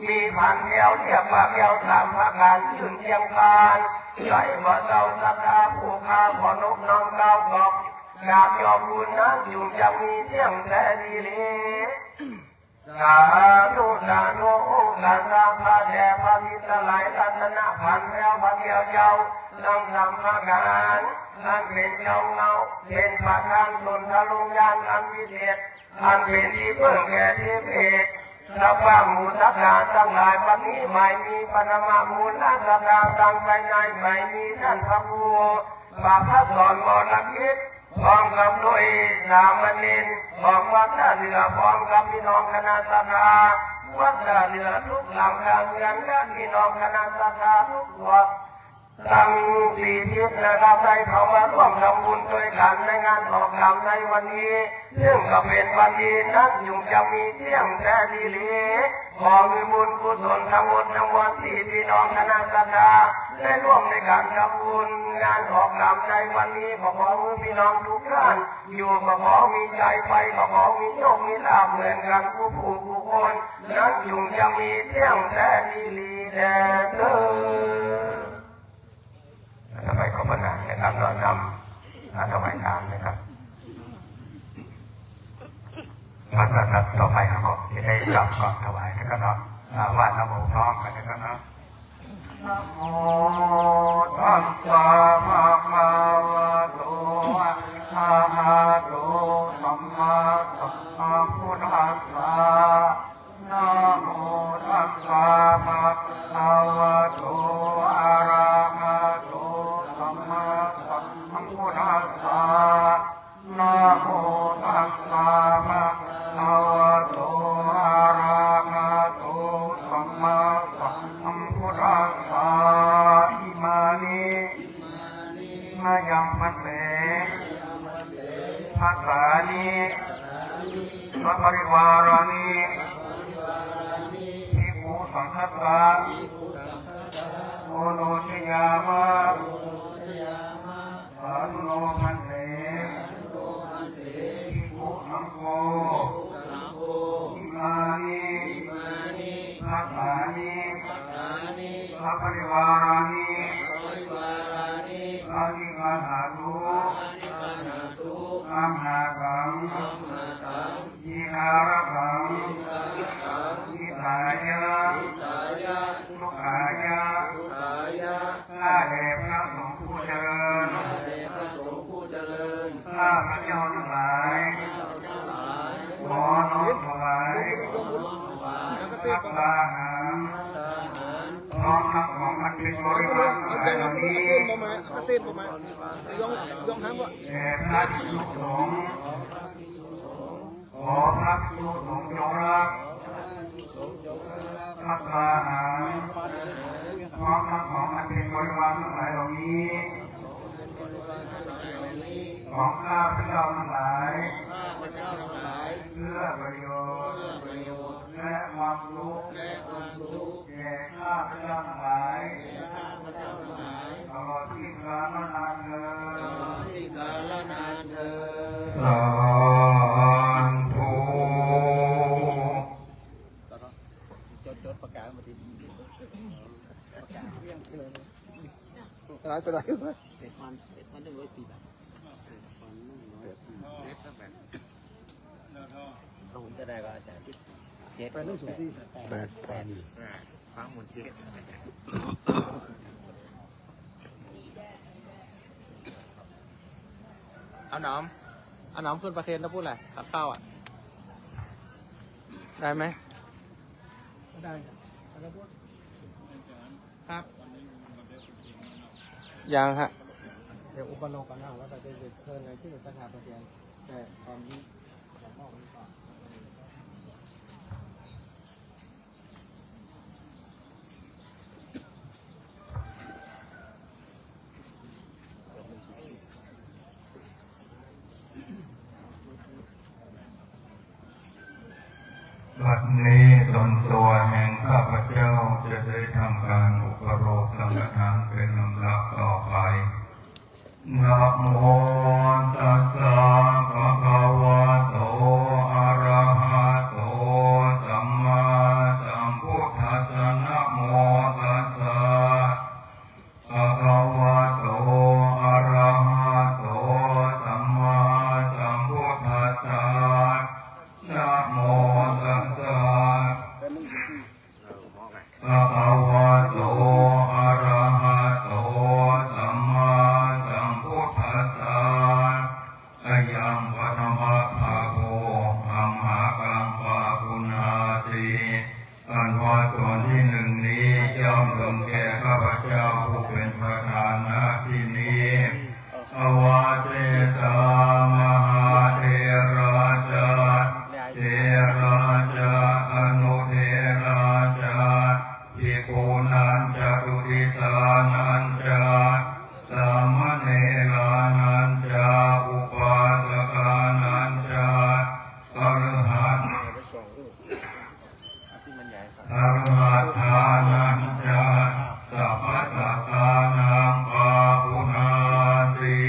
มีพันแก้วเรียกว่าแก้ว3ประการถึงเชียงคานใส่บ่เศร้าสักดาผู้ข้าขอนกน้องก้าวกอกกราบยอมบุญนะจุงจะมีเที่ยงแต่ดีเลยสาธุสาธุกาสาพระแด่พระพิตรไหลรัตนพันแล้วพระเดียวเจ้านั่งสัมภการท่านเป็นเจ้าเงาเป็นประธานสุนทรลุงยานอันพิเศษอันเป็นที่เพิ่งแก่ที่เพศสัพพะมูสัพพะทั้งหลายปัจจุบันมีปรมามูลและสัพพะตั้งภายในไม่มีท่านพระผู้บาพระสอนมรคิดพร้อมกับด้วยสามเณรพร้อมวัดท่าเรือพร้อมกับพี่น้องคณะสัตยาวัดท่าเรือทุกหลังทางเงินและพี่น้องคณะสัตยาทุกตัวตั้ง4 ทิศนะครับได้เข้ามาร่วมทำบุญด้วยกันในงานออกกรรมในวันนี้ซึ่งก็เป็นวันดีนั้นยุงจะมีเที่ยงแต่ดีลีขอมีบุญกุศลทั้งหมดทั้งมวลที่พี่น้องคณะสัตยาได้ร่วมในการทำบุญงานออกกรรมในวันนี้ขอพี่น้องทุกท่านอยู่ก็ขอมีใจไปก็ขอมีโชคมีลาภเหมือนกันผู้คนนั้นยุงจะมีเที่ยงแต่ดีลีแด่เธอทำไมก็บรรณานะครับเรานำถวายทานนะครับวัดนะครับต่อไปครับผมจะได้กลับก่อนถวายนะครับเนาะว่านะโมพร้อมกันนะครับเนาะนะโมตัสสะภะคะวะโตอะระหะโตสัมมาสัมพุทธัสสะนะโมตัสสะภะคะวะโตอะระหะโตสัมมาสัมพุทธัสสะนะโมตัสสะภะคะวะโตอะระหะโตสัมมาสัมพุทธัสสะอิมานิมายังพันเตภะคะนิพระปริวารานิภิกขุสังฆัสสะโอโนชยามะสันโนพันเตภิกขุสังโฆอิมานิภะคะนิพระปริวารานิอาทิกาหาตุอัมนากังยิคาระกังยิสายะสุขายะข้าแด่พระสงฆ์ผู้เจริญข้าพระเจ้าทั้งหลายขอน้อมถวายสักการะน้อมนำของมันเป็นบริวารทั้งหลายเหล่านี้แด่พระภิกษุสงฆ์ขอพระภิกษุสงฆ์จงรับสักการะน้อมนำของมันเป็นบริวารทั้งหลายเหล่านี้ของข้าพระเจ้าทั้งหลายเพื่อประโยชน์และความสุขแก่ข้าพระเจ้าทั้งหลายตลอดสิ้นกาล ร้ายไปไหนวะ มันถึง104บาทผมจะได้ก็อาจารย์7 ไปนู่นสูงสิแปด ฟังหมด7เอาหนอมขึ้นประเคนแล้วพูดอะไรตัดข้าวอ่ะได้ไหมได้ครับยังฮะ เดี๋ยวอุปโลกกันนะว่าจะเชิญอะไรที่เป็นสถาประเทียนแต่ตอนนี้ผมมองมันก่อน บัดนี้ตนตัวแห่งข้าพเจ้าจะได้ทำการอุปโลกสังฆทานเป็นลำดับต่อไปนะโมตัสสะภะคะวะโตอะระหะโตสัมมาสัมพุทธัสสะนะโมตัสสะภะคะวะโตอะระหะโตสัมมาสัมพุทธัสสะนะโมตัสสะภะคะวะโตอะระหะโตสัมมาสัมพุทธัสสะอะยังปะทมะภะโวอัมหากังปะปุณาติอันว่าส่วนที่หนึ่งนี้ย่อมลงแก่ข้าพเจ้าผู้เป็นประธานณที่นี้อวาเสสามหาเทราจาเทราจาอนุเทราจาภิกขุนันจตุติสานันจาสามเณรานันจาอุปาสกานันจาอรหันต์อรหัตถานันจาสัพพสัตตานังปาปุนาติ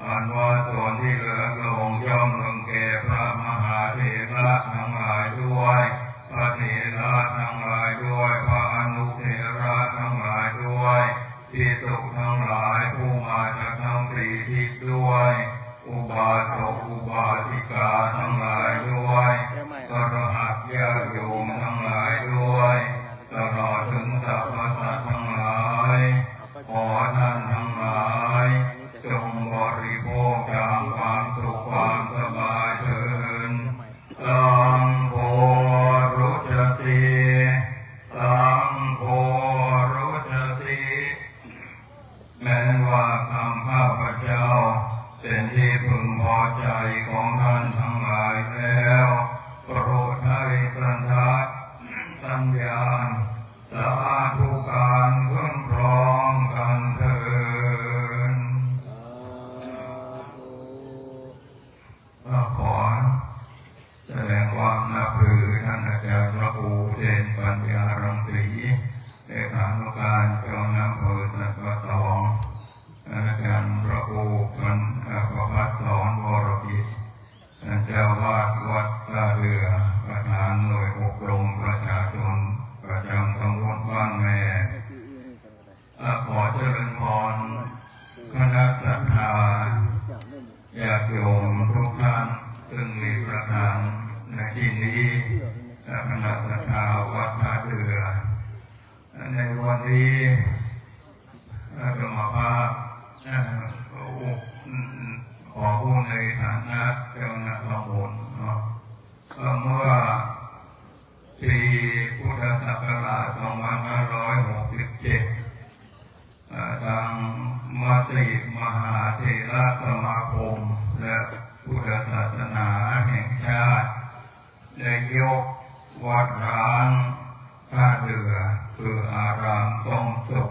อันว่าส่วนที่เหลือลงย่อมลงแก่พระมหาเถระทั้งหลายด้วยพระเถระทั้งหลายด้วยพระอนุเถระทั้งหลายด้วยภิกษุทั้งหลายผู้มาจากทั้งสี่ทิศด้วยอุบาสกอุบาสิกาทั้งหลายด้วยกรหัสญาติโยมทั้งหลายด้วยตลอดถึงสรรพสัตว์ทั้งหลายขอท่านทั้งหลายจงบริโภคตามความสุขความสบายเถิดสังโฆรุจติสังโฆรุจติแม้ว่าคำข้าพเจ้าเป็นที่พึงพอใจของท่านทั้งหลายแล้วโปรดให้สันทัดสัญญาณสาธุการขึ้นพร้อมกันเถิดขอแสดงความนับถือท่านอาจารย์พระครูเด่นปัญญารังสีเลขานุการเจ้าหน้าอำเภอสัตตองอาจารย์พระครูประภัสสรวรกิจเจ้าวาดวัดท่าเรือประธานหน่วยอบรมประชาชนประจำตำบลบ้านแม่ขอเจริญพรคณะศรัทธาญาติโยมทุกท่านซึ่งมีประธานในที่นี้คณะศรัทธาวัดท่าเรือในวันนี้ธรรมภาพขอพูดในฐานะเจ้าหน้าที่ตำบลเมื่อปีพุทธศักราช 2567 ทางมติมหาเถรสมาคมและพุทธศาสนาแห่งชาติได้ยกวัดร้างท่าเรือคืออารามทรงสุข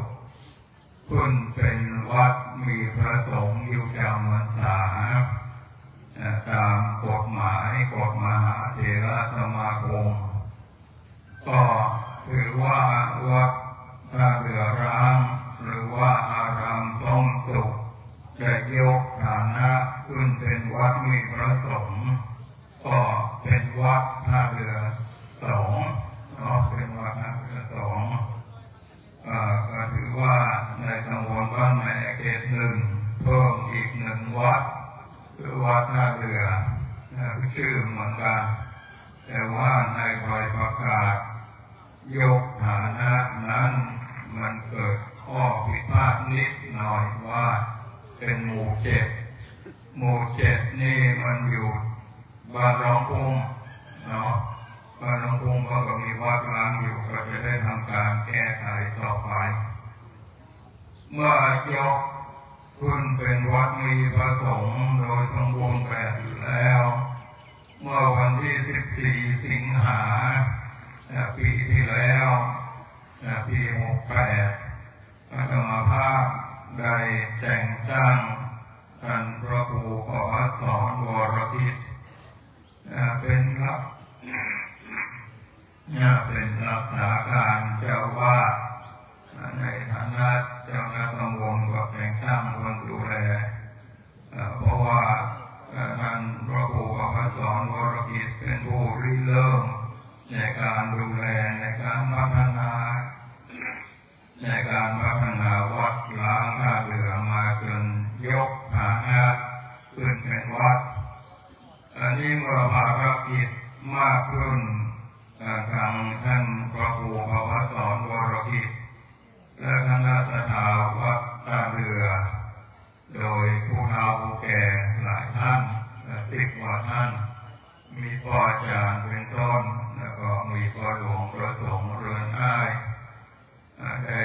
ขึ้นเป็นวัดมีพระสงฆ์อยู่จำพรรษาตามกฎหมายกฎมหาเถรสมาคมก็ถือว่าวัดท่าเรือร้างหรือว่าอารามทรงสุขจะยกฐานะขึ้นเป็นวัดมีพระสงฆ์ก็เป็นวัดท่าเรือสองเป็นวัดท่าเรือสองก็ถือ หนึ่งเพิ่มอีกหนึ่งวัดคือวัดท่าเรือชื่อเหมือนกันแต่ว่าในใบประกาศยกฐานะนั้นมันเกิดข้อผิดพลาดนิดหน่อยว่าเป็นหมู่เจ็ดหมู่เจ็ดนี่มันอยู่บ้านรองพุ่งเนาะบ้านรองพุ่งก็มีวัดร้างอยู่ก็จะได้ทำการแก้ไขต่อไปเมื่อยกขึ้นเป็นวัดมีพระสงฆ์โดยสมบูรณ์แบบอยู่แล้วเมื่อวันที่14 สิงหาปีที่แล้วปี68อาตมาภาพได้แต่งตั้งท่านพระครูประวัติสอนวรพิษเป็นครับเป็นรักษาการเจ้าวาดในฐานะเจ้าคณะตำบลก็แต่งตั้งคนดูแลเพราะว่าท่านพระครูประวัติสอนวรพิษเป็นผู้ริเริ่มในการดูแลในการพัฒนาวัดล้างท่าเรือมาจนยกฐานะขึ้นเป็นวัดอันนี้เมื่อภารกิจมากขึ้นทางท่านพระครูประวัติสอนวรพิษและคณะสถาวัดท่าเรือโดยผู้เฒ่าผู้แก่หลายท่าน10 กว่าท่านมีพ่ออาจารย์เป็นต้นแล้วก็มีพ่อหลวงประสงค์เรือนอ้ายได้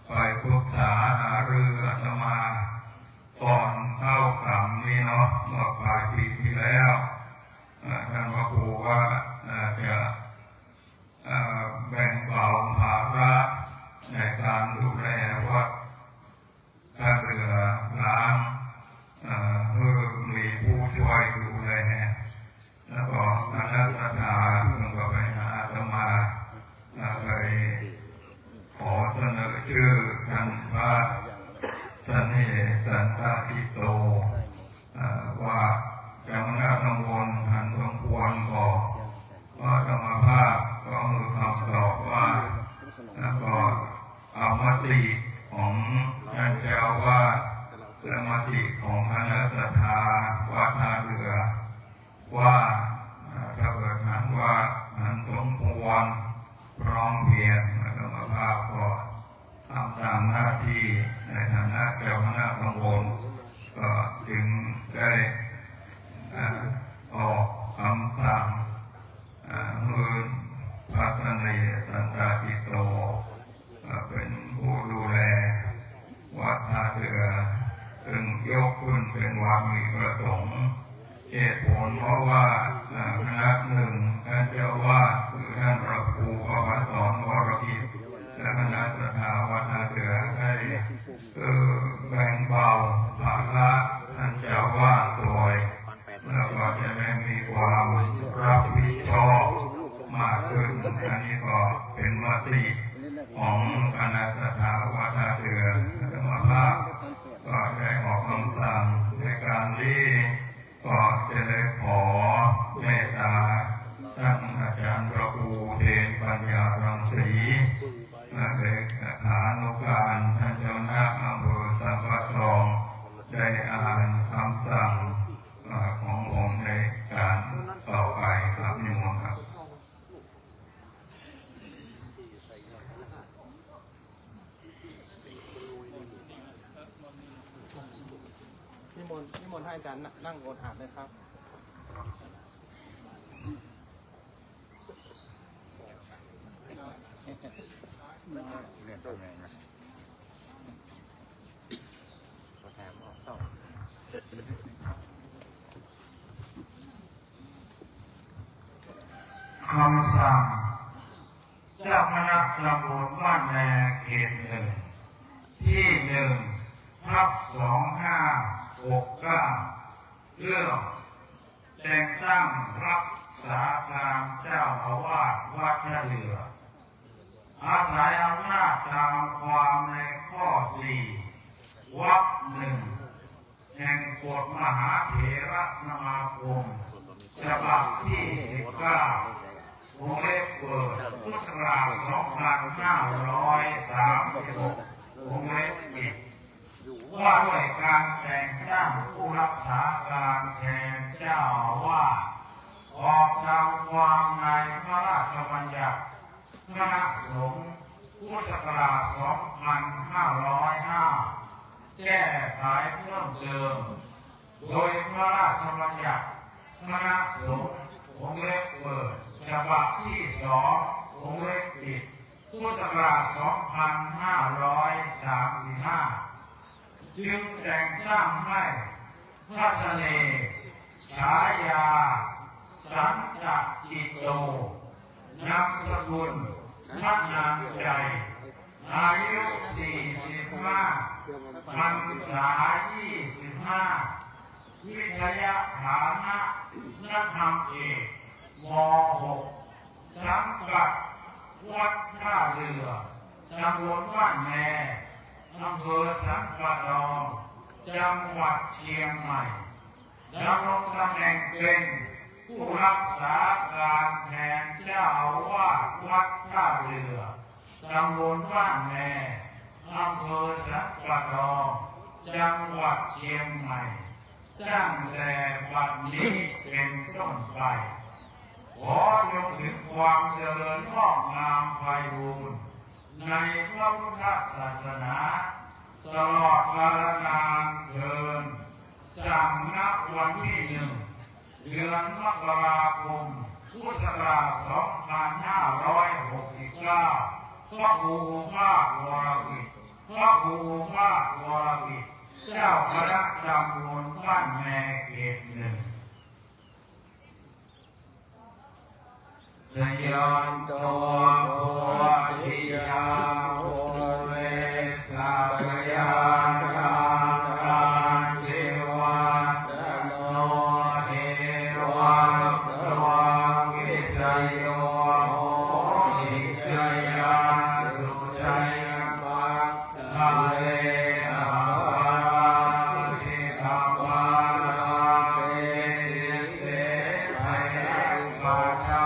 ไปปรึกษาหารืออาตมาก่อนเข้าคำนี้เนาะเมื่อปลายปีที่แล้วท่านพระครูว่าจะแบ่งเบาภาระในการดูแลวัดท่าเรือล้างเพื่อมีผู้ช่วยดูแลแล้วก็คณะสถาก็ไปหาอาตมาไปขอเสนอชื่อท่านพระเสน่ห์สันตติโตว่าเจ้าคณะตำบลท่านสมควรบอกว่าธรรมภาพก็มือคำตอบว่าแล้วก็เอามติของท่านเจ้าวาดและมติของคณะสถาวัดท่าเรือว่าถ้าเกิดนั้นว่าท่านสมควรพร้อมเพียงธรรมภาพก็ทำตามหน้าที่ในฐานะเจ้าคณะตำบลก็จึงได้ออกคำสั่งมือพระเสน่ห์สันตติโตเป็นผู้ดูแลวัดท่าเรือซึ่งยกขึ้นเป็นวัดมีประสงค์เหตุผลเพราะว่าคณะหนึ่งท่านเจ้าวาดคือท่านพระครูประวัติสอนวรพิษและคณะสถาวัดท่าเรือได้แบ่งเบาภาระท่านเจ้าวาดโดยแล้วก็จะได้มีความรับผิดชอบมากขึ้นอันนี้ก็เป็นมติของคณะสถาวัดท่าเรือธรรมภาพก็ได้ออกคำสั่งในการนี้ก็จะได้ขอเมตตาท่านอาจารย์พระครูเดชปัญญารังสีเลขานุการท่านเจ้าหน้าอำเภอสัมพัททองได้อ่านคำสั่งของผมในการต่อไปครับนิมนต์ครับนิมนต์ให้อาจารย์นั่งโอดอาบเลยครับคำสั่งเจ้าคณะตำบลบ้านแนเขต1ที่1/2569เรื่องแต่งตั้งรักษาการเจ้าอาวาสวัดท่าเรืออาศัยอำนาจตามความในข้อ4 วรรค 1แห่งกฎมหาเถรสมาคมฉบับที่19วงเล็บเปิดพุทธศักราช2536วงเล็บปิด ว่าด้วยการแต่งตั้งผู้รักษาการแทนเจ้าอาวาสออกตามความในพระราชบัญญัติคณะสงฆ์พุทธศักราช 2505 แก้ไขเพิ่มเติมโดยพระราชบัญญัติคณะสงฆ์วงเล็บเปิดฉบับที่2วงเล็บปิดพุทธศักราช 2535 จึงแต่งตั้งให้พระเสน่ห์ฉายาสันตกิโตนามสกุลพระนางใหญ่อายุ45พรรษา25วิทยาฐานะนักธรรมเอกม.6 สังกัดวัดท่าเรือตำบลบ้านแมอำเภอสันปะตองจังหวัดเชียงใหม่ดำรงตำแหน่งเป็นผู้รักษาการแทนเจ้าอาวาสวัดท่าเรือตำบลบ้านแมอำเภอสันปะตองจังหวัดเชียงใหม่ตั้งแต่บัดนี้เป็นต้นไปขอยกถึงความเจริญงอกงามไพบูรณ์ในพระพุทธศาสนาตลอดกาลนานเทินสั่งณวันที่1 เดือนมกราคมพุทธศักราช 2569 พระครูภาควรวิทย์พระครูภาควรวิทย์เจ้าคณะตำบลบ้านแมเขต 1ทยานตัวโพธิยาโพเวสักยานกานเทวัตโนเอวังวังวิสยโยนิจยาสุจยังทะเลอาสิกาปาเปเสไสปะทา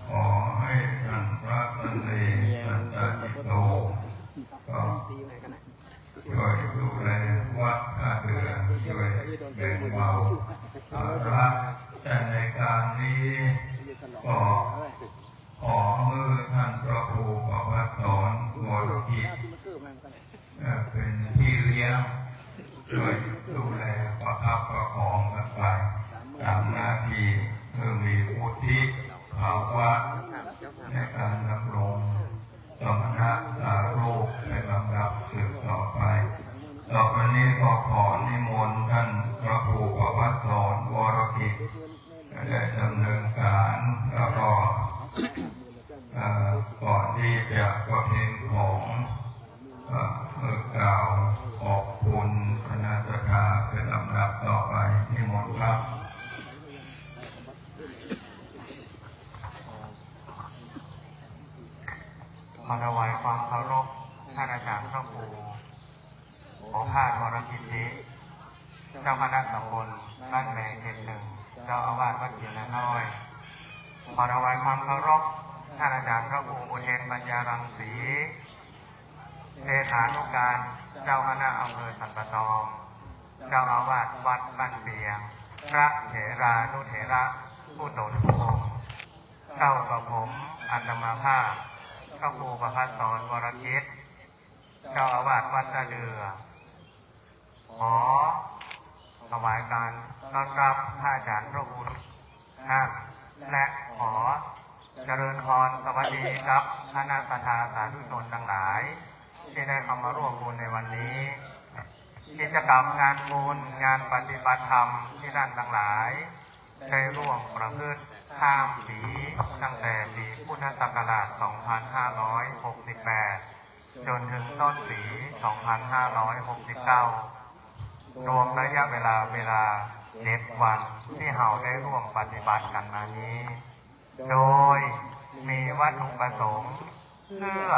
ขอให้ท่านพระสันติสันตจิตโตก็ช่วยดูแลวัดท่าเรือช่วยแบ่งเบาภาระแต่ในการนี้ก็ขอมือท่านพระครูประภัสสรวรกิจเป็นพี่เลี้ยงช่วยดูแลประคับประคองกันไปตามหน้าที่เพื่อมีอุทิศภาวะในการดำรงสมณะสาโรคในลำดับสืบต่อไปต่อไปนี้ก็ขอนิมนต์ท่านพระครูประภัสสรวรกิจได้ดำเนินการแล้วก็ก่อนที่จะประเพณของกล่าวขอบคุณคณะสัทธาเป็นลำดับต่อไปนิมนต์ครับมาถวายความเคารพท่านอาจารย์พระครูขอพาดวรกิจนี้ เจ้าคณะตำบลบ้านแม่เขตหนึ่งเจ้าอาวาสวัดเกียรน้อยขอถวายความเคารพท่านอาจารย์พระครูอุเทนปัญญารังสีเลขานุการเจ้าคณะอำเภอสันปะตองเจ้าอาวาสวัดบ้านเปียงพระเถรานุเถระผู้โตทุกองค์เจ้ากับผมอัตมาภาพพระครูประภัสสรวรกิจเจ้าอาวาสวัดตะเดือขอถวายการต้อนรับพระอาจารย์พระครูท่านและขอเจริญพรสวัสดีครับคณะสัทธาสาธุชนทั้งหลายที่ได้เข้ามาร่วมบุญในวันนี้กิจกรรมงานบุญงานปฏิบัติธรรมที่ท่านทั้งหลายได้ร่วมประพฤติข้ามปีตั้งแต่ปีพุทธศักราช 2568 จนถึงต้นปี 2569 รวมระยะเวลา7 วันที่เราได้ร่วมปฏิบัติกันมานี้โดยมีวัตถุประสงค์เพื่อ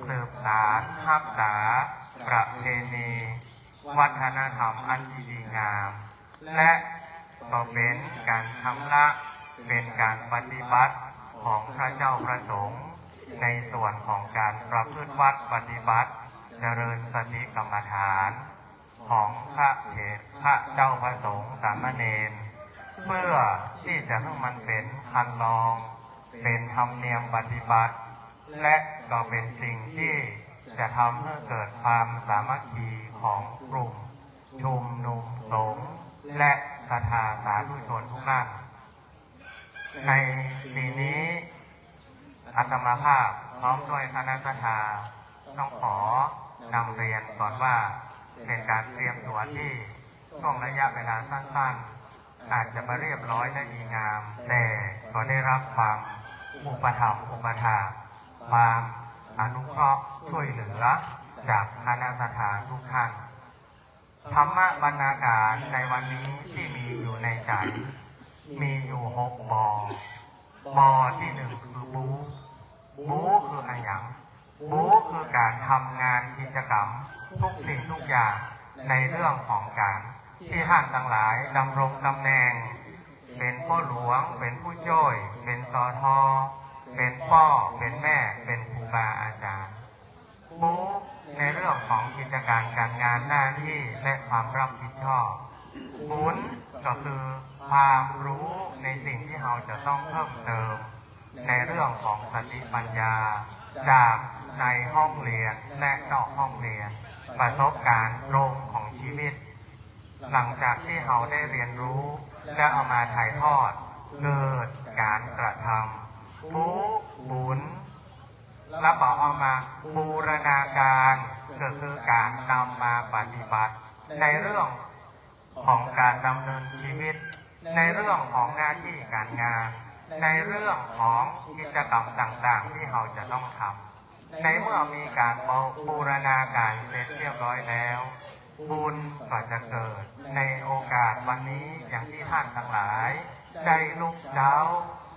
สืบสานรักษาประเพณีวัฒนธรรมอันดีงามและก็เป็นการชำระเป็นการปฏิบัติของพระเจ้าพระสงฆ์ในส่วนของการประพฤติวัดปฏิบัติเจริญสติกรรมฐานของพระเถรพระเจ้าพระสงฆ์สามเณรเพื่อที่จะให้มันเป็นคันลองเป็นธรรมเนียมปฏิบัติและก็เป็นสิ่งที่จะทำให้เกิดความสามัคคีของกลุ่มชุมนุมสงฆ์และศรัทธาสาธุชนทุกท่านในปีนี้อาตมาภาพพร้อมด้วยคณะสัทธาต้องขอนำเรียนก่อนว่าเป็นการเตรียมตัวที่ช่วงระยะเวลาสั้นๆอาจจะมาเรียบร้อยและดีงามแต่ก็ได้รับความอุปถัมภ์อุปถากความอนุเคราะห์ช่วยเหลือจากคณะสัทธาทุกท่านธรรมบรรณาการในวันนี้ที่มีอยู่ในใจมีอยู่6 บอที่1คือบูคืออะไรอย่างบูคือการทำงานกิจกรรมทุกสิ่งทุกอย่างในเรื่องของการที่ท่านทั้งหลายดำรงตำแหน่งเป็นพ่อหลวงเป็นผู้ช่วยเป็นสทเป็นพ่อเป็นแม่เป็นครูบาอาจารย์บูในเรื่องของกิจการการงานหน้าที่และความรับผิดชอบบุญก็คือความรู้ในสิ่งที่เราจะต้องเพิ่มเติมในเรื่องของสติปัญญาจากในห้องเรียนและนอกห้องเรียนประสบการณ์ตรงของชีวิตหลังจากที่เราได้เรียนรู้และเอามาถ่ายทอดเกิดการกระทำบุญและบอกเอามาบูรณาการก็คือการนำมาปฏิบัติในเรื่องของการดำเนินชีวิตในเรื่องของหน้าที่การงานในเรื่องของกิจกรรมต่างๆที่เราจะต้องทำในเมื่อมีการบูรณาการเสร็จเรียบร้อยแล้วบุญก็จะเกิดในโอกาสวันนี้อย่างที่ท่านทั้งหลายได้ลุกเช้า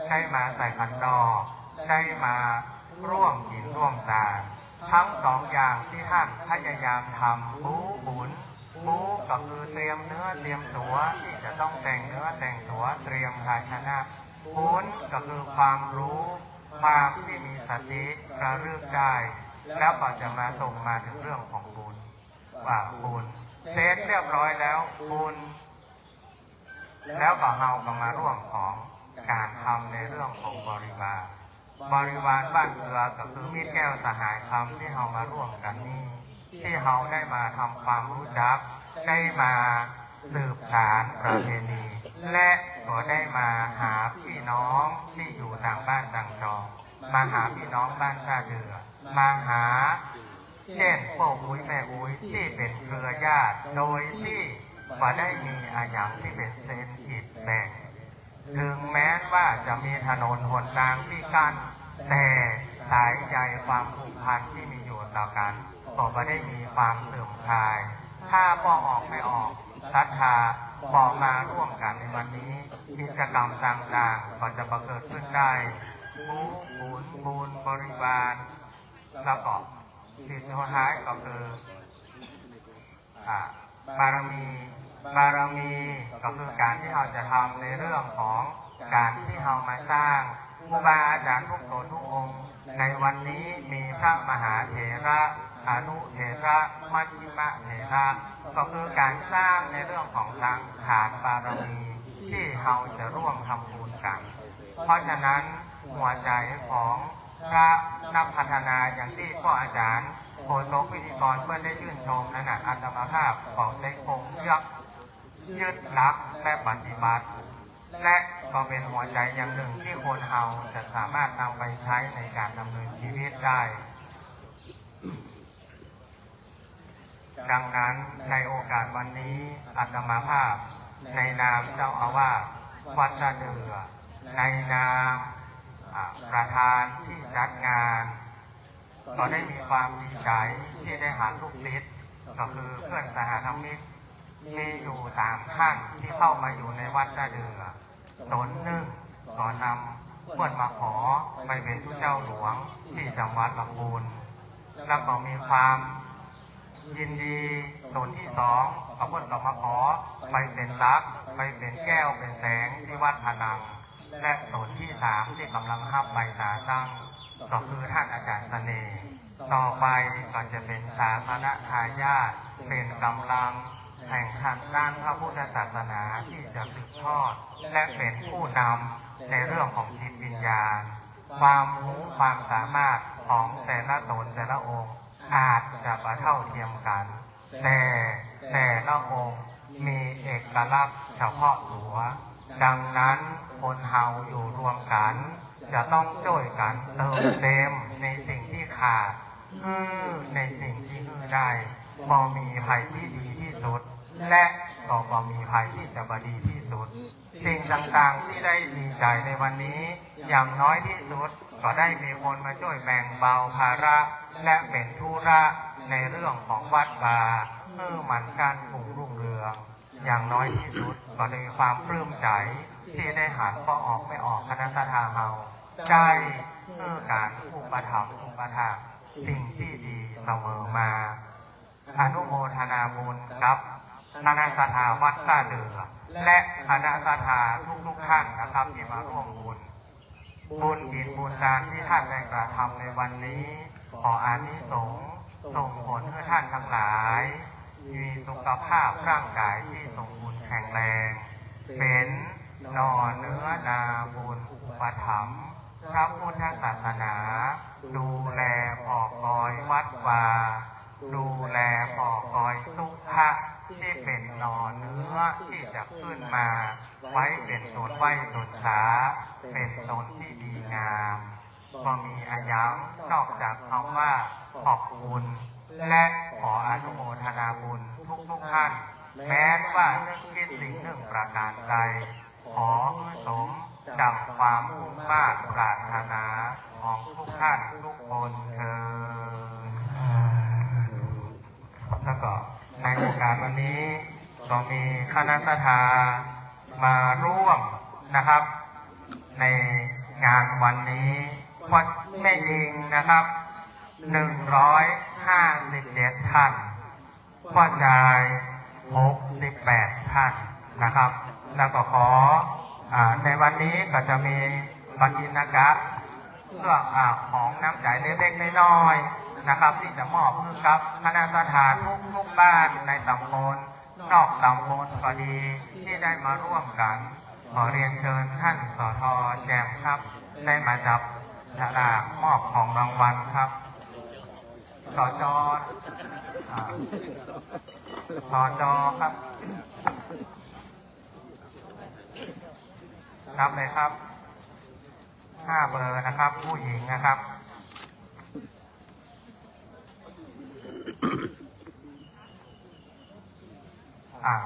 ได้มาใส่ขันดอกได้มาร่วมกินร่วมทานทั้ง2 อย่างที่ท่านพยายามทำบุญก็คือเตรียมเนื้อเตรียมตัวที่จะต้องแต่งเนื้อแต่งตัวเตรียมภาชนะบุญก็คือความรู้ความที่มีสติระลึกได้แล้วก็จะมาส่งมาถึงเรื่องของบุญว่าบุญเสร็จเรียบร้อยแล้วบุญแล้วก็เราก็มาร่วมของการทำในเรื่องของบริวารบ้านเรือก็คือมิตรแก้วสหายธรรมที่เรามาร่วมกันนี้ที่เราได้มาทำความรู้จักได้มาสืบสานประเพณีและก็ได้มาหาพี่น้องที่อยู่ต่างบ้านต่างจองมาหาพี่น้องบ้านท่าเรือมาหาเช่นพ่ออุ้ยแม่อุ้ยที่เป็นเครือญาติโดยที่ว่าได้มีอาอย่างที่เป็นเส้นผิดแบ่งถึงแม้ว่าจะมีถนนหนทางที่กั้นแต่สายใยความผูกพันที่มีอยู่ต่อกันก็ไม่ได้มีความเสื่อมคลายถ้าพ่อออกไม่ออกศรัทธาบอกมาร่วมกันในวันนี้กิจกรรมต่างๆก็จะบังเกิดขึ้นได้บุญบริวารแล้วก็สิ่งสุดท้ายก็คือบารมี บารมีก็คือการที่เราจะทำในเรื่องของการที่เรามาสร้างครูบาอาจารย์ทุกตนทุกองค์ในวันนี้มีพระมหาเถระอนุเถระมัชฌิมเถระก็คือการสร้างในเรื่องของสังขารบารมีที่เราจะร่วมทำบุญกันเพราะฉะนั้นหัวใจของพระนักพัฒนาอย่างที่พ่ออาจารย์โฆษกพิธีกรเพื่อนได้ชื่นชมนั่นนะอัตมาภาพของได้คงยึดหลักและปฏิบัติและก็เป็นหัวใจอย่างหนึ่งที่คนเราจะสามารถนำไปใช้ในการดำเนินชีวิตได้ดังนั้นในโอกาสวันนี้อาตมาภาพในนามเจ้าอาวาสวัดระเดือในนามประธานที่จัดงานก็ได้มีความดีใจที่ได้หาลูกศิษย์ก็คือเพื่อนสหธรรมิกมีอยู่3 ท่านที่เข้ามาอยู่ในวัดระเดือตนหนึ่งก็นำเพื่อนมาขอไปเป็นผู้เจ้าหลวงที่จังหวัดลำพูนแล้วก็มีความยินดีตนที่2กับเพื่อนก็มาขอไปเป็นรักไปเป็นแก้วเป็นแสงที่วัดพนังและตนที่3ที่กำลังห้ามใบตาตั้งก็คือท่านอาจารย์เสน่ห์ต่อไปก็จะเป็นศาสนทายาทเป็นกำลังแห่งทางด้านพระพุทธศาสนาที่จะสืบทอดและเป็นผู้นำในเรื่องของจิตวิญญาณความรู้ความสามารถของแต่ละตนแต่ละองค์อาจจะประเท่าเทียมกันแต่ละองค์มีเอกลักษณ์เฉพาะตัวดังนั้นคนเฮาอยู่รวมกันจะต้องช่วยกันเติมเต็มในสิ่งที่ขาดในสิ่งที่ได้บ่มีภัยที่ดีที่สุดและก็บ่มีภัยที่จะบดีที่สุดสิ่งต่างๆที่ได้ดีใจในวันนี้อย่างน้อยที่สุดก็ได้มีคนมาช่วยแบ่งเบาภาระและเป็นธุระในเรื่องของวัดวามันการรุ่งเรืองอย่างน้อยที่สุดก็ได้ความปลื้มใจที่ได้หันก็ออกไม่ออกคณะสัตยาเฮาใจการอุปถัมภ์อุปถากสิ่งที่ดีเสมอมาอนุโมทนาบุญครับคณะสัตยาวัดท่าเรือและคณะสัตยาทุกท่านนะครับที่มาร่วมบุญอินบุญทานที่ท่านได้กระทำในวันนี้ขออานิสงส์ส่งผลให้ท่านทั้งหลายมีสุขภาพร่างกายที่สมบูรณ์แข็งแรงเป็นหน่อเนื้อนาบุญอุปถัมภ์พระพุทธศาสนาดูแลปอกกอยวัดวาดูแลปอกกอยทุกพระที่เป็นหน่อเนื้อที่จะขึ้นมาไว้เป็นตนไหวตนสาเป็นตนที่ดีงามก็มีอายั้งนอกจากคำว่าขอบคุณและขออนุโมทนาบุญทุกท่านแม้ว่านึกคิดสิ่งหนึ่งประการใดขอสมดังความมุ่งมา่ปรารถนาของทุกท่านทุกคนเถิดแล้วก็ในโอกาสวันนี้ก็มีคณะสัตยามาร่วมนะครับในงานวันนี้วัดแม่ยิงนะครับ157 ท่านพ่อชาย68 ท่านนะครับแล้วก็ขอในวันนี้ก็จะมีปกิณกะเพื่อของน้ำใจเล็กๆน้อยๆนะครับที่จะมอบให้กับคณะสัตยาทุกบ้านในตำบลนอกตำบลก็ดีที่ได้มาร่วมกันขอเรียนเชิญท่านสท.แจมครับได้มาจับฉลากมอบของรางวัลครับสจ.ครับรับเลยครับ5 เบอร์นะครับผู้หญิงนะครับ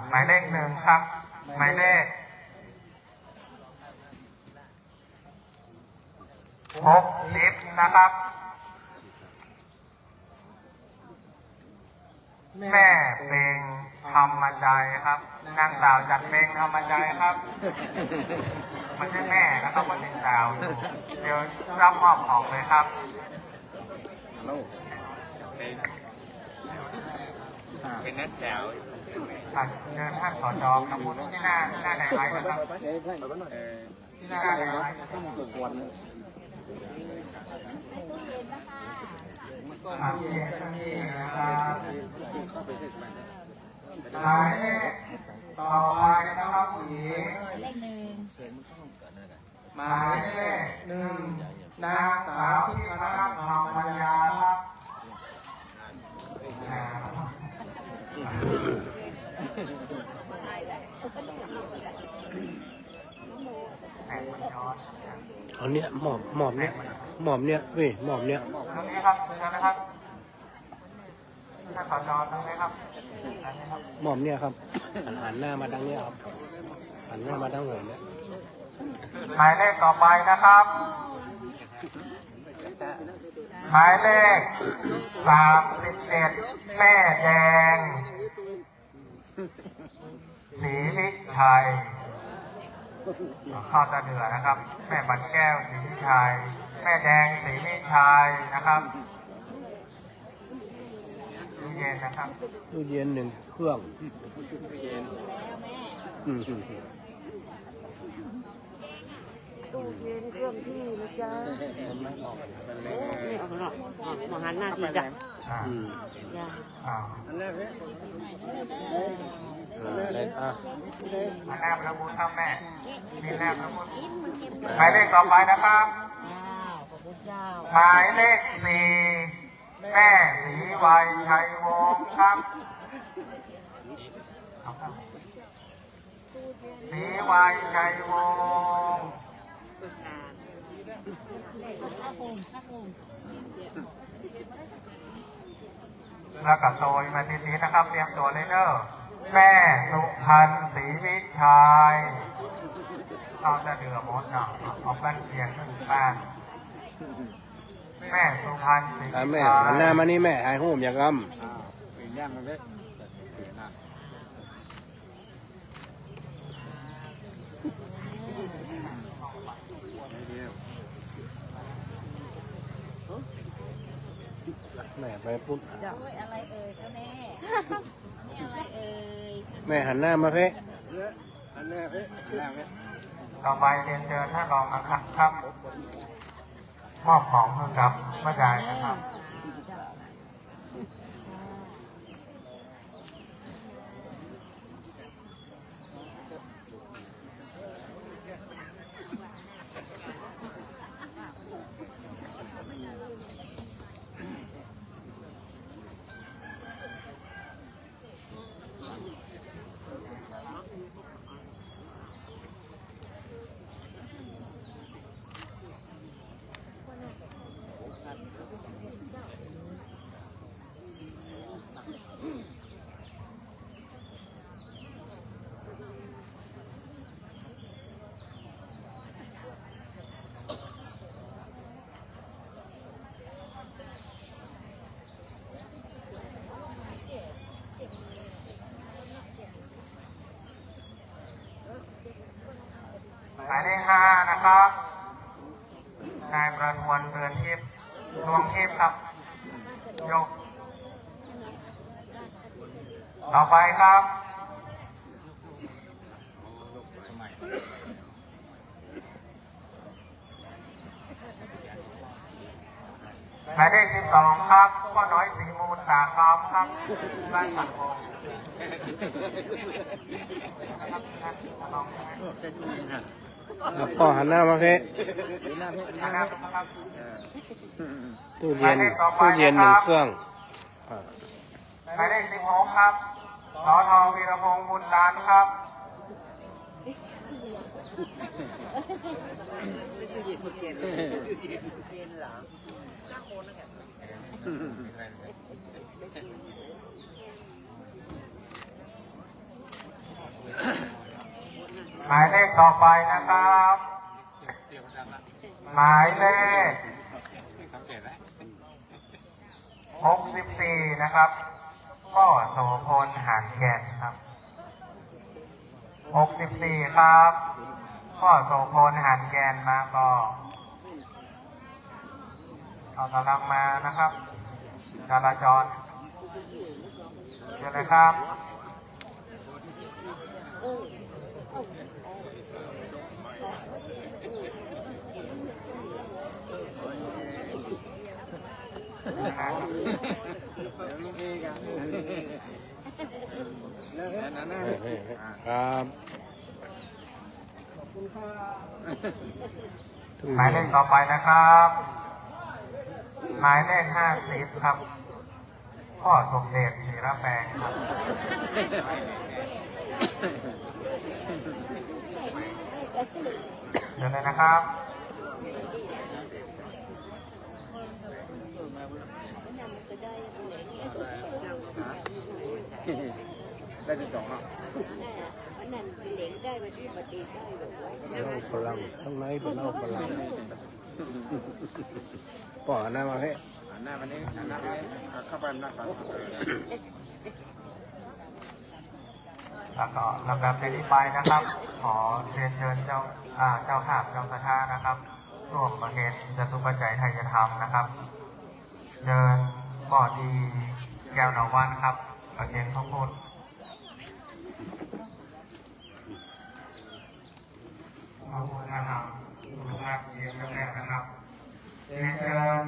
หมายเลข1ครับหมายเลข60นะครับแม่เป็นธรรมใจครับนางสาวจันเพ็งธรรมใจครับมันใช่แม่นะครับมันเป็นสาวอยู่เดี๋ยวรับมอบของเลยครับเป็นนักสาว เดินท่านสจกับพุทธที่หน้าไหนไรนะครับที่หน้าไหนไรเย็นที่นี่นะครับหมายเลขต่อไปนะครับผู้หญิงหมายเลข1นางสาวที่พนักงานปัญญาครับเอาเนี่ยหมอบเนี่ยหมอบเนี่ยเว้ยหมอบเนี่ย ตรงนี้ครับเชิญนะครับท่านสจตรงนี้ครับ หมอบเนี่ยครับหันหน้ามาทางเนี้ยครับหันหน้ามาทางผมเนี่ย หมายเลขต่อไปนะครับ หมายเลข37แม่แดงศรีวิชัยเข้าตาเดือนะครับแม่บันแก้วศรีวิชัยแม่แดงศรีวิชัยนะครับตู้เย็นนะครับ ตู้เย็น1 เครื่องอืม ตู้เย็นเครื่องที่นะจ๊ะนี่เอาหน่อยมาหันหน้าทีจ้ะ อืม จ้ะ อันแรก อ่ะ อันแรกประมูลครับแม่มีแรกประมูลหมายเลขต่อไปนะครับ ขอบคุณเจ้า หมายเลข4แม่ศรีวัยชัยวงศ์ครับศรีวัยชัยวงศ์แล้วกับโตยมาทีนี้นะครับเตรียมตัวเลยเนอะแม่สุพรรณศรีวิชัยเราจะเดือดมดเนาะเอาบ้านเพียงขึ้นบ้านแม่สุพรรณศรีวิชัย แม่หันหน้ามานี่แม่ถ่ายรูปอย่างกำแม่ไปปุ๊บ อะไรเอ่ยคะแม่นี่อะไรเอ่ย แม่หันหน้ามาเพ่ ต่อไปเรียนเชิญท่านรองครับมอบของเพื่อครับมาจ่ายนะครับหมายเลข5นะครับนายประทวนเรือนทิพย์ดวงทิพย์ครับยกต่อไปครับหมายเลข12ครับพ่อน้อยสีมูลตาคำครับบ้านสังคมพ่อหันหน้ามาเพ่ตู้เย็น1 เครื่องหมายเลข16ครับสทวีรพงษ์บุญตานครับหมายเลขต่อไปนะครับหมายเลข64นะครับพ่อโสพลหานแก่นครับ64ครับพ่อโสพลหานแก่นมาก็เอากำลังมานะครับจราจรเชิญเลยครับ ลูกเองกันนั่นครับ ขอบคุณครับ หมายเลขต่อไปนะครับหมายเลข50ครับพ่อสมเด็จศิรแปลงครับเดี๋ยวเลยนะครับ ได้ที่2แล้ว อันนั้นเหล็กได้มาที่ปฏิได้แบบว่า เหล้าฝรั่งข้างในเป็นเหล้าฝรั่งปอหน้ามาให้ หันหน้ามานี้หันหน้ามานี้เข้าไปหน้าฝั่ง แล้วก็ลำดับที่ไปนะครับ ขอเรียนเชิญเจ้าภาพเจ้าสถานะครับร่วมประเคนจตุปัจจัยไทยธรรมนะครับเดินปอดีแก้วหนองวันครับประเคนพระพุทธพระพุทธนะครับทุกท่านเรียนกันแรกนะครับเรียนเชิญ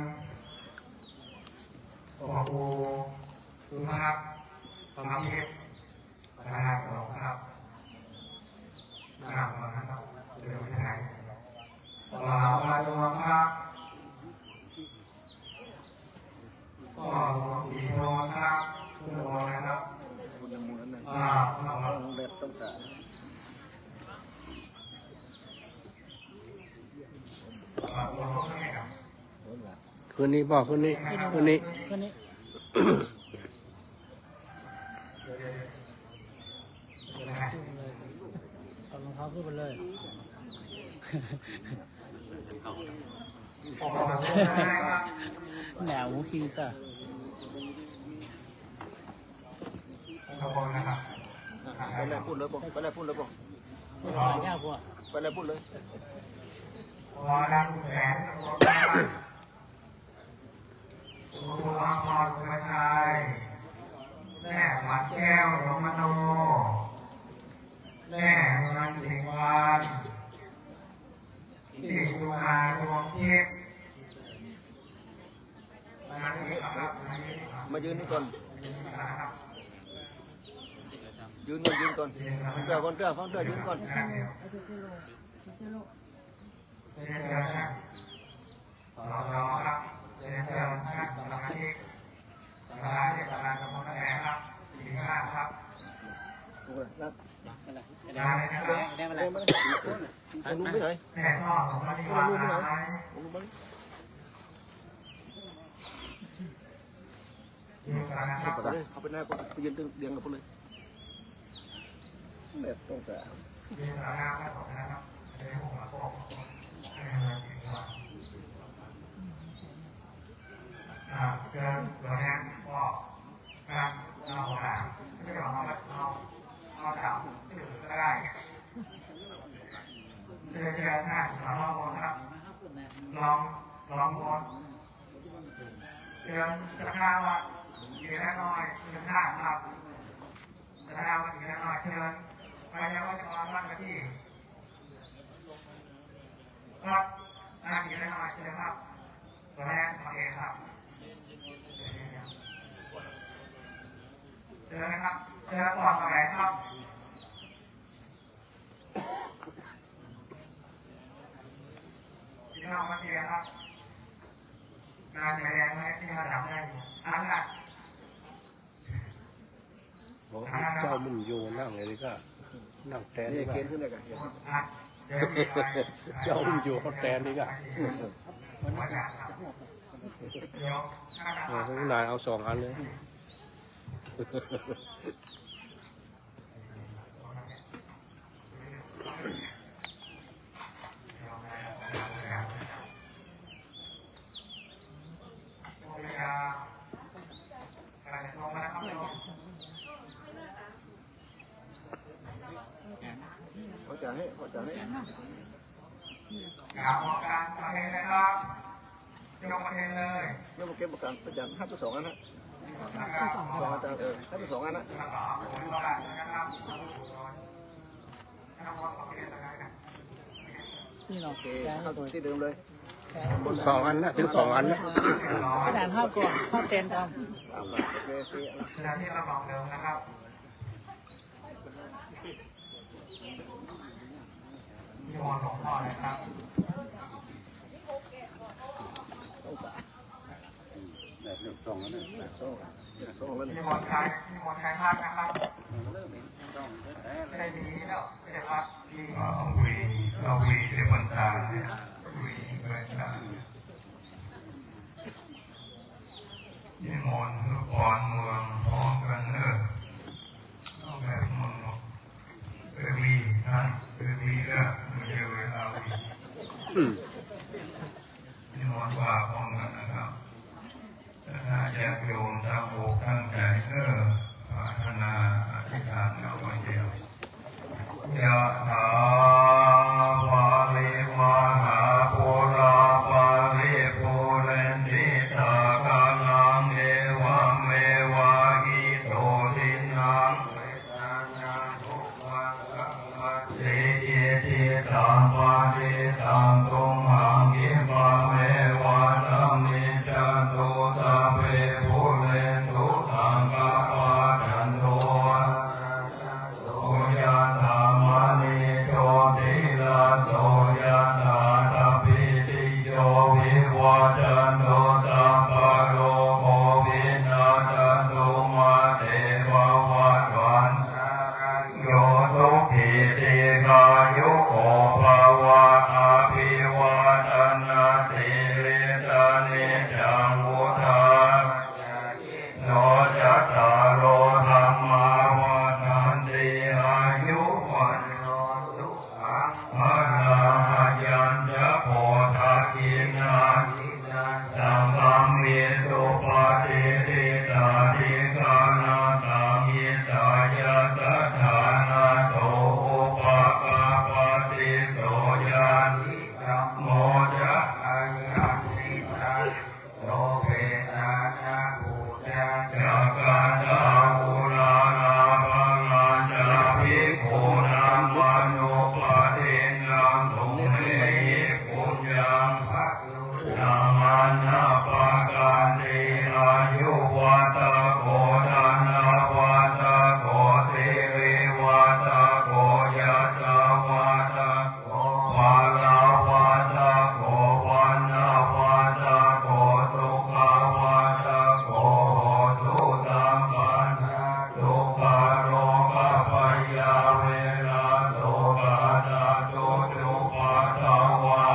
หลวงปู่สุภาพสมาธิคณะสงฆ์ครับนำมาครับเดี๋ยวไม่ได้เรามาดูครับก็หลวงสีโทนครับคุณโทนนะครับเบ็ดต้องการ คืนนี้บอกคืนนี้คืนนี้ เอารองเท้าขึ้นไปเลย แนวคิงจ้ะ ขอบคุณนะครับ ไปเลยพูดเลยบอกไปเลยพูดเลยบอก แก้วพวก ไปเลยพูดเลย พอดังแสนขอบคุณครับสุภาพรกุลชัยแม่หมัดแก้วสมโนแม่เงินสิงห์วันที่ดูอาดวงทิพย์มายืนนี่ก่อนยืนก่อนยืนก่อนเจ้าก่อนเจ้าฟังเจ้ายืนก่อน เรียนเชิญนะสจครับเรียนเชิญท่านสมาชิกสภาเทศบาลตำบลตะแหน่ครับสี่ห้าครับได้เลยนะครับ ได้มาเลยลุงไปไหน แม่ซ่อของมันดีกว่าไหม ลุงไป อยู่กันนะครับ เขาไปหน้าก่อนไปยืนเรียงกับพวกเลยเด็ดต้องการ ยืนต่อหน้าพระสงฆ์นะครับในหัวโปกให้มาสิงห์เกินตัวนี้ก็การเราหาไม่ยอมเราถามชื่อก็ได้เชิญเชิญท่านสารวัตรครับลองบนเชิญสักข้าวอยู่แค่น้อยเชิญท่านครับสักข้าวอยู่แค่น้อยเชิญไปยังวัดกรบ้านกะที่ครับนั่งอยู่แค่น้อยเชิญครับตัวแทนของเองครับเชิญนะครับเชิญก่อนสมัยครับพี่น้องมาเตียครับงานแสดงที่มาทำได้อันละ บอกเจ้ามึงโยนั่งเลยก็นั่งแทน นี่ นี่ก็ เกณฑ์ขึ้นเลยกัน เจ้ามึงโยเขาแทนนี่ก็นายเอา2 อันเลยเขาจ่ายให้เขาจ่ายให้ กล่าวของการประเทศนะครับยกประเทศเลย ยกเก็บประกันประจำ5 ต่อ 2 อันนะ2 อัน5 ต่อ 2 อันนะนี่เราโอเคเข้าตรงที่เดิมเลย 2 อันนะถึง 2 อันนะ กระดานห้าก่อนห้าเต็นท ขณะที่เราลองเดิมนะครับนิมนต์หลวงพ่อนะครับนิมนต์ใช้ภาคนะครับได้ดีแล้วไม่ใช่ครับดีวีเทพตาเนี่ยวีด้วยนะนิมนต์ทุกคนเมืองพร้อมกันเนอะเอาแบบมึงวีนะวีก็ไม่ใช่เวลาวีนิมนต์ว่าพร้อมกันนะครับถ้าญาติโยมตั้งอกตั้งใจปรารถนาอธิษฐานเอาไว้เดียวยะถาวาลิมหาปุราปาริปุเรนติสาคานังเอวะเมวะอิโตทินังเวทานังทุกขังสัมมาเสยิติตัมปะเดตังตุมหังกิปะเมวะตัมมิจันโตสัพเพปุเรนตุสังกปะจันโทโสยถามณิโชติลาโสยถาสัพพิติโยวิวัจจันโตสัพพะโลกโควินาศตุมาเตภวัตวันโยสุขิติกายุโกภวะอภิวาทนาสิริสานิจังวุฒาโนจัตตารโลธรรมาวัฏันติอายุวันโนสุขังพลังยัญจะโพธากินาสัมภเมสุปฏิทิตาทิกานาตังยิตายาสัทธานาโสอุปกาปฏิโสยานิกัมโมจะอายันติตัสโลเภนานาภูตาจักขันธาภูราลาภังอาจาภิกขุนังมโนปะเทนังตุเมหิปุญญังภะสุนามานาปะการเตอายุวัตโกธานาวัตโกสิริวัตโกยัสสาวัตโกวาลาวัตโกวันนาวัตโกสุขวัตโกโหตุสัมปันนทุกขโรคภัยยาเวลาโสกาตาตุจุปัฏฐวา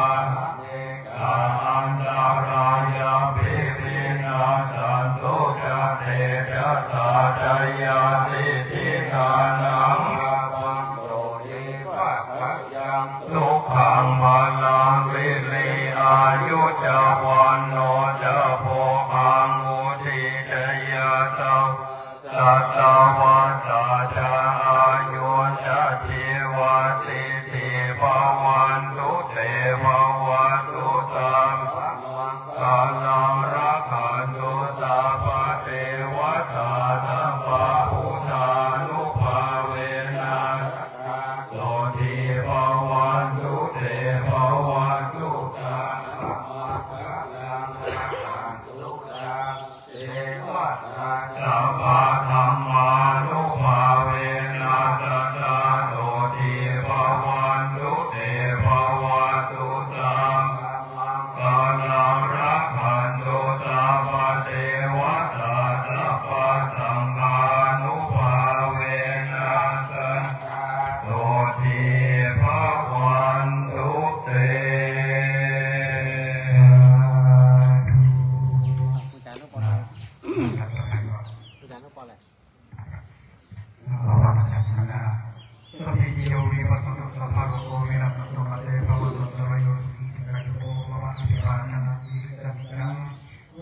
อันตรายาภิปินาสันตุจเตจัสสาจยาติทิทานังวังโสยิปัฏฐยังสุขังพลังวิริอายุจวันโนจะโพคังมุทิจยาตังสัตตวัฏฏาจาอายุจะทิวาสิทิภวันตุเตภวันตุสัมกาลังรักขันตุสัพพะเทวตาสัมปะพุทธานุภาเวนะโสทิภวันตุเตภวันตุสัมมาคาลังรักขันตุสัพเทวตาสัมปะธรรมานุภาเวนะสัตตาโสทิภวันตุเตภวันตุสัมกาลังรักขันตุสัพพะเทวตาสัพพะสังฆานุภาเวนะสัตตาโสทิภวันตุเต ผู้ชายต้องปอนอะไรผู้ชายต้องปอนอะไร สัพพิโยวิปัสสนาสัพพะโลกวินัสตุมาเตภวตุตระโยสุขิกายุโกภวะอภิวาทนาสิริสัมปัน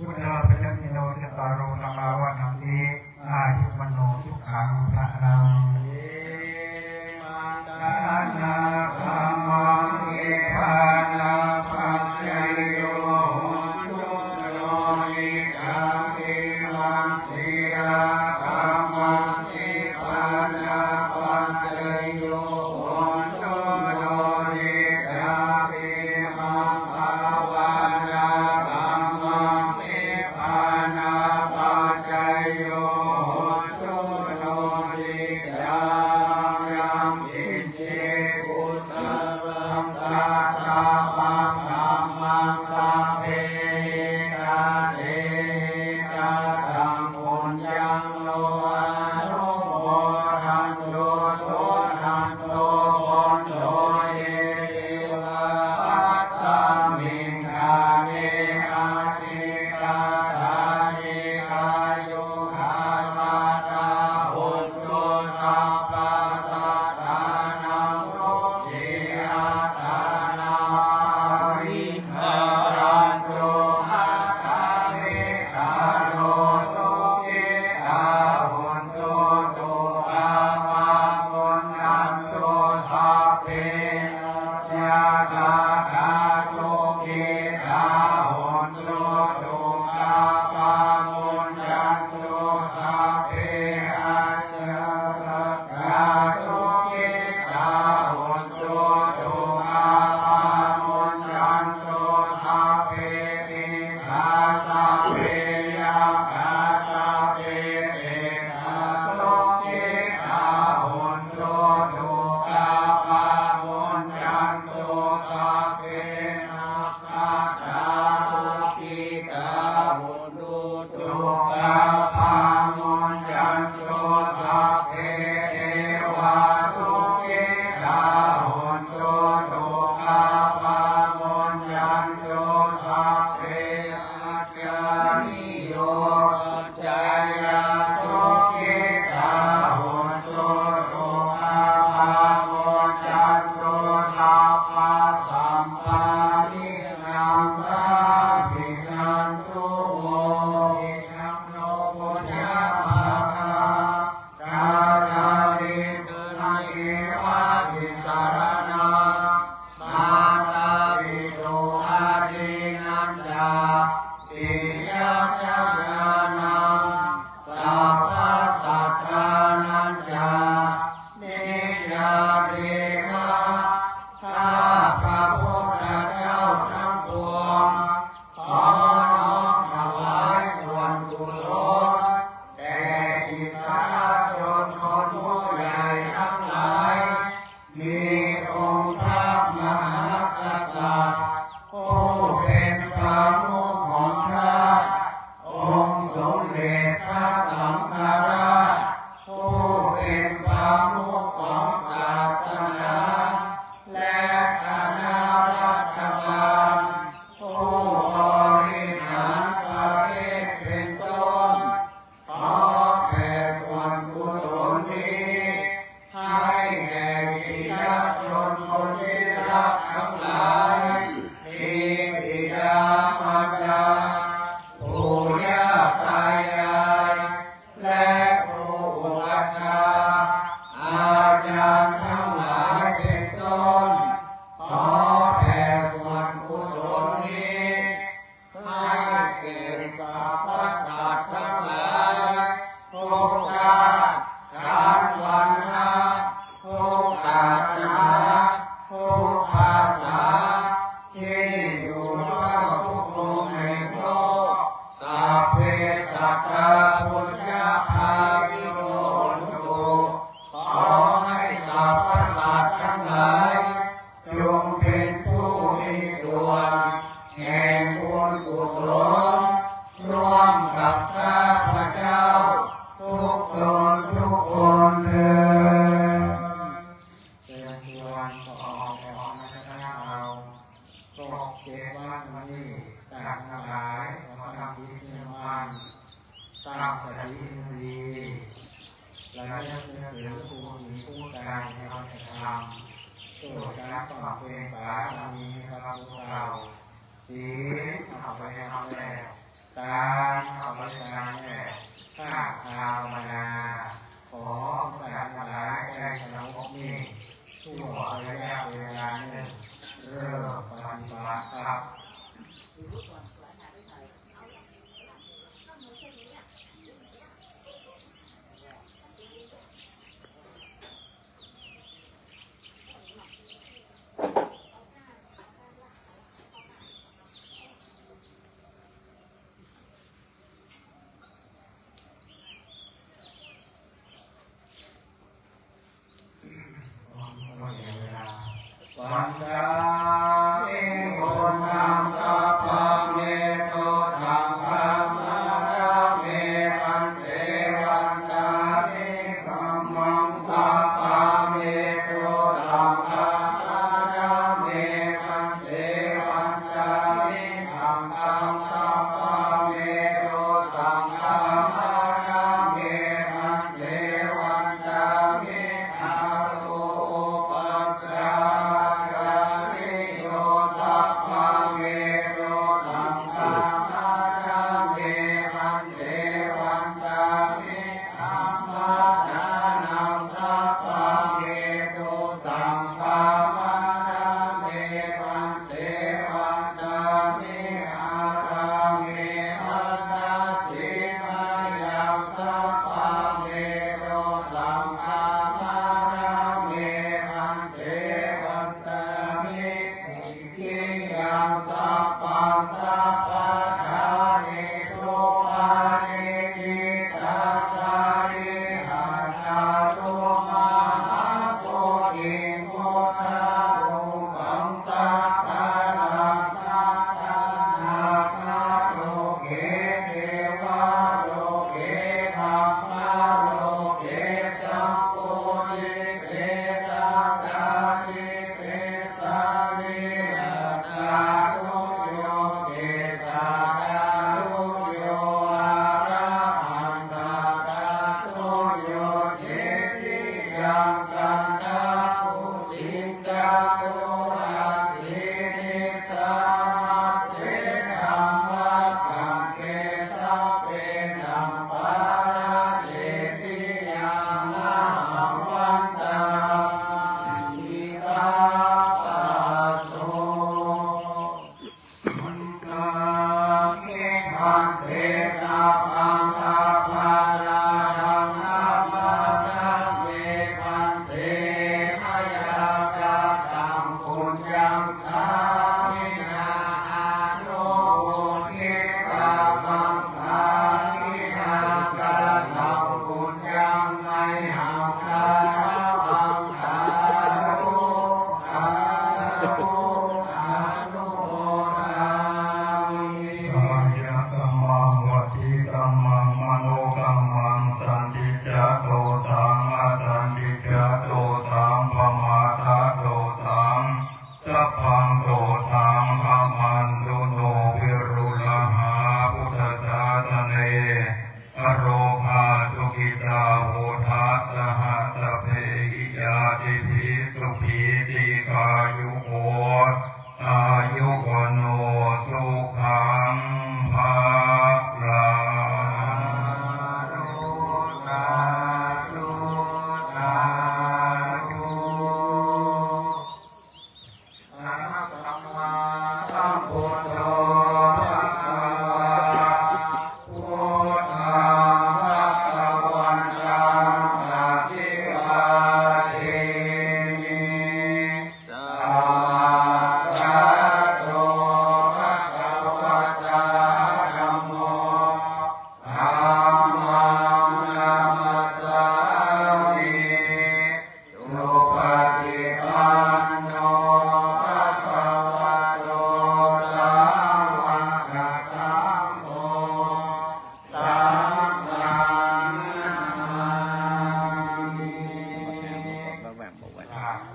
พุทธาปัญญาโนจตารโรธรรมาวัฏันติอายุมโนสุขังพลังเยมังนาธัมมังเอภานาปัจจโยโยโนนิกังเอวังสีราธัมมังเอภานาปัจจโยโยโน ะทิสารนังมาตาปิโตอาทินันจาปิยะจักขานังสัพพะสัทธานันจานิยาเรมะข้าพระพุทธเจ้าทั้งปวงขอน้อมถวายส่วนกุศลแด่อิสรชนคนผู้ใหญ่ทั้งหลายมีองค์พระมหากษัตริย์ผู้เป็นประมุขของชาติองค์สมเด็จพระสังฆราชผู้เป็นประมุขของศาสนาและคณะรัฐบาลผู้บริหารประเทศเป็นต้นขอแผ่ส่วนกุศลนี้ให้แก่บิดาชนคนที่รักทั้งหลายมีบิดามารดาปู่ย่าตายายและครูอุปัชฌาย์อาจารย์ทั้งหลายเป็นต้นขอแผ่ส่วนกุศลนี้ให้แก่สรรพสัตว์ทั้งหลายทุกชาติชั้นวรรณะทุกศาสนาทุกภาษาที่อยู่ทั่วทุกมุมแห่งโลกสัพเพสัตตาปุญญาภาวิโนตุขอให้สรรพสัตว์ทั้งหลายจงเป็นผู้มีส่วนแห่งบุญกุศลร่วมกับข้าพเจ้าทุกคนทุกคนเถิดเชิญชวนขอแผ่ของนักศึกษาเราตกเจ็ดวันวันนี้ต่างทั้งหลายขอทำสิ่งที่มันตั้งสติดีและยังเลือผู้มีผู้ใดในความทำโปรดรับความเป็นบารมีของพวกเราศีลเอาไปให้เราแล้วการเอาไปงานแล้วข้าภาวนาขอการทั้งหลายได้สงบนิ่งชั่วระยะเวลาหนึ่งเริ่มปฏิบัติครับ วันดาเอโกนังสัพพะเมโตสังฆามาราเมปันเตวันดาเอกัมมังสัพพะเมโตสังฆามาราเมปันเตวันดาเอสังฆังสัพพะเมโตสังฆามาราเมปันเตวันดาเออาโลปัสสะ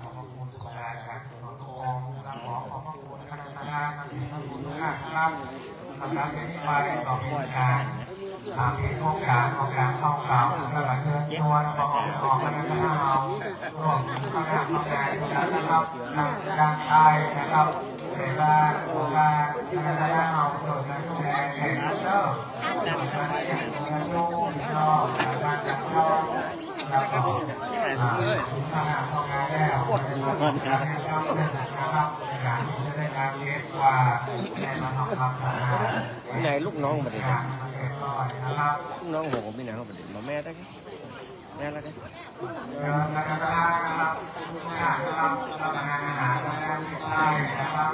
ขอบพระคุณครูอาจารย์ทุกองค์และขอขอบพระคุณคณะสังฆทานสิ่งที่ทุกท่านครับสำหรับที่มาต่อเป็นการมีโครงการของการเข้ากล่าวและเชิญชวนประกอบคณะสังฆเราร่วมคณะทำงานทุกท่านนะครับทางด้านใต้นะครับในบ้านของการคณะสังฆเราส่วนการดูแลแห่งเจ้าส่วนการเลี้ยงส่วนการโยกชอบการจัดช่องแล้วก็ทำงานทำงานแล้วการให้เจ้านะครับในการที่จะได้การเลี้ยงว่าในมาทำความสะอาด ไหนลูกน้องมาดิ การเรียบร้อยนะครับ ลูกน้องผมไม่ไหนเขามาดิมาแม่ได้ไหมแม่แล้วกัน การจัดสร้างนะครับทุกอย่างนะครับเราทำงานอาหารทำงานที่ใต้นะครับ